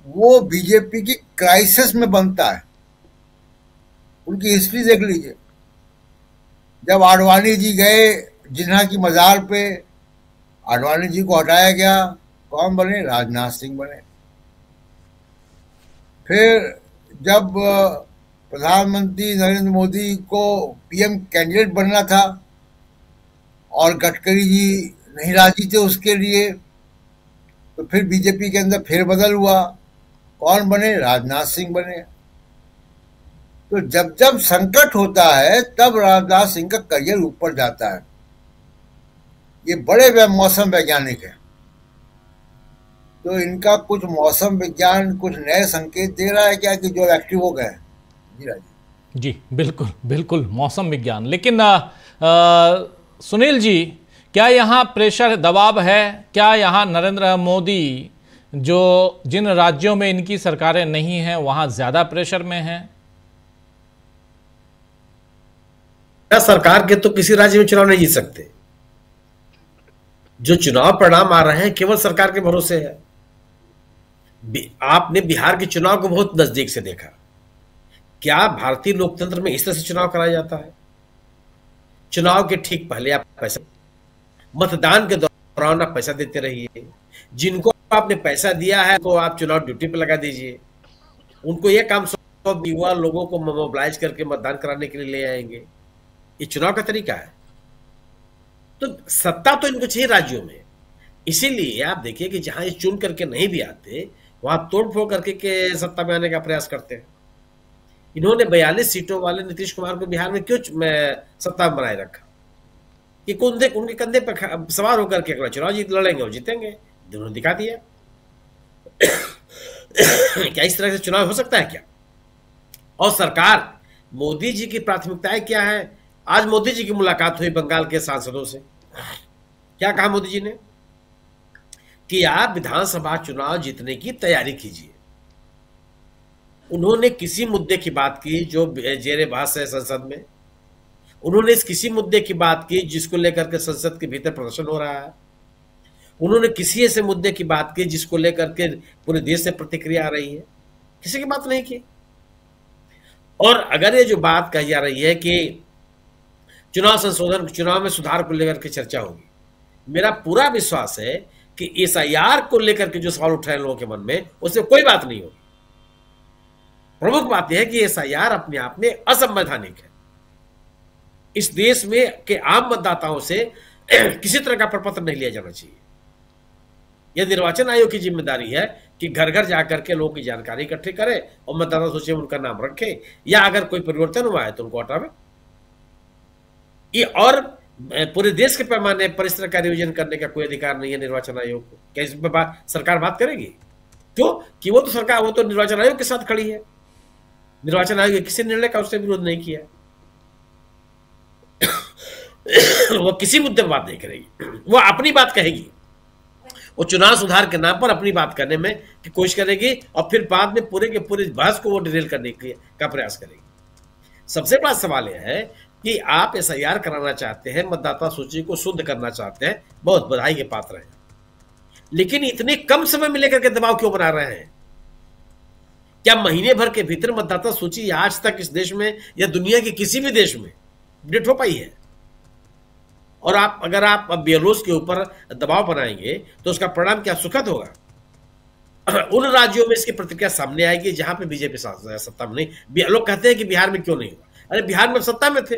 वो बीजेपी की क्राइसिस में बनता है। उनकी हिस्ट्री देख लीजिए, जब आडवाणी जी गए जिन्ना की मजार पे, आडवाणी जी को हटाया गया, कौन बने? राजनाथ सिंह बने। फिर जब प्रधानमंत्री नरेंद्र मोदी को पीएम कैंडिडेट बनना था और गडकरी जी नहीं राजी थे उसके लिए, तो फिर बीजेपी के अंदर फेरबदल हुआ। कौन बने? राजनाथ सिंह बने। तो जब जब संकट होता है तब राजनाथ सिंह का करियर ऊपर जाता है। ये बड़े मौसम वैज्ञानिक हैं, तो इनका कुछ मौसम विज्ञान कुछ नए संकेत दे रहा है क्या कि जो एक्टिव हो गए? जी राजीव जी, बिल्कुल बिल्कुल मौसम विज्ञान। लेकिन सुनील जी, क्या यहाँ प्रेशर दबाव है? क्या यहाँ नरेंद्र मोदी जो जिन राज्यों में इनकी सरकारें नहीं हैं वहां ज्यादा प्रेशर में हैं? सरकार के तो किसी राज्य में चुनाव नहीं जीत सकते। जो चुनाव परिणाम आ रहे हैं केवल सरकार के भरोसे है। आपने बिहार के चुनाव को बहुत नजदीक से देखा। क्या भारतीय लोकतंत्र में इस तरह से चुनाव कराया जाता है? चुनाव के ठीक पहले आप पैसा, मतदान के दौरान आप पैसा देते रहिए। जिनको आपने पैसा दिया है तो आप चुनाव ड्यूटी पर लगा दीजिए। उनको यह काम सौंप युवा लोगों को मोबिलाइज करके मतदान कराने के लिए ले आएंगे। ये चुनाव का तरीका है। तो सत्ता तो इनको चाहिए राज्यों में। इसीलिए आप देखिए कि जहां ये चुन करके नहीं भी आते वहां तोड़फोड़ करके के सत्ता में आने का प्रयास करते हैं। इन्होंने 42 सीटों वाले नीतीश कुमार को बिहार में क्यों सत्ता में बनाए रखा? कि उनके कंधे पर सवार होकर के अगला चुनाव जीत लड़ेंगे और जीतेंगे। उन्होंने दिखा दिया। क्या इस तरह से चुनाव हो सकता है क्या? और सरकार, मोदी जी की प्राथमिकताएं क्या है? आज मोदी जी की मुलाकात हुई बंगाल के सांसदों से। क्या कहा मोदी जी ने? कि आप विधानसभा चुनाव जीतने की तैयारी कीजिए। उन्होंने किसी मुद्दे की बात की जो जेरे बहस है संसद में। उन्होंने इस किसी मुद्दे की बात की जिसको लेकर के संसद के भीतर प्रदर्शन हो रहा है। उन्होंने किसी ऐसे मुद्दे की बात की जिसको लेकर के पूरे देश से प्रतिक्रिया आ रही है? किसी की बात नहीं की। और अगर ये जो बात कही जा रही है कि चुनाव संशोधन, चुनाव में सुधार को लेकर के चर्चा होगी, मेरा पूरा विश्वास है कि एसआईआर को लेकर के जो सवाल उठ रहे हैं लोगों के मन में, उससे कोई बात नहीं होगी। प्रमुख बात यह है कि एसआईआर अपने आप में असंवैधानिक है। इस देश में के आम मतदाताओं से किसी तरह का प्रपत्र नहीं लिया जाना चाहिए। यह निर्वाचन आयोग की जिम्मेदारी है कि घर घर जाकर के लोगों की जानकारी इकट्ठी करे और मतदाता सूची में उनका नाम रखे, या अगर कोई परिवर्तन हुआ है तो उनको हटावे। ये और पूरे देश के पैमाने पर इस तरह का रिविजन करने का कोई अधिकार नहीं है निर्वाचन आयोग को। क्या इस पर सरकार बात करेगी? क्यों? कि वो तो निर्वाचन आयोग के साथ खड़ी है। निर्वाचन आयोग किसी निर्णय का उसने विरोध नहीं किया। वो किसी मुद्दे पर बात नहीं करेगी। वो अपनी बात कहेगी। वो चुनाव सुधार के नाम पर अपनी बात करने में की कोशिश करेगी और फिर बाद में पूरे के पूरे बहस को वो डिरेल करने का प्रयास करेगी। सबसे बड़ा सवाल यह है कि आप एसआईआर कराना चाहते हैं, मतदाता सूची को शुद्ध करना चाहते हैं, बहुत बधाई के पात्र हैं। लेकिन इतने कम समय में लेकर के दबाव क्यों बना रहे हैं? क्या महीने भर के भीतर मतदाता सूची आज तक इस देश में या दुनिया के किसी भी देश में अपडेट हो पाई है? और अगर आप बेलोस के ऊपर दबाव बनाएंगे तो उसका परिणाम क्या सुखद होगा? उन राज्यों में इसकी प्रतिक्रिया सामने आएगी जहां पे बीजेपी सत्ता में नहीं। लोग कहते हैं कि बिहार में क्यों नहीं हुआ? अरे बिहार में सत्ता में थे,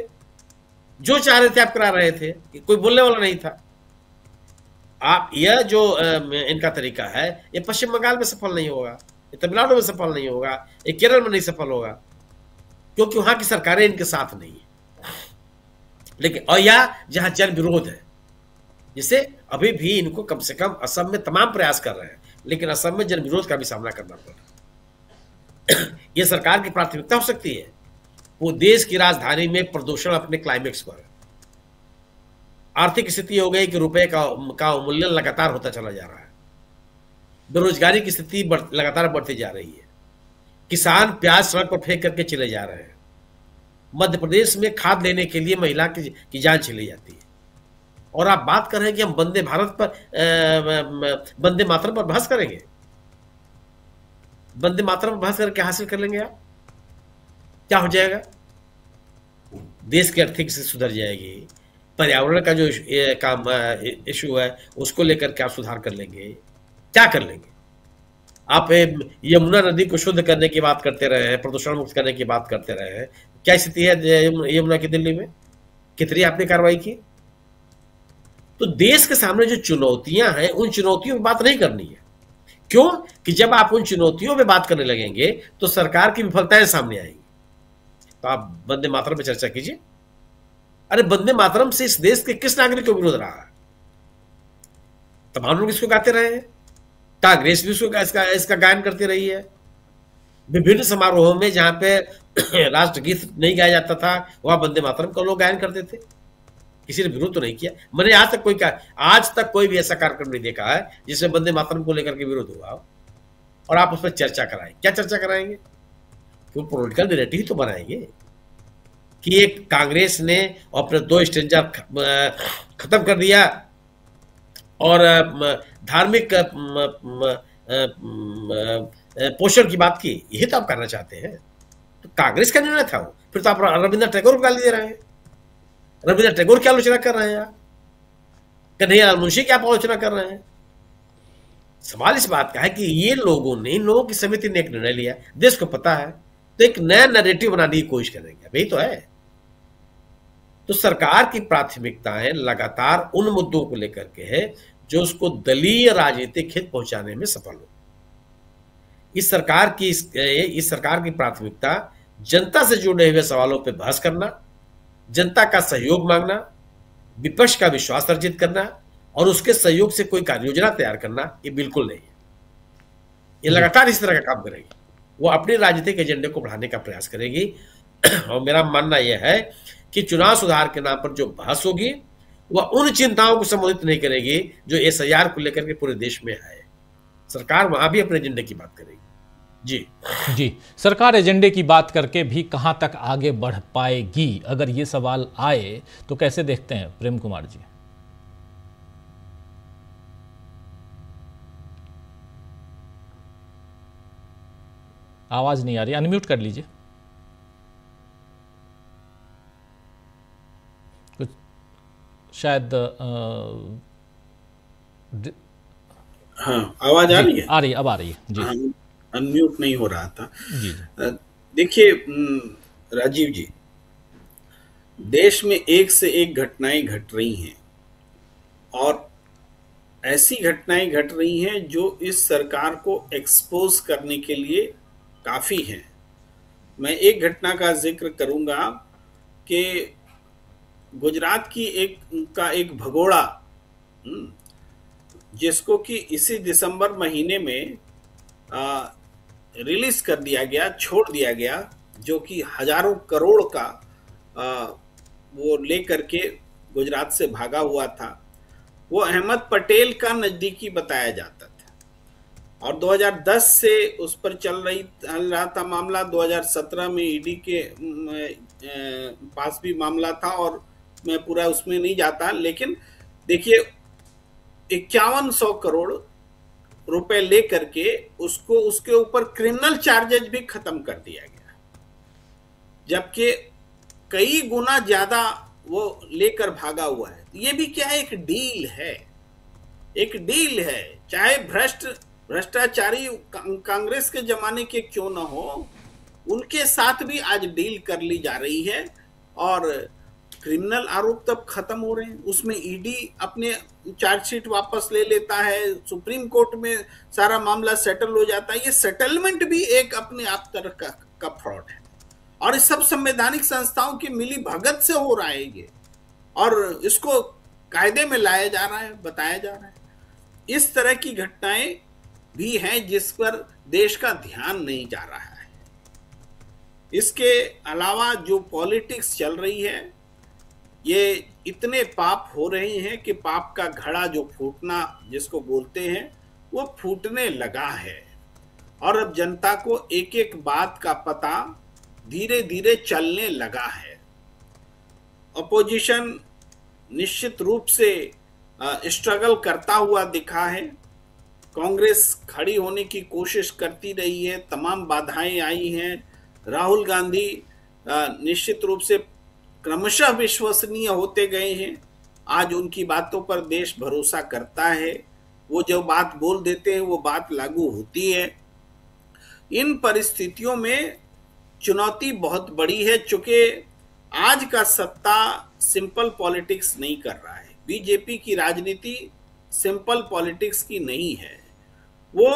जो चाह रहे थे आप करा रहे थे, कोई बोलने वाला नहीं था। आप यह जो इनका तरीका है, ये पश्चिम बंगाल में सफल नहीं होगा, ये तमिलनाडु में सफल नहीं होगा, ये केरल में नहीं सफल होगा, क्योंकि वहां की सरकारें इनके साथ नहीं है। लेकिन और या जहां जन विरोध है, जिसे अभी भी इनको कम से कम असम में तमाम प्रयास कर रहे हैं, लेकिन असम में जन विरोध का भी सामना करना पड़ रहा है। यह सरकार की प्राथमिकता हो सकती है। वो देश की राजधानी में प्रदूषण अपने क्लाइमेक्स पर है। आर्थिक स्थिति हो गई कि रुपए का मूल्य लगातार होता चला जा रहा है। बेरोजगारी की स्थिति लगातार बढ़ती जा रही है। किसान प्याज सड़क पर फेंक करके चले जा रहे हैं। मध्य प्रदेश में खाद लेने के लिए महिला की जान चली जाती है। और आप बात कर रहे हैं कि हम वंदे भारत पर, वंदे मातरम पर बहस करेंगे। वंदे मातरम पर बहस करके हासिल कर लेंगे आप? क्या हो जाएगा? देश की आर्थिक स्थिति सुधर जाएगी। पर्यावरण का जो काम इशू है उसको लेकर क्या सुधार कर लेंगे? क्या कर लेंगे? आप यमुना नदी को शुद्ध करने की बात करते रहे हैं, प्रदूषण मुक्त करने की बात करते रहे हैं। क्या स्थिति है यमुना की दिल्ली में? कितनी आपने कार्रवाई की? तो देश के सामने जो चुनौतियां हैं, उन चुनौतियों पर बात नहीं करनी है। क्यों? कि जब आप उन चुनौतियों पे बात करने लगेंगे तो सरकार की विफलताएं सामने आएंगी। तो आप वंदे मातरम पे चर्चा कीजिए। अरे वंदे मातरम से इस देश के किस नागरिक को विरोध रहा है? तमाम लोग इसको गाते रहे हैं, कांग्रेस भी इसका गायन करती रही है। विभिन्न समारोहों में जहां पे राष्ट्रगीत नहीं गाया जाता था, वहां वंदे मातरम का लोग गायन करते थे। किसी ने विरोध तो नहीं किया। मैंने आज तक कोई भी ऐसा कार्यक्रम नहीं देखा है जिसमें वंदे मातरम को लेकर के विरोध हुआ हो और आप उस पर चर्चा कराएं। क्या चर्चा कराएंगे? वो पॉलिटिकल नैरेटिव ही तो बनाएंगे कि एक कांग्रेस ने अपने 2 स्टेंजर खत्म कर दिया और धार्मिक पोषण की बात की। यही तो आप करना चाहते हैं। तो कांग्रेस का निर्णय था वो। फिर तो आप रविंद्र टैगोर को गाली दे रहे हैं। रविंद्र टैगोर की आलोचना कर रहे हैं आप, कन्हैया मुंशी की आप आलोचना कर रहे हैं। सवाल इस बात का है कि ये लोगों की समिति ने एक निर्णय लिया, देश को पता है, तो एक नया नैरेटिव बनाने की कोशिश करेंगे। यही तो है। तो सरकार की प्राथमिकताएं लगातार उन मुद्दों को लेकर के है जो उसको दलीय राजनीतिक हित पहुंचाने में सफल हो। इस सरकार की प्राथमिकता जनता से जुड़े हुए सवालों पर बहस करना, जनता का सहयोग मांगना, विपक्ष का विश्वास अर्जित करना और उसके सहयोग से कोई कार्य योजना तैयार करना, ये बिल्कुल नहीं है। ये लगातार इस तरह का काम करेगी। वो अपने राजनीतिक एजेंडे को बढ़ाने का प्रयास करेगी। और मेरा मानना यह है कि चुनाव सुधार के नाम पर जो बहस होगी वह उन चिंताओं को संबोधित नहीं करेगी जो SIR को लेकर के पूरे देश में है। सरकार वहां भी अपने एजेंडे की बात करेगी। जी, सरकार एजेंडे की बात करके भी कहां तक आगे बढ़ पाएगी, अगर ये सवाल आए तो कैसे देखते हैं प्रेम कुमार जी? आवाज नहीं आ रही, अनम्यूट कर लीजिए। कुछ शायद हाँ, आवाज आ रही है? आ रही है, अब आ रही है जी। हाँ, अनम्यूट नहीं हो रहा था जी। देखिए राजीव जी, देश में एक से एक घटनाएं घट रही हैं और ऐसी घटनाएं घट रही हैं जो इस सरकार को एक्सपोज करने के लिए काफी हैं। मैं एक घटना का जिक्र करूंगा कि गुजरात की एक भगोड़ा, जिसको कि इसी दिसंबर महीने में रिलीज कर दिया गया, छोड़ दिया गया, जो कि हजारों करोड़ का वो लेकर के गुजरात से भागा हुआ था। वो अहमद पटेल का नजदीकी बताया जाता था और 2010 से उस पर चल रहा था मामला। 2017 में ईडी के पास भी मामला था और मैं पूरा उसमें नहीं जाता, लेकिन देखिए 5100 करोड़ रुपए लेकर के उसको उसके ऊपर क्रिमिनल चार्जेज भी खत्म कर दिया गया, जबकि कई गुना ज्यादा वो लेकर भागा हुआ है। ये भी क्या एक डील है, एक डील है। चाहे भ्रष्टाचारी कांग्रेस के जमाने के क्यों ना हो, उनके साथ भी आज डील कर ली जा रही है और क्रिमिनल आरोप तब खत्म हो रहे हैं। उसमें ईडी अपने चार्जशीट वापस ले लेता है, सुप्रीम कोर्ट में सारा मामला सेटल हो जाता है। ये सेटलमेंट भी एक अपने आप तरह का फ्रॉड है और इस सब संवैधानिक संस्थाओं की मिली भगत से हो रहा है ये, और इसको कायदे में लाया जा रहा है, बताया जा रहा है। इस तरह की घटनाएं भी हैं जिस पर देश का ध्यान नहीं जा रहा है। इसके अलावा जो पॉलिटिक्स चल रही है, ये इतने पाप हो रहे हैं कि पाप का घड़ा जो फूटना जिसको बोलते हैं वो फूटने लगा है और अब जनता को एक एक बात का पता धीरे धीरे चलने लगा है। अपोजिशन निश्चित रूप से स्ट्रगल करता हुआ दिखा है। कांग्रेस खड़ी होने की कोशिश करती रही है, तमाम बाधाएं आई हैं। राहुल गांधी निश्चित रूप से क्रमशः विश्वसनीय होते गए हैं। आज उनकी बातों पर देश भरोसा करता है। वो जो बात बोल देते हैं वो बात लागू होती है। इन परिस्थितियों में चुनौती बहुत बड़ी है, चूंकि आज का सत्ता सिंपल पॉलिटिक्स नहीं कर रहा है। बीजेपी की राजनीति सिंपल पॉलिटिक्स की नहीं है, वो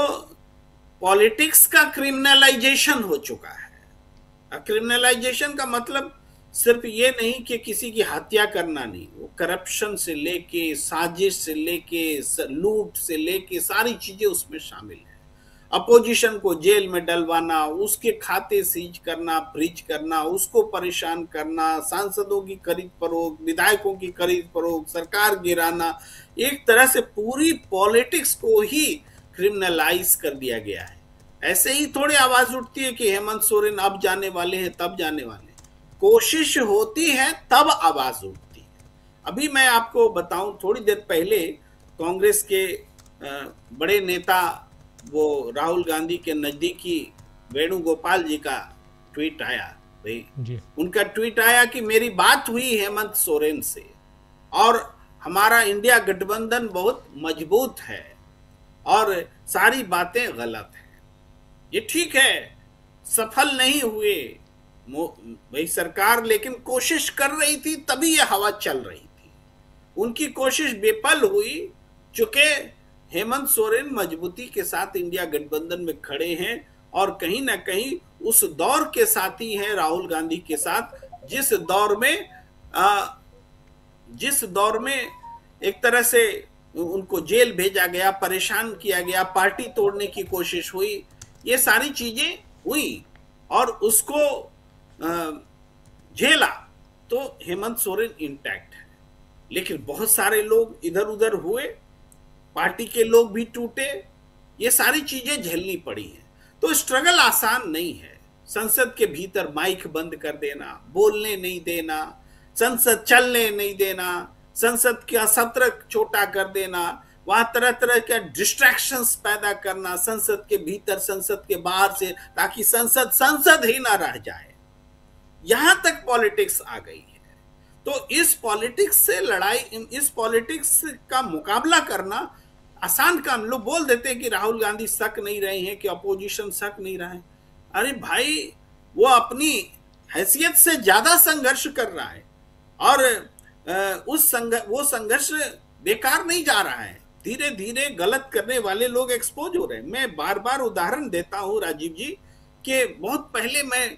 पॉलिटिक्स का क्रिमिनलाइजेशन हो चुका है। क्रिमिनलाइजेशन का मतलब सिर्फ ये नहीं कि किसी की हत्या करना नहीं, वो करप्शन से लेके, साजिश से लेके, लूट से लेके सारी चीजें उसमें शामिल है। अपोजिशन को जेल में डलवाना, उसके खाते सीज करना, फ्रीज करना, उसको परेशान करना, सांसदों की खरीद फरोख्त, विधायकों की खरीद फरोख्त, सरकार गिराना, एक तरह से पूरी पॉलिटिक्स को ही क्रिमिनलाइज कर दिया गया है। ऐसे ही थोड़ी आवाज उठती है कि हेमंत सोरेन अब जाने वाले हैं, तब जाने वाले हैं। कोशिश होती है तब आवाज उठती है। अभी मैं आपको बताऊं, थोड़ी देर पहले कांग्रेस के बड़े नेता वो राहुल गांधी के नजदीकी वेणुगोपाल जी का ट्वीट आया। भाई उनका ट्वीट आया कि मेरी बात हुई हेमंत सोरेन से और हमारा इंडिया गठबंधन बहुत मजबूत है और सारी बातें गलत हैं। ये ठीक है, सफल नहीं हुए भाई सरकार, लेकिन कोशिश कर रही थी, तभी ये हवा चल रही थी। उनकी कोशिश विफल हुई, चूंकि हेमंत सोरेन मजबूती के साथ इंडिया गठबंधन में खड़े हैं और कहीं ना कहीं उस दौर के साथी हैं राहुल गांधी के साथ, जिस दौर में एक तरह से उनको जेल भेजा गया, परेशान किया गया, पार्टी तोड़ने की कोशिश हुई, ये सारी चीजें हुई और उसको झेला तो हेमंत सोरेन इंटैक्ट है। लेकिन बहुत सारे लोग इधर उधर हुए, पार्टी के लोग भी टूटे, ये सारी चीजें झेलनी पड़ी हैं। तो स्ट्रगल आसान नहीं है। संसद के भीतर माइक बंद कर देना, बोलने नहीं देना, संसद चलने नहीं देना, संसद का सत्र छोटा कर देना, वहां तरह तरह के डिस्ट्रैक्शंस पैदा करना संसद के भीतर, संसद के बाहर से, ताकि संसद ही ना रह जाए, यहां तक पॉलिटिक्स आ गई है। तो इस पॉलिटिक्स से लड़ाई, इस पॉलिटिक्स का मुकाबला करना आसान काम। लोग बोल देते हैं कि राहुल गांधी सक नहीं रहे हैं, कि अपोजिशन सक नहीं रहा है। अरे भाई, वो अपनी हैसियत से ज्यादा संघर्ष कर रहा है और वो संघर्ष बेकार नहीं जा रहा है। धीरे धीरे गलत करने वाले लोग एक्सपोज हो रहे हैं। मैं बार बार उदाहरण देता हूं राजीव जी कि बहुत पहले मैं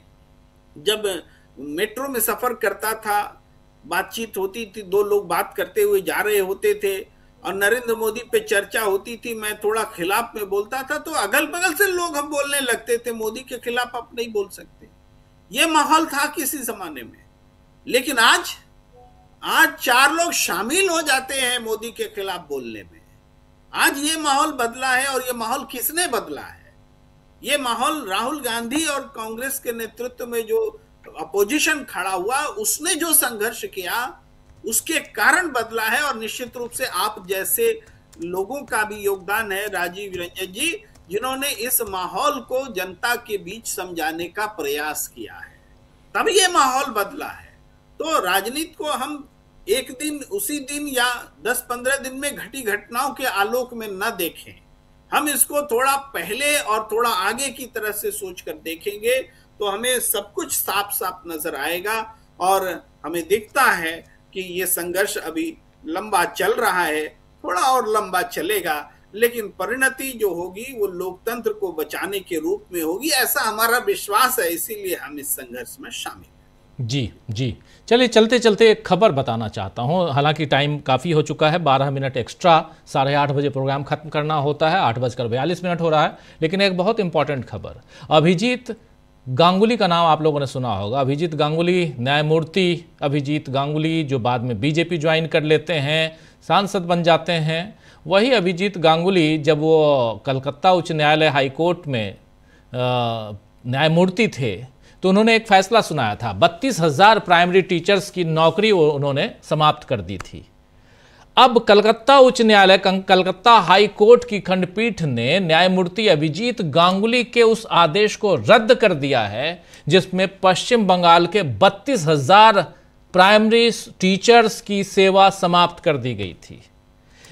जब मेट्रो में सफर करता था, बातचीत होती थी, दो लोग बात करते हुए जा रहे होते थे और नरेंद्र मोदी पे चर्चा होती थी, मैं थोड़ा खिलाफ में बोलता था तो अगल बगल से लोग हम बोलने लगते थे मोदी के खिलाफ आप नहीं बोल सकते। ये माहौल था किसी जमाने में। लेकिन आज 4 लोग शामिल हो जाते हैं मोदी के खिलाफ बोलने में। आज ये माहौल बदला है। और ये माहौल किसने बदला है? ये माहौल राहुल गांधी और कांग्रेस के नेतृत्व में जो अपोजिशन खड़ा हुआ, उसने जो संघर्ष किया, उसके कारण बदला है। और निश्चित रूप से आप जैसे लोगों का भी योगदान है राजीव रंजन जी, जिन्होंने इस माहौल को जनता के बीच समझाने का प्रयास किया है, तब ये माहौल बदला है। तो राजनीति को हम एक दिन, उसी दिन या 10-15 दिन में घटी घटनाओं के आलोक में न देखें। हम इसको थोड़ा पहले और थोड़ा आगे की तरह से सोचकर देखेंगे तो हमें सब कुछ साफ साफ नजर आएगा। और हमें दिखता है कि ये संघर्ष अभी लंबा चल रहा है, थोड़ा और लंबा चलेगा, लेकिन परिणति जो होगी वो लोकतंत्र को बचाने के रूप में होगी, ऐसा हमारा विश्वास है। इसीलिए हम इस संघर्ष में शामिल हैं। जी। चलिए, चलते चलते एक खबर बताना चाहता हूं। हालांकि टाइम काफ़ी हो चुका है, 12 मिनट एक्स्ट्रा, 8:30 बजे प्रोग्राम खत्म करना होता है, 8:42 हो रहा है। लेकिन एक बहुत इंपॉर्टेंट खबर, अभिजीत गांगुली का नाम आप लोगों ने सुना होगा। अभिजीत गांगुली, न्यायमूर्ति अभिजीत गांगुली, जो बाद में बीजेपी ज्वाइन कर लेते हैं, सांसद बन जाते हैं। वही अभिजीत गांगुली जब वो कलकत्ता उच्च न्यायालय हाई कोर्ट में न्यायमूर्ति थे तो उन्होंने एक फैसला सुनाया था। 32,000 प्राइमरी टीचर्स की नौकरी उन्होंने समाप्त कर दी थी। अब कलकत्ता उच्च न्यायालय, कलकत्ता हाई कोर्ट की खंडपीठ ने न्यायमूर्ति अभिजीत गांगुली के उस आदेश को रद्द कर दिया है जिसमें पश्चिम बंगाल के 32,000 प्राइमरी टीचर्स की सेवा समाप्त कर दी गई थी।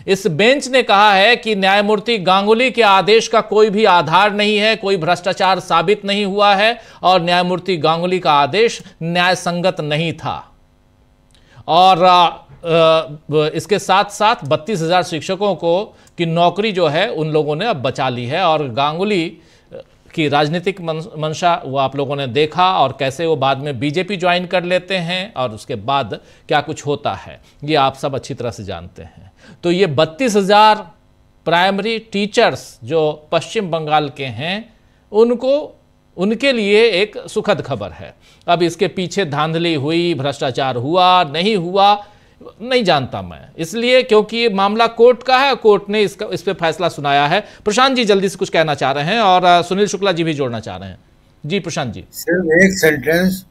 इस बेंच ने कहा है कि न्यायमूर्ति गांगुली के आदेश का कोई भी आधार नहीं है, कोई भ्रष्टाचार साबित नहीं हुआ है और न्यायमूर्ति गांगुली का आदेश न्याय संगत नहीं था। और इसके साथ साथ 32,000 शिक्षकों को की नौकरी जो है उन लोगों ने अब बचा ली है। और गांगुली की राजनीतिक मंशा वो आप लोगों ने देखा और कैसे वो बाद में बीजेपी ज्वाइन कर लेते हैं और उसके बाद क्या कुछ होता है ये आप सब अच्छी तरह से जानते हैं। तो ये 32,000 प्राइमरी टीचर्स जो पश्चिम बंगाल के हैं उनके लिए एक सुखद खबर है। अब इसके पीछे धांधली हुई, भ्रष्टाचार हुआ नहीं हुआ नहीं जानता मैं, इसलिए क्योंकि ये मामला कोर्ट का है, कोर्ट ने इस पे फैसला सुनाया है। प्रशांत जी जल्दी से कुछ कहना चाह रहे हैं और सुनील शुक्ला जी भी जोड़ना चाह रहे हैं। जी प्रशांत जी। सिर्फ एक सेंटेंस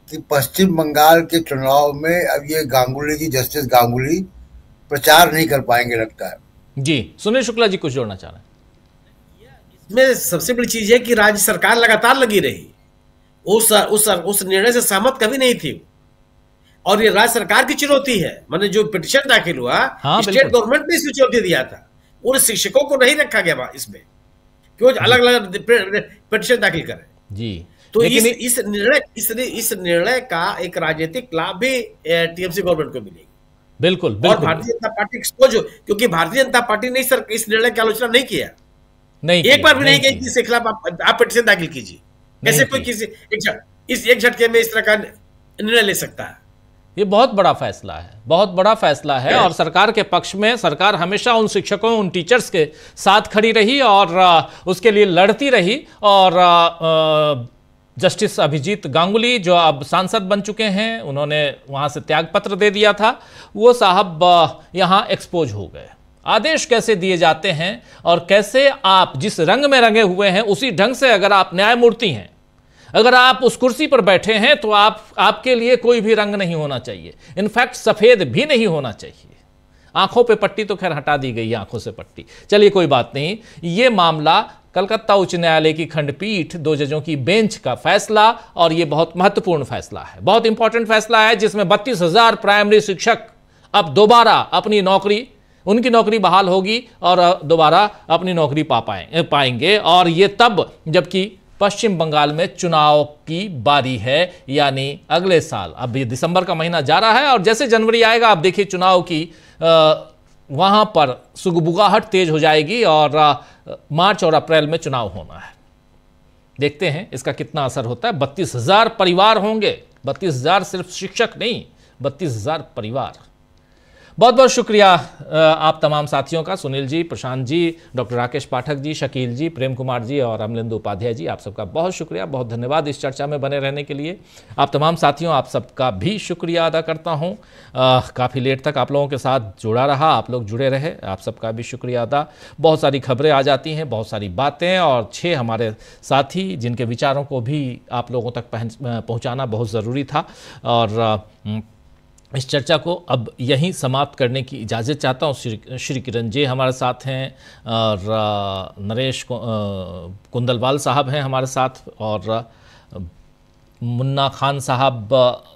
कि पश्चिम बंगाल के चुनाव में अब ये गांगुली जी, जस्टिस गांगुली प्रचार नहीं कर पाएंगे लगता है। जी सुनील शुक्ला जी कुछ जोड़ना चाह रहे हैं। इसमें सबसे बड़ी चीज है कि राज्य सरकार लगातार लगी रही, उस निर्णय से सहमत कभी नहीं थी और ये राज्य सरकार की चुनौती है। मैंने जो पिटीशन दाखिल हुआ, स्टेट गवर्नमेंट ने इसमें चुनौती दिया था, उन शिक्षकों को नहीं रखा गया इसमें, क्यों अलग अलग पिटीशन दाखिल करें जी। तो इस निर्णय का एक राजनीतिक लाभ भी टीएमसी गवर्नमेंट को मिलेगी। बिल्कुल और भारतीय जनता पार्टी एक्सपोज हो, क्योंकि भारतीय जनता पार्टी ने इस निर्णय की आलोचना नहीं किया, एक बार भी नहीं किया कि इसके खिलाफ आप पिटीशन दाखिल कीजिए। कैसे कोई किसी एक झटके में इस तरह का निर्णय ले सकता है? ये बहुत बड़ा फैसला है, बहुत बड़ा फैसला है और सरकार के पक्ष में सरकार हमेशा उन शिक्षकों, उन टीचर्स के साथ खड़ी रही और उसके लिए लड़ती रही। और जस्टिस अभिजीत गांगुली जो अब सांसद बन चुके हैं, उन्होंने वहां से त्यागपत्र दे दिया था, वो साहब यहां एक्सपोज हो गए। आदेश कैसे दिए जाते हैं और कैसे आप जिस रंग में रंगे हुए हैं उसी ढंग से अगर आप न्यायमूर्ति हैं, अगर आप उस कुर्सी पर बैठे हैं तो आपके लिए कोई भी रंग नहीं होना चाहिए, इनफैक्ट सफेद भी नहीं होना चाहिए। आंखों पे पट्टी तो खैर हटा दी गई, आंखों से पट्टी, चलिए कोई बात नहीं। ये मामला कलकत्ता उच्च न्यायालय की खंडपीठ 2 जजों की बेंच का फैसला, और ये बहुत महत्वपूर्ण फैसला है, बहुत इंपॉर्टेंट फैसला है, जिसमें 32,000 प्राइमरी शिक्षक अब दोबारा अपनी नौकरी, उनकी नौकरी बहाल होगी और दोबारा अपनी नौकरी पाएंगे। और ये तब जबकि पश्चिम बंगाल में चुनाव की बारी है, यानी अगले साल। अब ये दिसंबर का महीना जा रहा है और जैसे जनवरी आएगा आप देखिए चुनाव की वहां पर सुगबुगाहट तेज हो जाएगी और मार्च और अप्रैल में चुनाव होना है। देखते हैं इसका कितना असर होता है। 32,000 परिवार होंगे, 32,000 सिर्फ शिक्षक नहीं, 32,000 परिवार। बहुत बहुत शुक्रिया आप तमाम साथियों का, सुनील जी, प्रशांत जी, डॉक्टर राकेश पाठक जी, शकील जी, प्रेम कुमार जी और अमलेंदु उपाध्याय जी, आप सबका बहुत शुक्रिया, बहुत धन्यवाद इस चर्चा में बने रहने के लिए। आप तमाम साथियों, आप सबका भी शुक्रिया अदा करता हूं। काफ़ी लेट तक आप लोगों के साथ जुड़ा रहा, आप लोग जुड़े रहे, आप सबका भी शुक्रिया अदा। बहुत सारी खबरें आ जाती हैं, बहुत सारी बातें, और 6 हमारे साथी जिनके विचारों को भी आप लोगों तक पहुँचाना बहुत ज़रूरी था। और इस चर्चा को अब यहीं समाप्त करने की इजाज़त चाहता हूँ। श्री किरण जी हमारे साथ हैं और नरेश कुंदलवाल साहब हैं हमारे साथ, और मुन्ना खान साहब,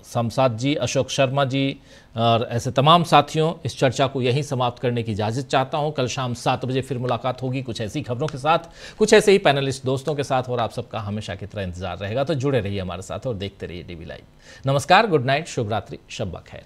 शमशाद जी, अशोक शर्मा जी और ऐसे तमाम साथियों, इस चर्चा को यहीं समाप्त करने की इजाज़त चाहता हूं। कल शाम 7 बजे फिर मुलाकात होगी कुछ ऐसी खबरों के साथ, कुछ ऐसे ही पैनलिस्ट दोस्तों के साथ, और आप सबका हमेशा की तरह इंतजार रहेगा। तो जुड़े रहिए हमारे साथ और देखते रहिए DV लाइव। नमस्कार, गुड नाइट, शुभ रात्रि, शब ब खैर।